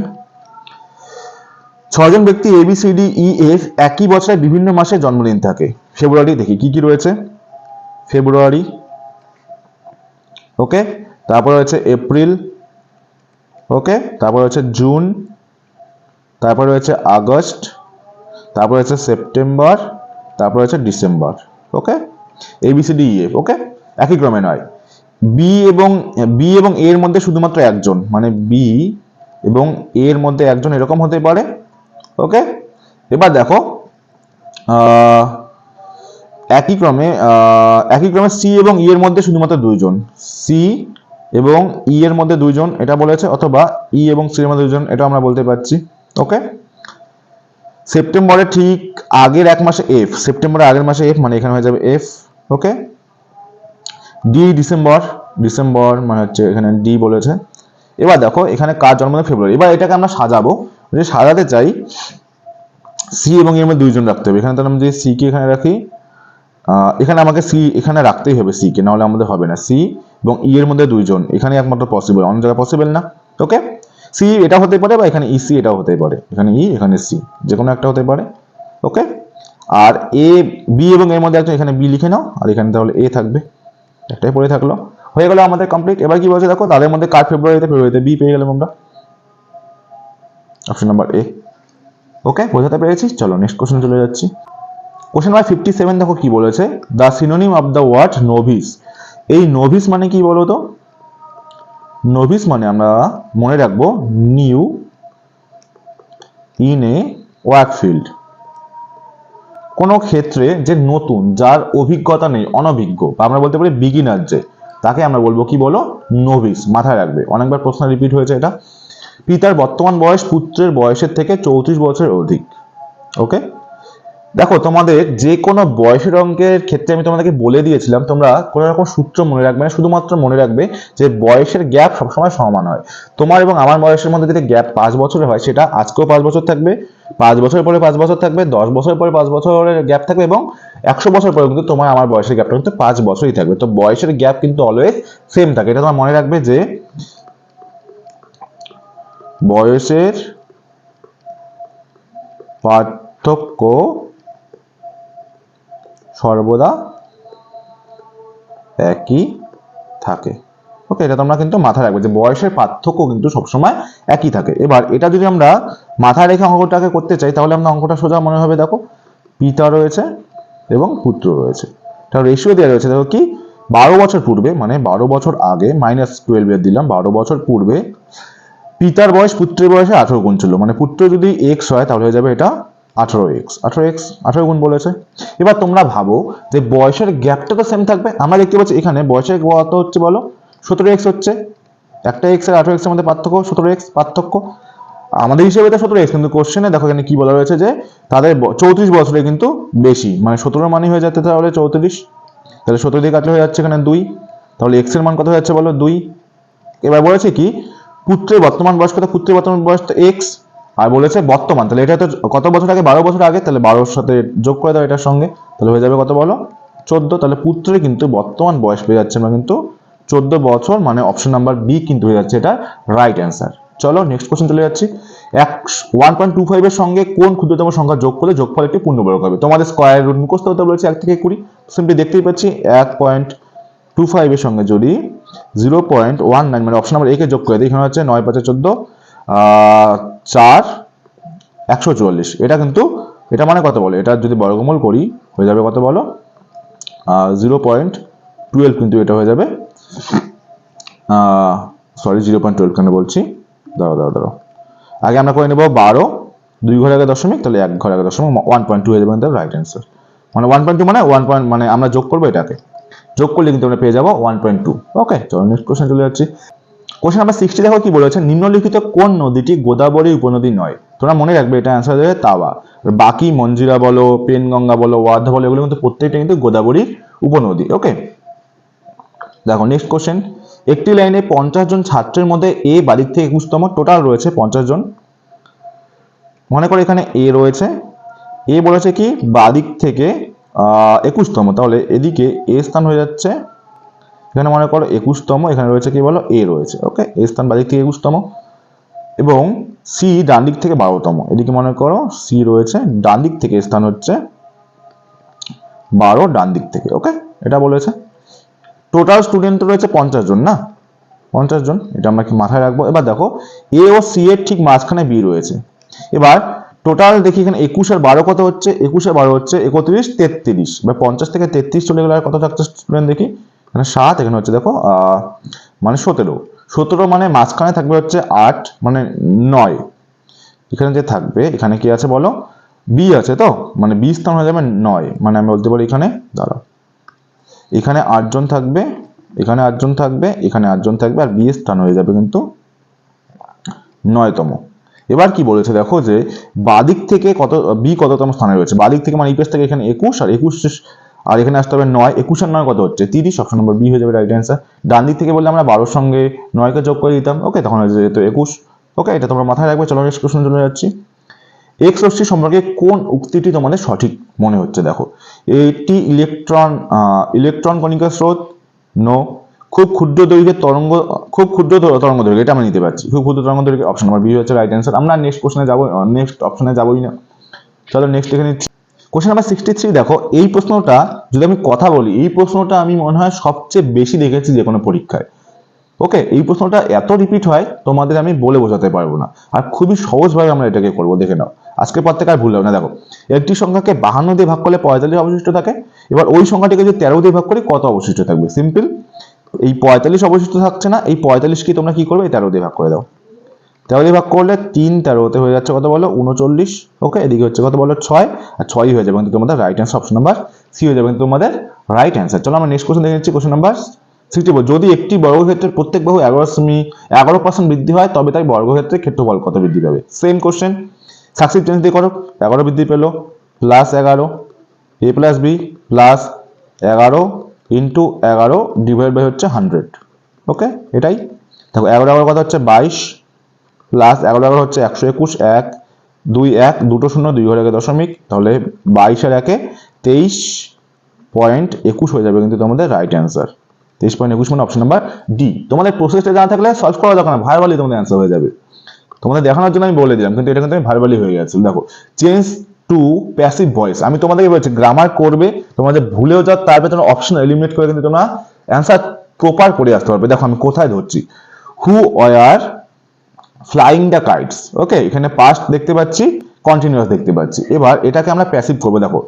6 জন ব্যক্তি A B C D E F একই বছরে বিভিন্ন মাসে জন্মদিন থাকে, ফেব্রুয়ারি দেখি কি কি রয়েছে, ফেব্রুয়ারি, ওকে, তারপর হচ্ছে এপ্রিল, ওকে, তারপর হচ্ছে জুন, তারপর হচ্ছে আগস্ট, তারপর হচ্ছে সেপ্টেম্বর, তারপর হচ্ছে December. Okay, A B C D E F, okay, একই ক্রমে নয়। বি এবং এর মধ্যে শুধুমাত্র একজন, মানে বি এবং এর মধ্যে একজন এরকম হতে পারে। ওকে, এবার দেখো একই ক্রমে সি এবং ই এর মধ্যে শুধুমাত্র দুইজন, সি এবং ই এর মধ্যে দুইজন এটা বলেছে, অথবা ই এবং সি এর মধ্যে দুইজন, এটা আমরা বলতে পারছি। ওকে, সেপ্টেম্বরের ঠিক আগের এক মাসে এফ, সেপ্টেম্বরের আগের মাসে এফ, মানে এখানে হয়ে যাবে এফ। ওকে, ডি ডিসেম্বর মানে হচ্ছে এখানে ডি বলেছে। এবার দেখো এখানে কার জন্মদিন, ফেব্রুয়ারি। এবার এটাকে আমরা সাজাবো, যদি সাজাতে চাই সি এবং এর মধ্যে দুইজন রাখতে হবে, এখানে তাহলে আমি যদি সি কে এখানে রাখি, এখানে আমাকে সি এখানে রাখতেই হবে সি কে, নাহলে আমাদের হবে না, সি এবং ই এর মধ্যে 2 জন, এখানে একমাত্র পসিবল, অন্য জায়গায় পসিবল না। ওকে, সি এটা হতে পারে বা এখানে ইসি এটাও হতে পারে, এখানে ই এখানে সি, যে কোনো একটা হতে পারে। ওকে, আর এ বি এবং এর মধ্যে একটা, এখানে বি লিখে নাও, আর এখানে তাহলে এ থাকবে, একটাই পড়ে থাকলো, হয়ে গেল আমাদের কমপ্লিট। এবার কি বলছে দেখো, তাদের মধ্যে কার ফেব্রুয়ারিতে বি পেয়ে গেলাম আমরা, অপশন নাম্বার এ। ওকে, বোঝাতে পেরেছি। চলো নেক্সট কোশ্চেন চলে যাচ্ছি। কোশ্চেন নাম্বার 57 দেখো কি বলেছে, the synonym of the word novice. এই নোভিস মানে কি বলো তো? নোভিস মানে আমরা মনে রাখবো new in a work field, কোন ক্ষেত্রে যে নতুন, যার অভিজ্ঞতা নেই, অনভিজ্ঞ, বা আমরা বলতে পারি বিগিনার, যে তাকে আমরা বলবো কি বলো, নোভিস। মাথায় রাখবে, অনেকবার প্রশ্ন রিপিট হয়েছে এটা। পিতার বর্তমান বয়স পুত্রের বয়সের থেকে 34 বছরের অধিক। ওকে, দেখো তোমাদের যে কোনো বয়সের অঙ্কের ক্ষেত্রে আমি তোমাদেরকে বলে দিয়েছিলাম, তোমরা কোনো রকম সূত্র মনে রাখবে না, শুধুমাত্র মনে রাখবে যে বয়সের গ্যাপ সবসময় সমান হয়। তোমার এবং আমার বয়সের মধ্যে যদি গ্যাপ 5 বছরের হয়, সেটা আজকেও 5 বছর থাকবে, 5 বছর পরে 5 বছর থাকবে, 10 বছর পরে 5 বছরের গ্যাপ থাকবে, এবং 100 বছর পরে কিন্তু তোমার আমার বয়সের গ্যাপটা কিন্তু 5 বছরই থাকবে। তো বয়সের গ্যাপ কিন্তু অলওয়েজ সেম থাকে, এটা তোমার মনে রাখবে যে বয়সের পার্থক্য সর্বদা একই থাকে। ওকে, এটা তোমরা কিন্তু মাথায় রাখবে যে বয়সের পার্থক্য কিন্তু সবসময় একই থাকে। এবার এটা যদি আমরা মাথায় রেখে অঙ্কটাকে করতে চাই, তাহলে আমরা অঙ্কটা সোজা মনে হবে। দেখো, পিতা রয়েছে এবং পুত্র রয়েছে, তার রেশিও দেওয়া রয়েছে। দেখো কি, 12 বছর পূর্বে, মানে 12 বছর আগে, -12 এর দিলাম, 12 বছর পূর্বে পিতার বয়স পুত্রের বয়সে 18 গুণ ছিল। মানে পুত্র যদি এক্স হয়, তাহলে হয়ে যাবে এটা 18x, 18 গুণ বলেছে। এবার তোমরা ভাবো যে বয়সের গ্যাপটা তো সেম থাকবে। আমরা দেখতে পাচ্ছি এখানে বয়সের কত হচ্ছে বলো, 17x হচ্ছে। একটা x আর 18x এর মধ্যে পার্থক্য 17x পার্থক্য, আমাদের হিসেবে এটা 17x, কিন্তু কোশ্চেনে দেখো এখানে কি বলা রয়েছে যে তাদের 34 বছরে কিন্তু বেশি, মানে 17 মানে হয়ে যাচ্ছে তাহলে 34, তাহলে 17 দিয়ে কাটলে হয়ে যাচ্ছে এখানে 2, তাহলে x এর মান কত হয়ে যাচ্ছে বলো, 2। এবার বলেছে কি পুত্রের বর্তমান বয়স কত, পুত্রের বর্তমান বয়স তো x, আর বলেছে বর্তমান, তাহলে এটা তো কত বছর আগে, 12 বছর আগে, তাহলে 12 সাথে যোগ করে দাও এটার সঙ্গে, তাহলে হয়ে যাবে কত বলো, 14। তাহলে পুত্রের কিন্তু বর্তমান বয়স পেয়ে যাচ্ছে আমরা কিন্তু 14 বছর, মানে অপশন নাম্বার বি কিন্তু হয়ে যাচ্ছে এটা রাইট অ্যান্সার। চলো নেক্সট কোশ্চেন চলে যাচ্ছি। 1.25 এর সঙ্গে কোন ক্ষুদ্রতম সংখ্যা যোগ করলে যোগফল একটি পূর্ণবর্গ হবে? তোমাদের স্কয়ার রুট মুখস্থ হতে বলেছে 1 থেকে 20, সিম্পলি দেখতেই পাচ্ছি 1.25 এর সঙ্গে যদি 0.19 মানে অপশন নাম্বার এ কে যোগ করে দিই, এখানে হচ্ছে 9 5 14 4 144, এটা কিন্তু এটা মানে কত বলো, এটা যদি বর্গমূল করি হয়ে যাবে কত বলো, 0.12 কিন্তু এটা হয়ে যাবে, সরি 0.12 কেন বলছি, দাঁড়াও আগে আমরা করে নেব 12, 2 ঘর আগে দশমিক, তাহলে 1 ঘর আগে দশমিক, 1.2 হয়ে যাবে রাইট অ্যান্সার। মানে 1.2 মানে 1 মানে আমরা যোগ করবো, এটাকে যোগ করলে কিন্তু আমরা পেয়ে যাবো 1.2। ওকে, চলো নেক্সট কোশ্চেন চলে যাচ্ছি। কোশ্চেন নাম্বার 60 দেখো কি বলেছে, নিম্নলিখিত কোন নদীটি গোদাবরী উপনদী নয়? তোমরা মনে রাখবে এটা অ্যান্সার দেবে তাওয়া। বাকি মঞ্জিরা বলো, পেনগঙ্গা বলো, ওয়ার্ধা বলো, এগুলো কিন্তু প্রত্যেকটা কিন্তু গোদাবরীর উপনদী। ওকে, দেখো নেক্সট কোশ্চেন, একটি লাইনে 50 জন ছাত্রের মধ্যে এ বাদিক থেকে 21তম, টোটাল রয়েছে 50 জন। মনে করো এখানে এ রয়েছে, এ বলেছে কি বাদিক থেকে 21তম, তাহলে এদিকে এ স্থান হয়ে যাচ্ছে, এখানে মনে করো 21তম, এখানে রয়েছে কি বলো, এ রয়েছে। ওকে, এ স্থান বাদিক থেকে 21তম, এবং সি ডান দিক থেকে 12তম, এদিকে মনে করো সি রয়েছে, ডান দিক থেকে স্থান হচ্ছে 12 ডান দিক থেকে। ওকে, এটা বলেছে। টোটাল স্টুডেন্ট রয়েছে 50 জন, না 50 জন, এটা আমরা কি মাথায় রাখবো। এবার দেখো এ ও সি এর ঠিক মাঝখানে বি রয়েছে। এবার টোটাল দেখি এখানে 21 আর 12 কত হচ্ছে, 21 আর 12 হচ্ছে 31 33, বা 50 থেকে 33 চলে গেলে আর কত থাকছে স্টুডেন্ট দেখি, এখানে 7, এখানে হচ্ছে দেখো মানে 17 মানে মাঝখানে থাকবে হচ্ছে 8 মানে 9, এখানে যে থাকবে এখানে কি আছে বলো, বি আছে, তো মানে বি স্থান হয়ে যাবে 9, মানে আমি বলতে পারি এখানে দাঁড়াও, এখানে 8 জন থাকবে, এখানে 8 জন থাকবে, এখানে 8 জন থাকবে, আর বি স্থান হয়ে যাবে কিন্তু 9তম। এবার কি বলেছে দেখো যে বাদিক থেকে কত, বি কততম স্থানে রয়েছে, বাদিক থেকে মানে এই পেজ থেকে এখানে 21 আর 21 আর এখানে আসতে হবে 9, 21 আর 9 কত হচ্ছে 30, অপশন নম্বর বি হয়ে যাবে রাইট অ্যান্সার। ডান দিক থেকে বললে আমরা 12 সঙ্গে 9 কে যোগ করে দিতাম। ওকে, তখন হয়ে যেত 21। ওকে, এটা তোমরা মাথায় রাখবে। চলো নেক্সট কোশ্চেন চলে যাচ্ছি। এক্স রশ্মি সম্পর্কে কোন উক্তিটি তোমাদের সঠিক মনে হচ্ছে? দেখো, এটি ইলেকট্রন কণিকা স্রোত, নো। খুব ক্ষুদ্র দৈর্ঘ্যের তরঙ্গ, খুব ক্ষুদ্র তরঙ্গ দৈর্ঘ্য, এটা আমরা নিতে পারছি, খুব ক্ষুদ্র তরঙ্গ দৈর্ঘ্য, অপশন নাম্বার বি হচ্ছে রাইট অ্যান্সার। আমরা নেক্সট কোশ্চেনে যাবো, নেক্সট অপশনে যাবোই না। চলো নেক্সট এখানে কোশ্চেন নাম্বার 63। দেখো এই প্রশ্নটা যদি আমি কথা বলি, এই প্রশ্নটা আমি মনে হয় সবচেয়ে বেশি দেখেছি যে কোনো পরীক্ষায়। ওকে, এই প্রশ্নটা এত রিপিট হয় তোমাদের আমি বলে বোঝাতে পারবো না, আর খুবই সহজভাবে আমরা এটাকে করবো, দেখে নাও। আজকের পর থেকে আর ভুল হবে না। দেখো, একটি সংখ্যাকে 52 দিয়ে ভাগ করলে 45 অবশিষ্ট থাকে। এবার ওই সংখ্যাটিকে যদি 13 দিয়ে ভাগ করি কত অবশিষ্ট থাকবে? সিম্পল, এই 45 অবশিষ্ট থাকছে না, এই 45 কি তোমরা কি করবে? এই 13 দিয়ে ভাগ করে দাও। 13 দিয়ে ভাগ করলে 3 13 হয়ে যাচ্ছে কত বলো? 39। ওকে, এদিকে হচ্ছে কত বলো? 6, আর 6ই হয়ে যাবে কিন্তু তোমাদের right answer, option number C হয়ে যাবে কিন্তু তোমাদের রাইট অ্যান্সার। চলো আমরা নেক্সট কোশ্চেন দেখে নিচ্ছি। Question number 64। যদি একটি বর্গক্ষেত্রের প্রত্যেক বাহু 11% বৃদ্ধি হয় তবে তাই বর্গক্ষেত্রের ক্ষেত্রফল কত বৃদ্ধি পাবে? সেম কোশ্চেন, সাকসিড চেঞ্জ দিয়ে করো। 11 বৃদ্ধি পেলো, plus 11 a plus B plus 11 into 11 divide by হচ্ছে 100। ওকে, এটাই দেখো, 11 কত হচ্ছে? 22 প্লাস 11 হচ্ছে 121, 1 2 1 দুটো শূন্য, 2 ঘরে 1 দশমিক, তাহলে 22 আর 1 23.21 হয়ে যাবে কিন্তু তোমাদের রাইট অ্যান্সার। 23.21 মানে অপশন নাম্বার ডি। তোমাদের প্রসেসটা জানা থাকলে সলভ করা দরকার না, ভার্বালি তোমাদের অ্যান্সার হয়ে যাবে। তোমাদের দেখানোর জন্য আমি বলে দিলাম, কিন্তু এটা কিন্তু আমি ভার্বালি হয়ে গেছে। দেখো, চেঞ্জ টু প্যাসিভ ভয়েস, আমি তোমাদেরকে বলছি গ্রামার করবে, তোমাদের ভুলেও যাও, তারপরে তোমরা অপশন এলিমিনেট করে কিন্তু তোমরা অ্যান্সার প্রপার করে আসতে পারবে। দেখো আমি কোথায় ধরছি, who were flying the kites. Okay, এখানে পাস্ট দেখতে পাচ্ছি, কন্টিনিউয়াস দেখতে পাচ্ছি। এবার এটাকে আমরা প্যাসিভ করবো। দেখো,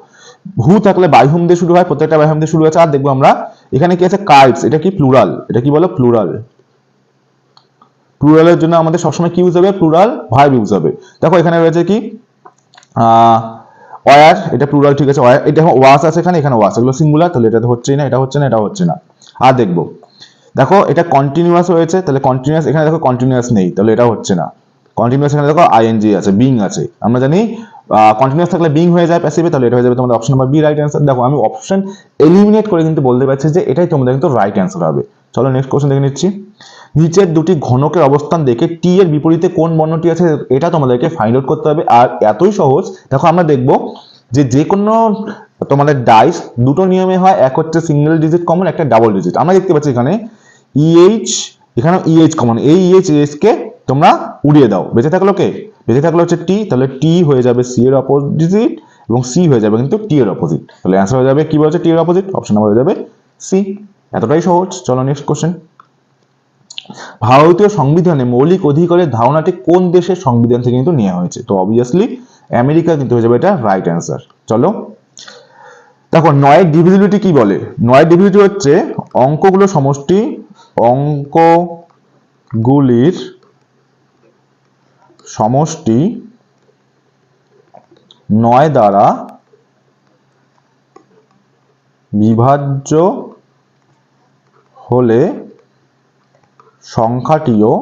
হু থাকলে বাই হুম দিয়ে শুরু হয়, প্রত্যেকটা বাই হুম দিয়ে শুরু হয়েছে। আর দেখবো আমরা এখানে কি আছে? কাইটস, এটা কি প্লুরাল, এটা কি বলো? প্লুরাল। প্লুরালের জন্য আমাদের সবসময় কি ইউজ হবে? প্লুরাল ভার্ব ইউজ হবে। দেখো এখানে রয়েছে কি ওয়ার, এটা প্লুরাল, ঠিক আছে। ওয়ার, এটা ওয়াস আছে এখানে, এখানে ওয়াস, এগুলো সিঙ্গুলার, তাহলে এটা হচ্ছেই না, এটা হচ্ছে না, এটা হচ্ছে না। আর দেখবো, দেখো এটা কন্টিনিউয়াস হয়েছে, তাহলে কন্টিনিউয়াস, এখানে দেখো কন্টিনিউয়াস নেই, তাহলে এটা হচ্ছে না। কন্টিনিউয়াস এখানে দেখো আইএনজি আছে, বিং আছে, আমরা জানি কন্টিনিউয়াস থাকলে বিং হয়ে যায় প্যাসিভে, তাহলে এটা হয়ে যাবে তোমাদের option number B right answer. দেখো আমি অপশন এলিমিনেট করে কিন্তু বলতে পারছি যে এটাই তোমাদের কিন্তু রাইট অ্যান্সার হবে। চলো নেক্সট কোশ্চেন দেখে নিচ্ছি। নিচের দুটি ঘনকের অবস্থান দেখে টি এর বিপরীতে কোন বর্ণটি আছে এটা তোমাদেরকে ফাইন্ড আউট করতে হবে। আর এতই সহজ, দেখো আমরা দেখবো যে কোনো তোমাদের ডাইস দুটো নিয়মে হয়, এক হচ্ছে সিঙ্গেল ডিজিট কমন, একটা ডাবল ডিজিট। আমরা দেখতে পাচ্ছি এখানে ইএইচ, এখানে ইএইচ কমন, এই ইএইচ কে তোমরা উড়িয়ে দাও, বেঁচে থাকলো কে? বেঁচে থাকলো হচ্ছে টি, তাহলে টি হয়ে যাবে সি এর অপোজিট এবং সি হয়ে যাবে কিন্তু টি এর অপোজিট, তাহলে অ্যান্সার হয়ে যাবে কি বলছে? টি এর অপোজিট, অপশন নাম্বার হয়ে যাবে সি। এতটাই সহজ। চলো নেক্সট কোশ্চেন। ভারতীয় সংবিধানে মৌলিক অধিকারের ধারণাটি কোন দেশের সংবিধান থেকে কিন্তু নেওয়া হয়েছে? তো অবভিয়াসলি আমেরিকা কিন্তু হয়ে যাবে এটা রাইট অ্যান্সার। চলো দেখো, নয়ের ডিভিজিবিলিটি কি বলে? নয়ের ডিভিজিবিলিটি হচ্ছে অঙ্কগুলোর সমষ্টি, অঙ্কগুলির সমষ্টি 9 দ্বারা বিভাজ্য হলে সংখ্যাটিও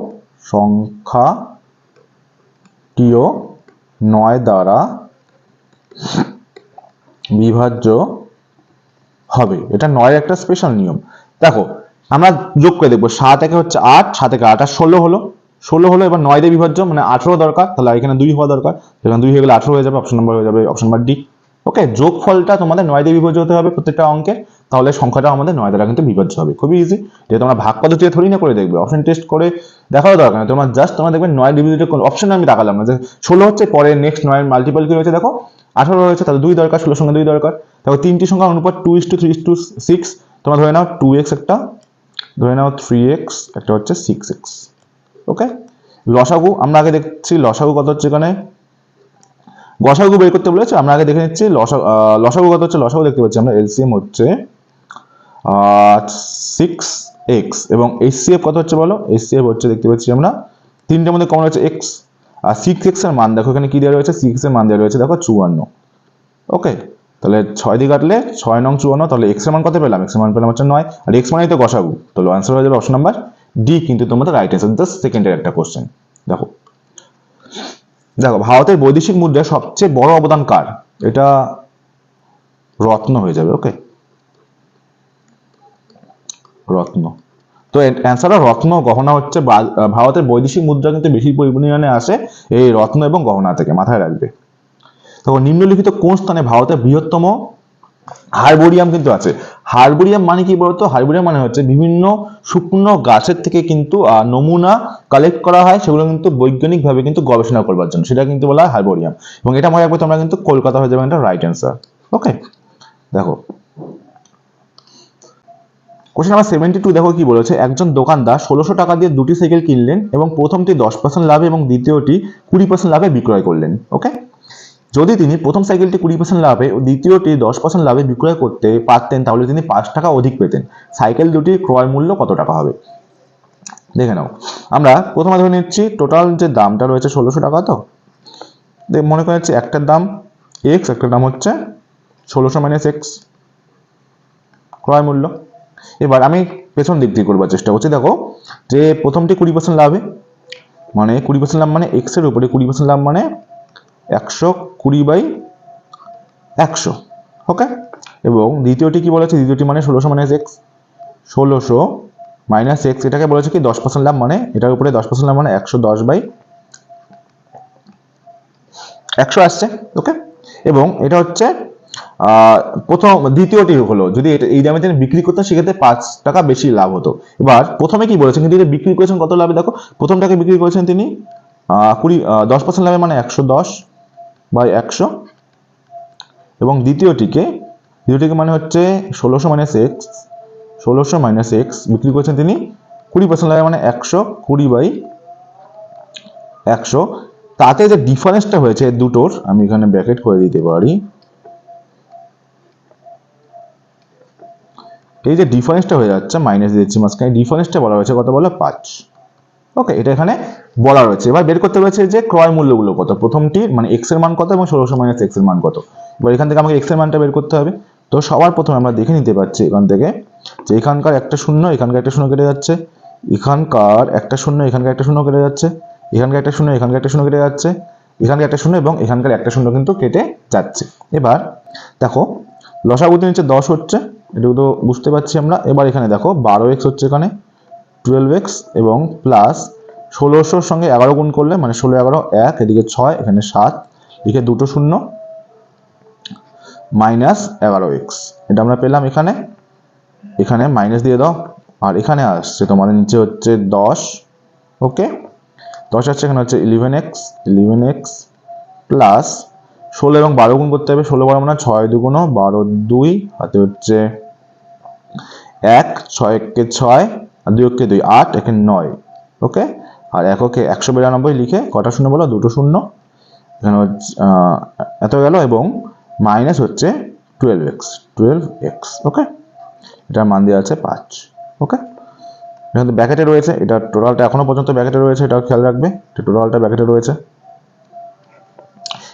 9 দ্বারা বিভাজ্য হবে। এটা 9 একটা স্পেশাল নিয়ম। দেখো আমরা যোগ করে দেখবো, 7 একে হচ্ছে 8, 7 একে 8 আর 16 হলো, 16 হলো। এবার 9 দিয়ে বিভাজ্য মানে 18 দরকার, তাহলে এখানে 2 হওয়া দরকার, এখানে 2 হয়ে গেলে 18 হয়ে যাবে, অপশন নাম্বার হয়ে যাবে অপশন নাম্বার ডি। ওকে, যোগফলটা তোমাদের 9 দিয়ে বিভাজ্য হতে হবে প্রত্যেকটা অঙ্কের, তাহলে সংখ্যাটা আমাদের 9 দ্বারা কিন্তু বিভাজ্য হবে। খুবই ইজি, যেহেতু তোমরা ভাগ পদ্ধতিতে থোড়ি না করে দেখবে, অপশন টেস্ট করে দেখাও দরকার না, তোমরা জাস্ট তোমরা দেখবে 9 ডিভিজিটের কোন অপশন আমি দেখালাম না, যে 16 হচ্ছে, পরে নেক্সট 9 এর মাল্টিপল কি হয়েছে দেখো 18 হয়েছে, তাহলে 2 দরকার, 16 সঙ্গে 2 দরকার। দেখো তিনটি সংখ্যা অনুপাত 2:3:6, তোমরা ধরে নাও 2x একটা, ধরে নাও 3x একটা, হচ্ছে 6x। ওকে, লসাগু আমরা আগে দেখছি, লসাগু কত হচ্ছে এখানে, গসাগু বের করতে বলেছে, আমরা আগে দেখে নিচ্ছি লসাগু কত হচ্ছে। লসাগু দেখতে পাচ্ছি আমরা, এলসিএম হচ্ছে 6x এবং এইচসিএফ কত হচ্ছে বলো? এইচসিএফ হচ্ছে দেখতে পাচ্ছি আমরা তিনটের মধ্যে কমন হচ্ছে x, আর 6x এর মান দেখো এখানে কি দেওয়া রয়েছে, 6 এর মান দেওয়া রয়েছে দেখো 54। ওকে, তাহলে 6 দিয়ে কাটলে 6 নং 54, তাহলে x এর মান কত পেলাম? x এর মান পেলাম হচ্ছে 9, আর x মানেই তো গসাগু, তাহলে आंसर হয়ে যাবে অপশন নাম্বার ডি কিন্তু তোমাদের রাইট অ্যান্সার। জাস্ট সেকেন্ডের একটা কোশ্চেন। দেখো ভারতের বৈদেশিক মুদ্রায় সবচেয়ে বড় অবদান কার? এটা রত্ন হয়ে যাবে। ওকে, রত্ন, তো অ্যান্সারটা রত্ন গহনা হচ্ছে। ভারতের বৈদেশিক মুদ্রা কিন্তু বেশি পরিমাণে আসে এই রত্ন এবং গহনা থেকে, মাথায় রাখবে। তখন নিম্নলিখিত কোন স্থানে ভারতের বৃহত্তম হার্বোরিয়াম কিন্তু আছে। হার্বোরিয়াম মানে কি বলতো? হার্বোরিয়াম মানে হচ্ছে বিভিন্ন শুকনো গাছের থেকে কিন্তু নমুনা কালেক্ট করা হয়, সেগুলো কিন্তু বৈজ্ঞানিকভাবে কিন্তু গবেষণা করবার জন্য, সেটা কিন্তু বলা হয় হার্বোরিয়াম। এবং এটা মনে রাখবে তোমরা, কিন্তু কলকাতা হয়ে যাবে এটা রাইট অ্যান্সার। ওকে, দেখো কোশ্চেন নাম্বার 72 দেখো কি বলেছে। একজন দোকানদার 1600 টাকা দিয়ে দুটি সাইকেল কিনলেন এবং প্রথমটি 10% লাভে এবং দ্বিতীয়টি 20% লাভে বিক্রয় করলেন। ওকে, যদি তিনি প্রথম সাইকেলটি 20% লাভে ও দ্বিতীয়টি 10% লাভে বিক্রয় করতে পারতেন তাহলে তিনি 5 টাকা অধিক পেতেন। সাইকেল দুটির ক্রয় মূল্য কত টাকা হবে? দেখে নাও। আমরা প্রথমে ধরে নিচ্ছি টোটাল যে দামটা রয়েছে 1600 টাকা। তো মনে করে নিচ্ছি একটার দাম এক্স, একটার দাম হচ্ছে 1600 মাইনাস এক্স ক্রয় মূল্য। এবার আমি পেছন দিক দিয়ে করবার চেষ্টা করছি। দেখো যে প্রথমটি 20% লাভে, মানে 20% লাভ মানে এক্স এর উপরে 20% লাভ মানে 120/100। ওকে, এবং দ্বিতীয়টি কি বলেছে? দ্বিতীয়টি মানে 1600 মাইনাস এক্স, 1600 মাইনাস এক্স, এটাকে বলেছে কি 10% লাভ, মানে এটার উপরে 10% লাভ মানে 110/100 আসছে। ওকে, এবং এটা হচ্ছে দ্বিতীয়টি হলো যদি এই দামে তিনি বিক্রি করতেন সেক্ষেত্রে 5 টাকা বেশি লাভ হতো। এবার প্রথমে কি বলেছেন, কিন্তু এটা বিক্রি করেছেন কত লাভে? দেখো প্রথমটাকে বিক্রি করেছেন তিনি 10% লাভে মানে 110/100, এবং দ্বিতীয়টিকে মানে হচ্ছে 1600 মাইনাস এক্স, 1600 মাইনাস এক্স বিক্রি করেছেন তিনি 20% লাভে মানে 120/100। তাতে যে ডিফারেন্সটা হয়েছে দুটোর, আমি এখানে ব্র্যাকেট করে দিতে পারি। এই যে ডিফারেন্সটা হয়ে যাচ্ছে মাইনাস দিচ্ছি মাঝখানে, ডিফারেন্সটা বলা হয়েছে কত? বলো 5। ওকে, এটা এখানে বলা রয়েছে। এবার বের করতে হয়েছে যে ক্রয় মূল্যগুলো কত, প্রথমটি মানে এক্স এর মান কত এবং 1600 মাইনাস এক্স এর মান কত। এবার এখান থেকে আমাকে এক্স এর মানটা বের করতে হবে। তো সবার প্রথমে আমরা দেখে নিতে পারছি এখান থেকে যে এখানকার একটা শূন্য, এখানকার একটা শূন্য কেটে যাচ্ছে, এখানকার একটা শূন্য, এখানকার একটা শূন্য কেটে যাচ্ছে, এখানকার একটা শূন্য, এখানকার একটা শূন্য কেটে যাচ্ছে, এখানকার একটা শূন্য এবং এখানকার একটা শূন্য কিন্তু কেটে যাচ্ছে। এবার দেখো লসাগু নিচে 10 হচ্ছে, এটা তো বুঝতে পারছি আমরা। এবার এখানে দেখো 12x হচ্ছে, এখানে 12x এবং প্লাস 1600 সঙ্গে 11 গুণ করলে মানে 16 11 1, এদিকে 6, এখানে 7, লিখে দুটো শূন্য মাইনাস 11x, এটা আমরা পেলাম। এখানে এখানে মাইনাস দিয়ে দাও, আর এখানে আসছে তোমাদের নিচে হচ্ছে 10। ওকে, 10 আসছে, এখানে হচ্ছে 11x প্লাস 16 এবং 12 গুণ করতে হবে। 16 12 মানে 6 2 12 2, হাতে হচ্ছে 1, 6 কে 6 আর 2 কে 2, 8 একে 9। ওকে, আর এককে 192 লিখে কটা শূন্য বলো? দুটো শূন্য, এখানে এত গেল, এবং মাইনাস হচ্ছে 12x। ওকে, এটার মান দেওয়া আছে 5। ওকে, এখানে ব্র্যাকেটে রয়েছে, এটা টোটালটা এখনো পর্যন্ত ব্র্যাকেটে রয়েছে, এটাও খেয়াল রাখবে, টোটালটা ব্র্যাকেটে রয়েছে।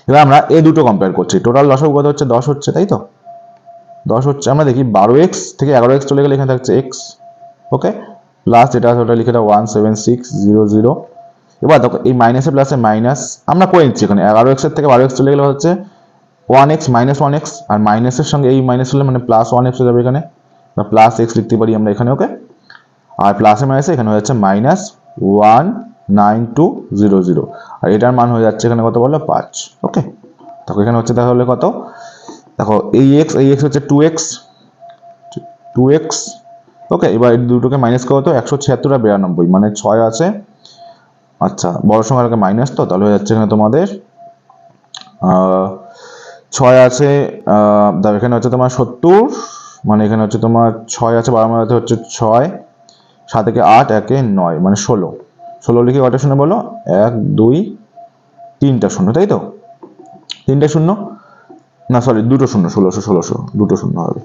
এবার আমরা এই দুটো কম্পেয়ার করছি। টোটাল লসাগু কত হচ্ছে? 10 হচ্ছে, তাই তো 10 হচ্ছে। আমরা দেখি 12x থেকে 11x চলে গেলে এখানে থাকছে x। ওকে, প্লাস এটা ওটা লিখে দাও 17600। এবার দেখো এই মাইনাসে প্লাসে মাইনাস আমরা করে নিচ্ছি। এখানে 11x এর থেকে 12x চলে গেলে হচ্ছে 1x মাইনাস 1x, আর মাইনাসের সঙ্গে এই মাইনাস হলে মানে প্লাস 1x হয়ে যাবে এখানে, বা প্লাস x লিখতে পারি আমরা এখানে। ওকে, আর প্লাসে মাইনাসে এখানে হয়ে যাচ্ছে মাইনাস 19200, আর এটার মান হয়ে যাচ্ছে এখানে কত বলো? 5। ওকে, দেখো এখানে হচ্ছে তাহলে কত? দেখো এই x হচ্ছে 2x। ওকে, এবার এই দুটোকে মাইনাস করো তো 176 আর 92 মানে 6 আছে। আচ্ছা, বড় সংখ্যাটাকে মাইনাস, তো তাহলে হয়ে যাচ্ছে এখানে তোমাদের 6 আছে, এখানে হচ্ছে তোমার 70, মানে এখানে হচ্ছে তোমার 6 আছে, 12 মানে হচ্ছে 6, 7 একে 8, 1 এ 9 মানে 16 লিখে কটা শূন্য বলো? 1 2 3টা শূন্য, তাই তো 3টা শূন্য না, সরি দুটো শূন্য, 1600 দুটো শূন্য হবে।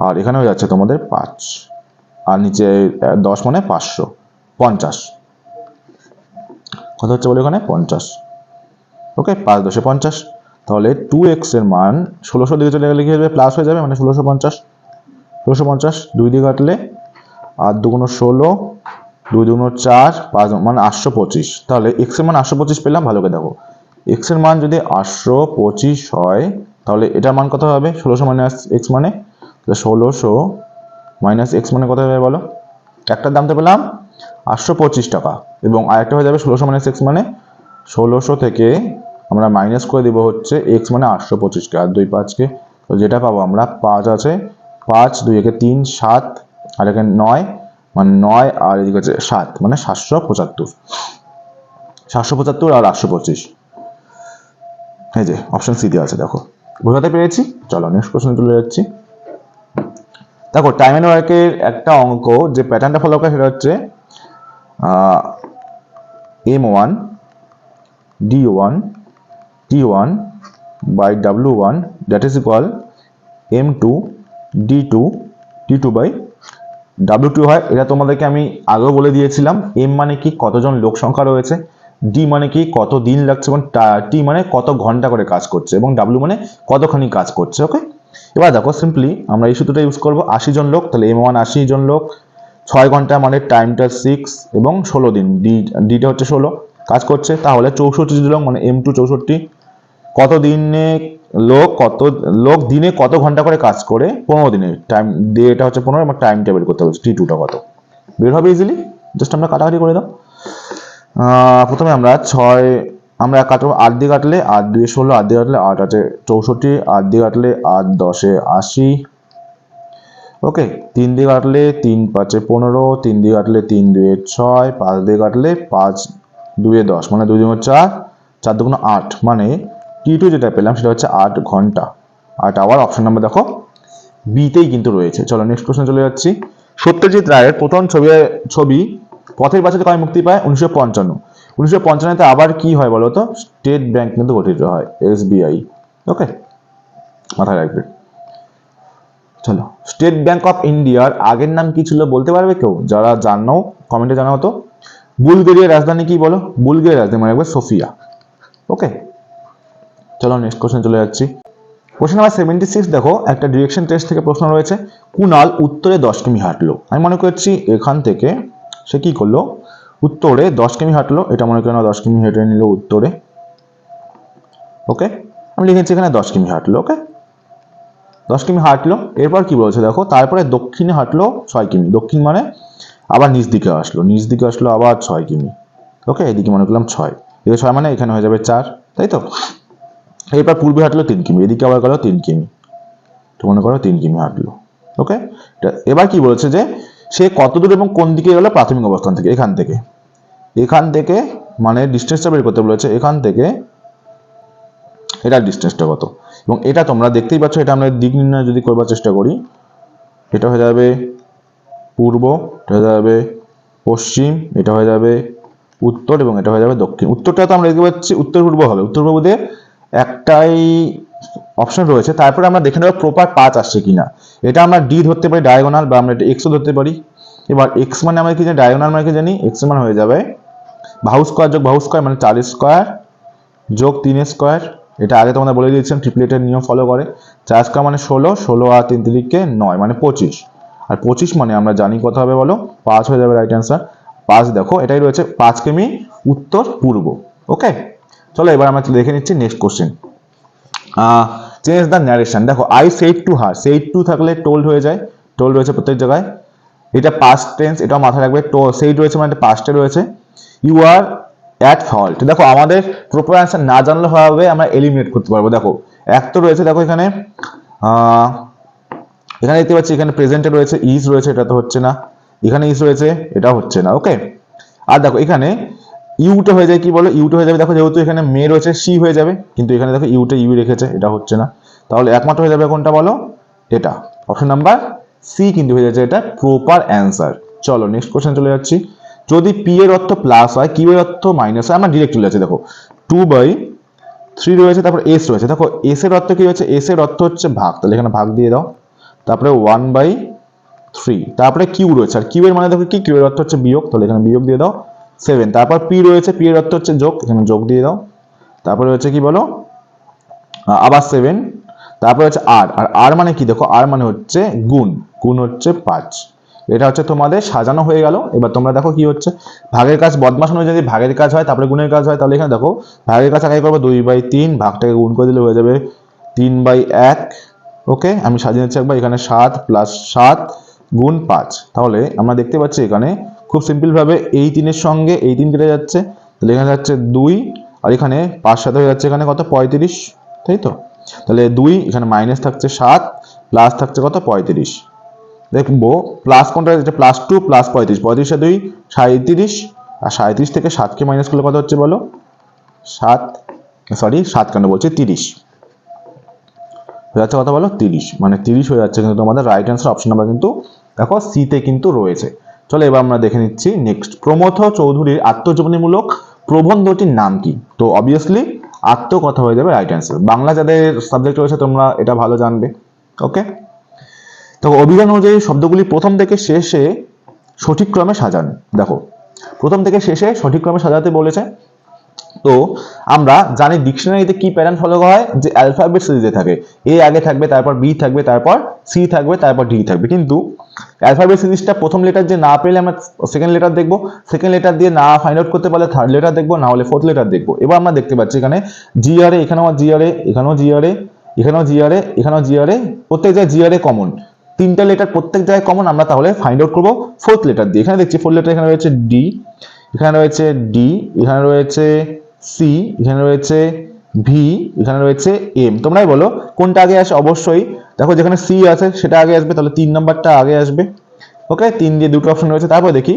আর এখানে হয়ে যাচ্ছে তোমাদের 5, আর নিচে 10 মানে 550। কত হচ্ছে বলে এখানে? 50। ওকে, 5 10 50। তাহলে 2x এর মান 1600 দিকে চলে গেলে কি হবে? প্লাস হয়ে যাবে, মানে 1650। 1650 2 দিয়ে কাটলে 8 2 16, 2 2 4, 5 মানে 825। তাহলে x এর মান 825 পেলাম। ভালো করে দেখো, x এর মান যদি 825 হয় তাহলে এটার মান কত হবে? 1600 মাইনাস x মানে 1600 মাইনাস x মানে কত হবে বলো? একটার দাম তো পেলাম 825 টাকা, এবং আরেকটা হয়ে যাবে 1600 মাইনাস x মানে 1600 থেকে আমরা মাইনাস করে দিব হচ্ছে x মানে 825 কে, আর 2 5 কে তো যেটা পাবো আমরা 5 আছে, 5 2 একে 3 7 আর এখানে 9 মানে 9 আর এদিকে হচ্ছে 7 মানে 775 আর 825। এই যে অপশন সি দিয়ে আছে, দেখো বোঝাতে পেরেছি। চলো নেক্সট কোশ্চেন চলে যাচ্ছি। দেখো টাইম এন্ড ওয়ার্কের একটা অঙ্ক যে প্যাটার্নটা ফলো করে সেটা হচ্ছে M1 D1 T1 by W1 that is equal M2 D2 T2 by W2 হয়। এটা তোমাদেরকে আমি আগেও বলে দিয়েছিলাম। M মানে কি কতজন লোক সংখ্যা রয়েছে, D মানে কি কত দিন লাগছে, এবং T মানে কত ঘন্টা করে কাজ করছে, এবং W মানে কতখানি কাজ করছে। ওকে, এবার দেখো সিম্পলি আমরা এই সূত্রটা ইউজ করবো। 80 জন লোক, তাহলে M1 80 জন লোক, 6 ঘন্টা মানে টাইমটা 6 এবং 16 দিন, ডিটা হচ্ছে 16 কাজ করছে। তাহলে 64 লোক মানে M2 64, কত দিনে লোক দিনে কত ঘন্টা করে কাজ করে, 15 দিনে, টাইম দিয়ে এটা হচ্ছে 15 এবং টাইমটা বের করতে হবে T2টা কত, বের হবে ইজিলি। জাস্ট আমরা কাটাকাটি করে দাও। প্রথমে আমরা 6 আমরা কাটবো, 8 দিয়ে কাটলে 8 2 16, 8 দিয়ে কাটলে 8 আছে 64, 8 দিয়ে কাটলে 8 10 80। ওকে, 3 দিয়ে কাটলে 3 5 15, 3 দিয়ে কাটলে 3 2 6, 5 দিয়ে কাটলে 5 2 10 মানে 2 2 4, 4 2 8 মানে T2 যেটা পেলাম সেটা হচ্ছে 8 ঘন্টা 8 আওয়ার। অপশন নাম্বার দেখো বিতেই কিন্তু রয়েছে। চলো নেক্সট কোশ্চেন চলে যাচ্ছি। সত্যজিৎ রায়ের প্রথম ছবি পথের পাঁচালী কবে মুক্তি পায়? 1955। 1955-তে আবার কি হয় বলো তো? স্টেট ব্যাংক কিন্তু গঠিত হয়, SBI। ওকে, মাথায় রাখবে। চলো, স্টেট ব্যাংক অফ ইন্ডিয়ার আগের নাম কি ছিল বলতে পারবে কেউ? যারা জানো কমেন্টে জানাও তো। বুলগেরিয়ার রাজধানী কি বলো? বুলগেরিয়ার রাজধানী মনে রাখবে সোফিয়া। ওকে, চলো নেক্সট কোশ্চেন চলে যাচ্ছি। কোশ্চেন নাম্বার 76 দেখো, একটা ডিরেকশন টেস্ট থেকে প্রশ্ন রয়েছে। কুণাল উত্তরে 10 কিমি হাঁটলো। আমি মনে করছি এখান থেকে সে কি করলো, উত্তরে 10 কিমি হাঁটলো। এটা মনে করি না 10 কিমি হেঁটে নিল উত্তরে। ওকে, আমি লিখেছি এখানে 10 কিমি হাঁটলো। ওকে, 10 কিমি হাঁটলো। এরপর কি বলছে দেখো, তারপরে দক্ষিণে হাঁটলো 6 কিমি। দক্ষিণ মানে আবার নিচ দিকে আসলো আবার 6 কিমি। ওকে, এদিকে মনে করলাম 6, এদিকে 6 মানে এখানে হয়ে যাবে 4, তাই তো। এরপর পূর্বে হাঁটলো 3 কিমি, এদিকে আবার গেল 3 কিমি, তো মনে করো 3 কিমি হাঁটলো। ওকে, এবার কি বলেছে যে সে কত দূর এবং কোন দিকে গেল প্রাথমিক অবস্থান থেকে। এখান থেকে মানে ডিস্টেন্সটা বের করতে বলেছে। এখান থেকে এটার ডিস্টেন্সটা কত, এবং এটা তোমরা দেখতেই পাচ্ছ। এটা আমরা দিক নির্ণয় যদি করবার চেষ্টা করি, এটা হয়ে যাবে পূর্ব, এটা হয়ে যাবে পশ্চিম, এটা হয়ে যাবে উত্তর, এবং এটা হয়ে যাবে দক্ষিণ। উত্তরটা তো আমরা দেখতে পাচ্ছি উত্তর পূর্ব হবে। উত্তর পূর্ব দিয়ে একটাই অপশন রয়েছে। তারপরে আমরা দেখে নেব প্রপার পাথ আসছে কিনা। এটা আমরা ডি ধরতে পারি ডায়াগোনাল, বা আমরা এটা এক্সও ধরতে পারি। এবার এক্স মানে আমরা কি জানি, ডায়াগোনাল মানে কি জানি, এক্স মানে হয়ে যাবে বাহু স্কোয়ার যোগ বাহু স্কোয়ার মানে 4 স্কোয়ার যোগ 3 স্কোয়ার। এটা আগে তোমাদের বলে দিয়েছিলাম, ট্রিপলেটের নিয়ম ফলো করে। 4 স্কোয়ার মানে 16, 16 আর 3 3কে 9 মানে 25, আর 25 মানে আমরা জানি কত হবে বলো, 5 হয়ে যাবে রাইট অ্যান্সার। 5 দেখো এটাই রয়েছে 5 কিমি উত্তর পূর্ব। ওকে, চলো এবার আমরা দেখে নিচ্ছি next question. Change the narration. দেখো I said to her, said to থাকলে টোল্ড হয়ে যায়, টোল্ড রয়েছে প্রত্যেক জায়গায়। এটা পাস্ট টেন্স, এটাও মাথায় রাখবে। সেড রয়েছে মানে পাস্টে রয়েছে। You are at fault. দেখো আমাদের প্রপার অ্যান্সার না জানলে হবে, আমরা এলিমিনেট করতে পারবো। দেখো এক তো রয়েছে, দেখো এখানে দেখতে পাচ্ছি এখানে প্রেজেন্টে রয়েছে, ইজ রয়েছে, এটা তো হচ্ছে না। এখানে ইজ রয়েছে, এটা হচ্ছে না। ওকে, আর দেখো এখানে ইউটা হয়ে যায় কি বলো, ইউটা হয়ে যাবে। দেখো যেহেতু এখানে মে রয়েছে সি হয়ে যাবে, কিন্তু এখানে দেখো ইউটা ইউ রেখেছে, এটা হচ্ছে না। তাহলে একমাত্র হয়ে যাবে কোনটা বলো, এটা অপশন নাম্বার সি কিন্তু হয়ে যাচ্ছে এটা প্রপার অ্যান্সার। চলো নেক্সট কোশ্চেন চলে যাচ্ছি। যদি পি এর অর্থ প্লাস হয়, কিউ এর অর্থ মাইনাস হয়, আমরা ডিরেক্ট চলে যাচ্ছি। দেখো 2/3 রয়েছে, তারপর এস রয়েছে। দেখো এস এর অর্থ কি হচ্ছে, এস এর অর্থ হচ্ছে ভাগ, তাহলে এখানে ভাগ দিয়ে দাও। তারপরে 1/3, তারপরে কিউ রয়েছে, আর কিউ এর মানে দেখো কি, কিউ এর অর্থ হচ্ছে বিয়োগ, তাহলে এখানে বিয়োগ দিয়ে দাও। 7, তারপর পি রয়েছে, পি এর অর্থ হচ্ছে যোগ, এখানে যোগ দিয়ে দাও। তারপরে হচ্ছে কি বলো, আবার 7, তারপরে হচ্ছে আর, আর আর মানে কি দেখো, আর মানে হচ্ছে গুণ, গুণ হচ্ছে 5। এটা হচ্ছে তোমাদের সাজানো হয়ে গেল। এবার তোমরা দেখো কি হচ্ছে, ভাগের কাজ বদমাশ অনুযায়ী যদি ভাগের কাজ হয় তারপরে গুণের কাজ হয়, তাহলে এখানে দেখো ভাগের কাজ আগে করবো 2/3, ভাগটাকে গুণ করে দিলে হয়ে যাবে 3/1। ওকে, আমি সাজিয়ে নিচ্ছি একবার। এখানে 7 + 7 গুণ 5, তাহলে আমরা দেখতে পাচ্ছি এখানে খুব সিম্পল ভাবে এই 3-এর সঙ্গে এই 3 কেটে যাচ্ছে, তাহলে এখানে যাচ্ছে 2, আর এখানে 5 সাথে হয়ে যাচ্ছে এখানে কত, 35, তাই তো। তাহলে 2 এখানে মাইনাস থাকছে 7 প্লাস থাকছে কত 35। দেখবো প্লাস কোনটা, এটা +2 প্লাস 35, 35 আর 2 37, আর 37 থেকে 7কে মাইনাস করলে কত হচ্ছে বলো 7 কেন বলছি 30 হয়ে যাচ্ছে, কথা বলো 30, মানে 30 হয়ে যাচ্ছে। কিন্তু তোমাদের রাইট অ্যান্সার অপশন নাম্বার কিন্তু দেখো সিতে কিন্তু রয়েছে। চলো এবার আমরা দেখে নিচ্ছি নেক্সট, প্রমথ চৌধুরীর আত্মজীবনীমূলক প্রবন্ধটির নাম কি? তো অবভিয়াসলি আত্মকথা হয়ে যাবে রাইট অ্যান্সার। বাংলা যাদের সাবজেক্ট রয়েছে তোমরা এটা ভালো জানবে। ওকে, তো অভিধান অনুযায়ী শব্দগুলি প্রথম থেকে শেষে সঠিক ক্রমে সাজান। দেখো প্রথম থেকে শেষে সঠিক ক্রমে সাজাতে বলেছে। তো আমরা জানি ডিকশনারিতে কি প্যাটার্ন ফলো করা হয়, যে অ্যালফাবেট সিরিজে থাকে, এ আগে থাকবে, তারপর বি থাকবে, তারপর সি থাকবে, তারপর ডি থাকবে। কিন্তু অ্যালফাবেট সিরিজটা প্রথম লেটার যে না পেলে আমরা সেকেন্ড লেটার দেখবো, সেকেন্ড লেটার দিয়ে না ফাইন্ড আউট করতে পারলে থার্ড লেটার দেখবো, না হলে ফোর্থ লেটার দেখবো। এবার আমরা দেখতে পাচ্ছি এখানে জিআরএ, এখানেও জিআরএ, এখানেও জিআরএ, এখানেও জিআরএ, এখানেও জিআরএ, প্রত্যেক জায়গায় জিআরএ কমন, তিনটা লেটার প্রত্যেক জায়গায় কমন। আমরা তাহলে ফাইন্ড আউট করবো ফোর্থ লেটার দিয়ে। এখানে দেখছি ফোর্থ লেটার, এখানে রয়েছে ডি, এখানে রয়েছে ডি, এখানে রয়েছে সি, এখানে রয়েছে ভি, এখানে রয়েছে এম। তোমরাই বলো কোনটা আগে আসে। অবশ্যই দেখো যেখানে সি আছে সেটা আগে আসবে, তাহলে 3 নাম্বারটা আগে আসবে। ওকে, 3 দিয়ে দুটো অপশন রয়েছে। তারপর দেখি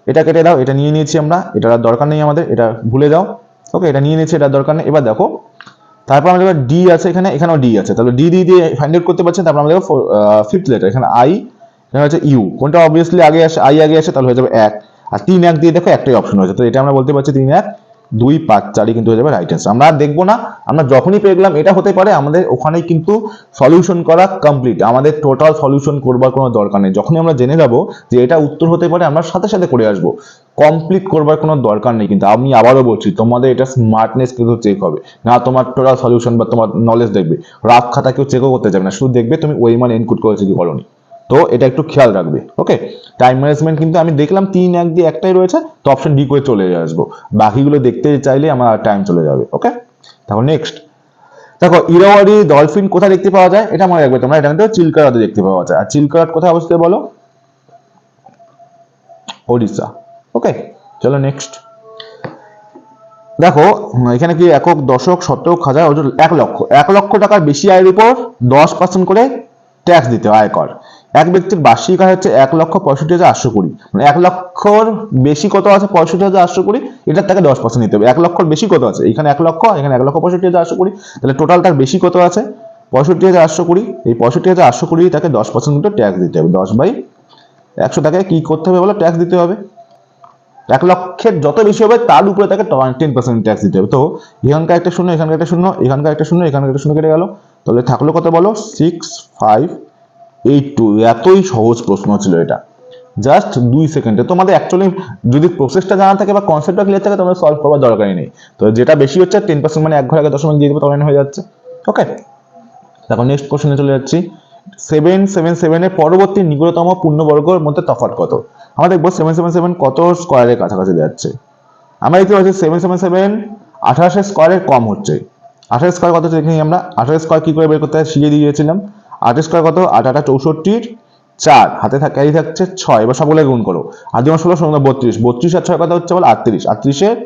এটা কেটে দাও, এটা নিয়ে নিয়েছি আমরা, এটার দরকার নেই আমাদের, এটা ভুলে যাও। ওকে, এটা নিয়ে নিয়েছি, এটার দরকার নেই। এবার দেখো তারপর আমাদের ডি আছে, এখানে এখানেও ডি আছে, তাহলে ডি দিয়ে ফাইন্ড আউট করতে পারছেন। তারপর আমাদের ফিফথ লেটার, এখানে আই, এখানে হচ্ছে ইউ, কোনটা অবভিয়াসলি আগে আসে, আই আগে আসে, তাহলে হয়ে যাবে 1 আর 3 1 দিয়ে দেখো একটাই অপশন হয়েছে। তো এটা আমরা বলতে পারছি 3 1 2 5 4 কিন্তু হয়ে যাবে রাইট অ্যান্সার। আমরা দেখবো না, আমরা যখনই পেয়ে গেলাম এটা হতে পারে, আমাদের ওখানেই কিন্তু সলিউশন করা কমপ্লিট, আমাদের টোটাল সলিউশন করবার কোনো দরকার নেই। যখনই আমরা জেনে যাবো যে এটা উত্তর হতে পারে, আমরা সাথে সাথে করে আসবো, কমপ্লিট করবার কোনো দরকার নেই। কিন্তু আমি আবারও বলছি, তোমাদের এটা স্মার্টনেস কিন্তু চেক হবে না, তোমার টোটাল সলিউশন বা তোমার নলেজ দেখবে, রাফ খাতা কেউ চেকও করতে যাবে না, শুধু দেখবে তুমি ওই মান এনকোড করেছে কি করোনি। তো এটা একটু খেয়াল রাখবে। ওকে, টাইম ম্যানেজমেন্ট কিন্তু আমি দেখলাম 3 1 দিয়ে একটাই রয়েছে, তো অপশন ডি করে চলে আসবো, বাকিগুলো দেখতে চাইলে আমার টাইম চলে যাবে। ওকে, তারপর নেক্সট দেখো ইরাওয়ারি ডলফিন কোথায় দেখতে পাওয়া যায়, এটা মনে রাখবে তোমরা, এটা কিন্তু চিল্কা হ্রদে দেখতে পাওয়া যায়। আর চিল্কা হ্রদ কোথায় অবস্থিত বলো, ওড়িশা। ওকে, চলো নেক্সট দেখো এখানে কি একক, দশক, শতক, হাজার, 1 লক্ষ টাকার বেশি আয়ের উপর 10% করে ট্যাক্স দিতে হয় আয়কর। এক ব্যক্তির বার্ষিক আয় হচ্ছে 1,65,820, মানে 1 লক্ষর বেশি কত আছে 65,820, এটা তাকে 10% নিতে হবে। 1 লক্ষর বেশি কত আছে, এখানে 1 লক্ষ, এখানে 1,65,820, তাহলে টোটাল তার বেশি কত আছে 65,820, এই 65,820 তাকে 10% কিন্তু ট্যাক্স দিতে হবে। 10/100 টাকায় কি করতে হবে বলো, ট্যাক্স দিতে হবে। 1 লক্ষের যত বেশি হবে তার উপরে তাকে 10% ট্যাক্স দিতে হবে। তো এখানকার একটা শূন্য, এখানকার একটা শূন্য, এখানকার একটা শূন্য, এখানকার একটা শূন্য কেটে গেল, তাহলে থাকলো কত বলো 6582। এতই সহজ প্রশ্ন ছিল এটা, জাস্ট 2 সেকেন্ডে। তোমাদের অ্যাকচুয়ালি যদি প্রসেসটা জানা থাকে বা কনসেপ্টটা ক্লিয়ার থাকে, তোমাদের সলভ করবার দরকারই নেই। তো যেটা বেশি হচ্ছে 10%, মানে 1 ঘর আগে দশমিক দিয়ে দেবো, তখন হয়ে যাচ্ছে। ওকে, তারপর নেক্সট কোশ্চেনে চলে যাচ্ছি। 777 এর পরবর্তী নিকটতম পূর্ণবর্গের মধ্যে তফাৎ কত? আমরা দেখবো 777 কত স্কোয়ারের কাছাকাছি যাচ্ছে। আমরা দেখতে পাচ্ছি 777 28 স্কোয়ারের কম হচ্ছে। 28 স্কোয়ার কত দেখি আমরা, 28 স্কোয়ার কি করে বের করতে হয় শিখিয়ে দিয়েছিলাম। 28 স্কোয়ার কত, 8 8 64, 4 হাতে ক্যারি থাকছে 6, এবার সকলে গুণ করো। আর 2 16 16 32, 32 আর 6 কত হচ্ছে বল 38, 38 এর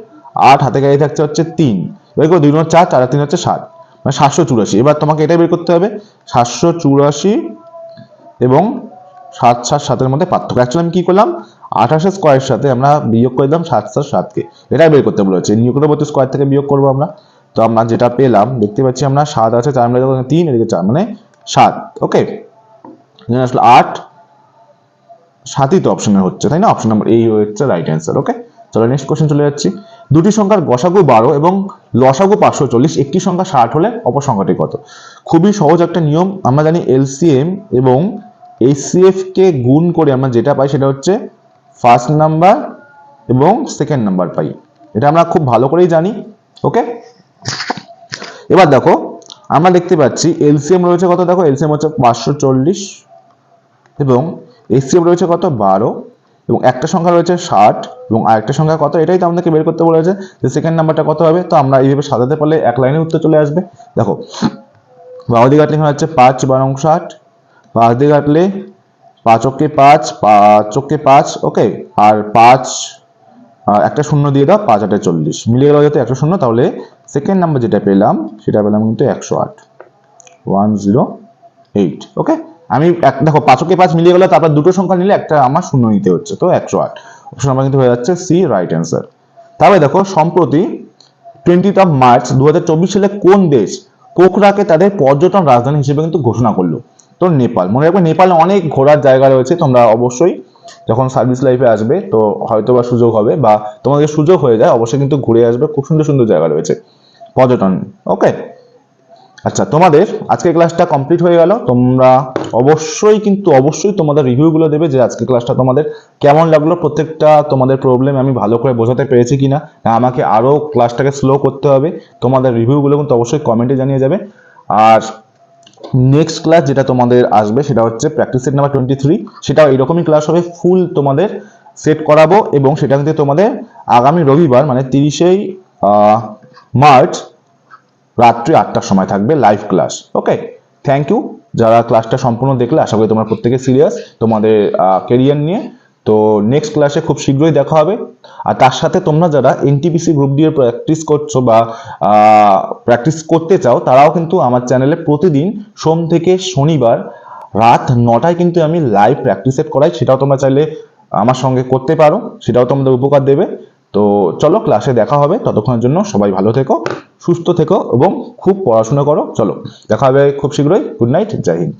8 হাতে ক্যারি থাকছে হচ্ছে 3, এবার করো 2 4 4 আর 3 হচ্ছে 7, মানে 784। এবার তোমাকে এটাই বের করতে হবে 784 এবং 7 7 7 মধ্যে পার্থক্য। অ্যাকচুয়ালি আমি কি করলাম, 28 স্কোয়ারের সাথে আমরা বিয়োগ করে দিলাম 7 7 7কে, এটাই বের করতে বলেছে। নিকটবর্তী স্কোয়ার থেকে বিয়োগ করবো আমরা। তো আমরা যেটা পেলাম দেখতে পাচ্ছি আমরা 7 আছে 4 মিলে 3, এদিকে 4 মানে 7। ওকে, আসলে 8 7ই তো অপশনে হচ্ছে, তাই না? অপশন নাম্বার এই হচ্ছে রাইট অ্যান্সার। ওকে, চলো নেক্সট কোশ্চেন চলে যাচ্ছি। দুটি সংখ্যার গসাগু 12 এবং লসাগু 540, একটি সংখ্যা 60 হলে অপর সংখ্যাটি কত? খুবই সহজ একটা নিয়ম, আমরা জানি এলসিএম এবং এইচসিএফ কে গুণ করে আমরা যেটা পাই সেটা হচ্ছে ফার্স্ট নাম্বার এবং সেকেন্ড নাম্বার পাই, এটা আমরা খুব ভালো করেই জানি। ওকে, এবার দেখো আমরা দেখতে পাচ্ছি এলসিএম রয়েছে কত, দেখো এলসিএম হচ্ছে 540 এবং এইচসিএফ রয়েছে কত 12, এবং একটা সংখ্যা রয়েছে 60 এবং আরেকটা সংখ্যা কত, এটাই তো আমাদেরকে বের করতে বলেছে যে সেকেন্ড নাম্বারটা কত হবে। তো আমরা এইভাবে সাজাতে পারলে এক লাইনের উত্তর চলে আসবে। দেখো বাম দিকে কাটলে এখানে হচ্ছে 5 12 60, পাঁচ দিয়ে কাটলে 5 × 5 5 × 5। ওকে, আর 5 একটা শূন্য দিয়ে দাও, 5 8 40 মিলিয়ে গেল যেহেতু 100, তাহলে সেকেন্ড নাম্বার যেটা পেলাম সেটা পেলাম কিন্তু 108। 108। ওকে, আমি দেখো 5 কে 5 মিলিয়ে গেলে তারপর দুটো সংখ্যা নিলে একটা আমার শূন্য নিতে হচ্ছে, তো 108। অপশন নাম্বার কিন্তু হয়ে যাচ্ছে সি রাইট অ্যান্সার। তারপরে দেখো সম্প্রতি 20th মার্চ 2024 সালে কোন দেশ পোখরাকে তাদের পর্যটন রাজধানী হিসেবে কিন্তু ঘোষণা করলো? তো নেপাল। মনে রাখবে নেপালে অনেক ঘোরার জায়গা রয়েছে, তোমরা অবশ্যই যখন সার্ভিস লাইফে আসবে তো হয়তো বা সুযোগ হবে, বা তোমাদের সুযোগ হয়ে যায় অবশ্যই কিন্তু ঘুরে আসবে, খুব সুন্দর সুন্দর জায়গা রয়েছে পর্যটন। ওকে, আচ্ছা তোমাদের আজকের ক্লাসটা কমপ্লিট হয়ে গেল। তোমরা অবশ্যই তোমাদের রিভিউগুলো দেবে যে আজকের ক্লাসটা তোমাদের কেমন লাগলো, প্রত্যেকটা তোমাদের প্রবলেম আমি ভালো করে বোঝাতে পেরেছি কিনা, না আমাকে আরো ক্লাসটাকে স্লো করতে হবে। তোমাদের রিভিউগুলো কিন্তু অবশ্যই কমেন্টে জানিয়ে যাবে। আর নেক্সট ক্লাস যেটা তোমাদের আসবে সেটা হচ্ছে প্র্যাকটিস সেট নাম্বার 23। সেটাও এরকমই ক্লাস হবে, ফুল তোমাদের সেট করাবো, এবং সেটা কিন্তু তোমাদের আগামী রবিবার মানে 30শে মার্চ রাত্রি 8টার সময় থাকবে live class. Okay, thank you যারা ক্লাসটা সম্পূর্ণ দেখলে। আশা করি তোমরা প্রত্যেকে সিরিয়াস তোমাদের কেরিয়ার নিয়ে। তো নেক্সট ক্লাসে খুব শীঘ্রই দেখা হবে। আর তার সাথে তোমরা যারা এনটিপিসি গ্রুপ দিয়ে প্র্যাকটিস করছো বা প্র্যাকটিস করতে চাও, তারাও কিন্তু আমার চ্যানেলে প্রতিদিন সোম থেকে শনিবার রাত 9টায় কিন্তু আমি লাইভ প্র্যাকটিস সেট করাই, সেটাও তোমরা চাইলে আমার সঙ্গে করতে পারো, সেটাও তোমাদের উপকার দেবে। তো চলো ক্লাসে দেখা হবে, ততক্ষণের জন্য সবাই ভালো থেকো, সুস্থ থেকো এবং খুব পড়াশোনা করো। চলো দেখা হবে খুব শীঘ্রই। গুড নাইট, জয় হিন্দ।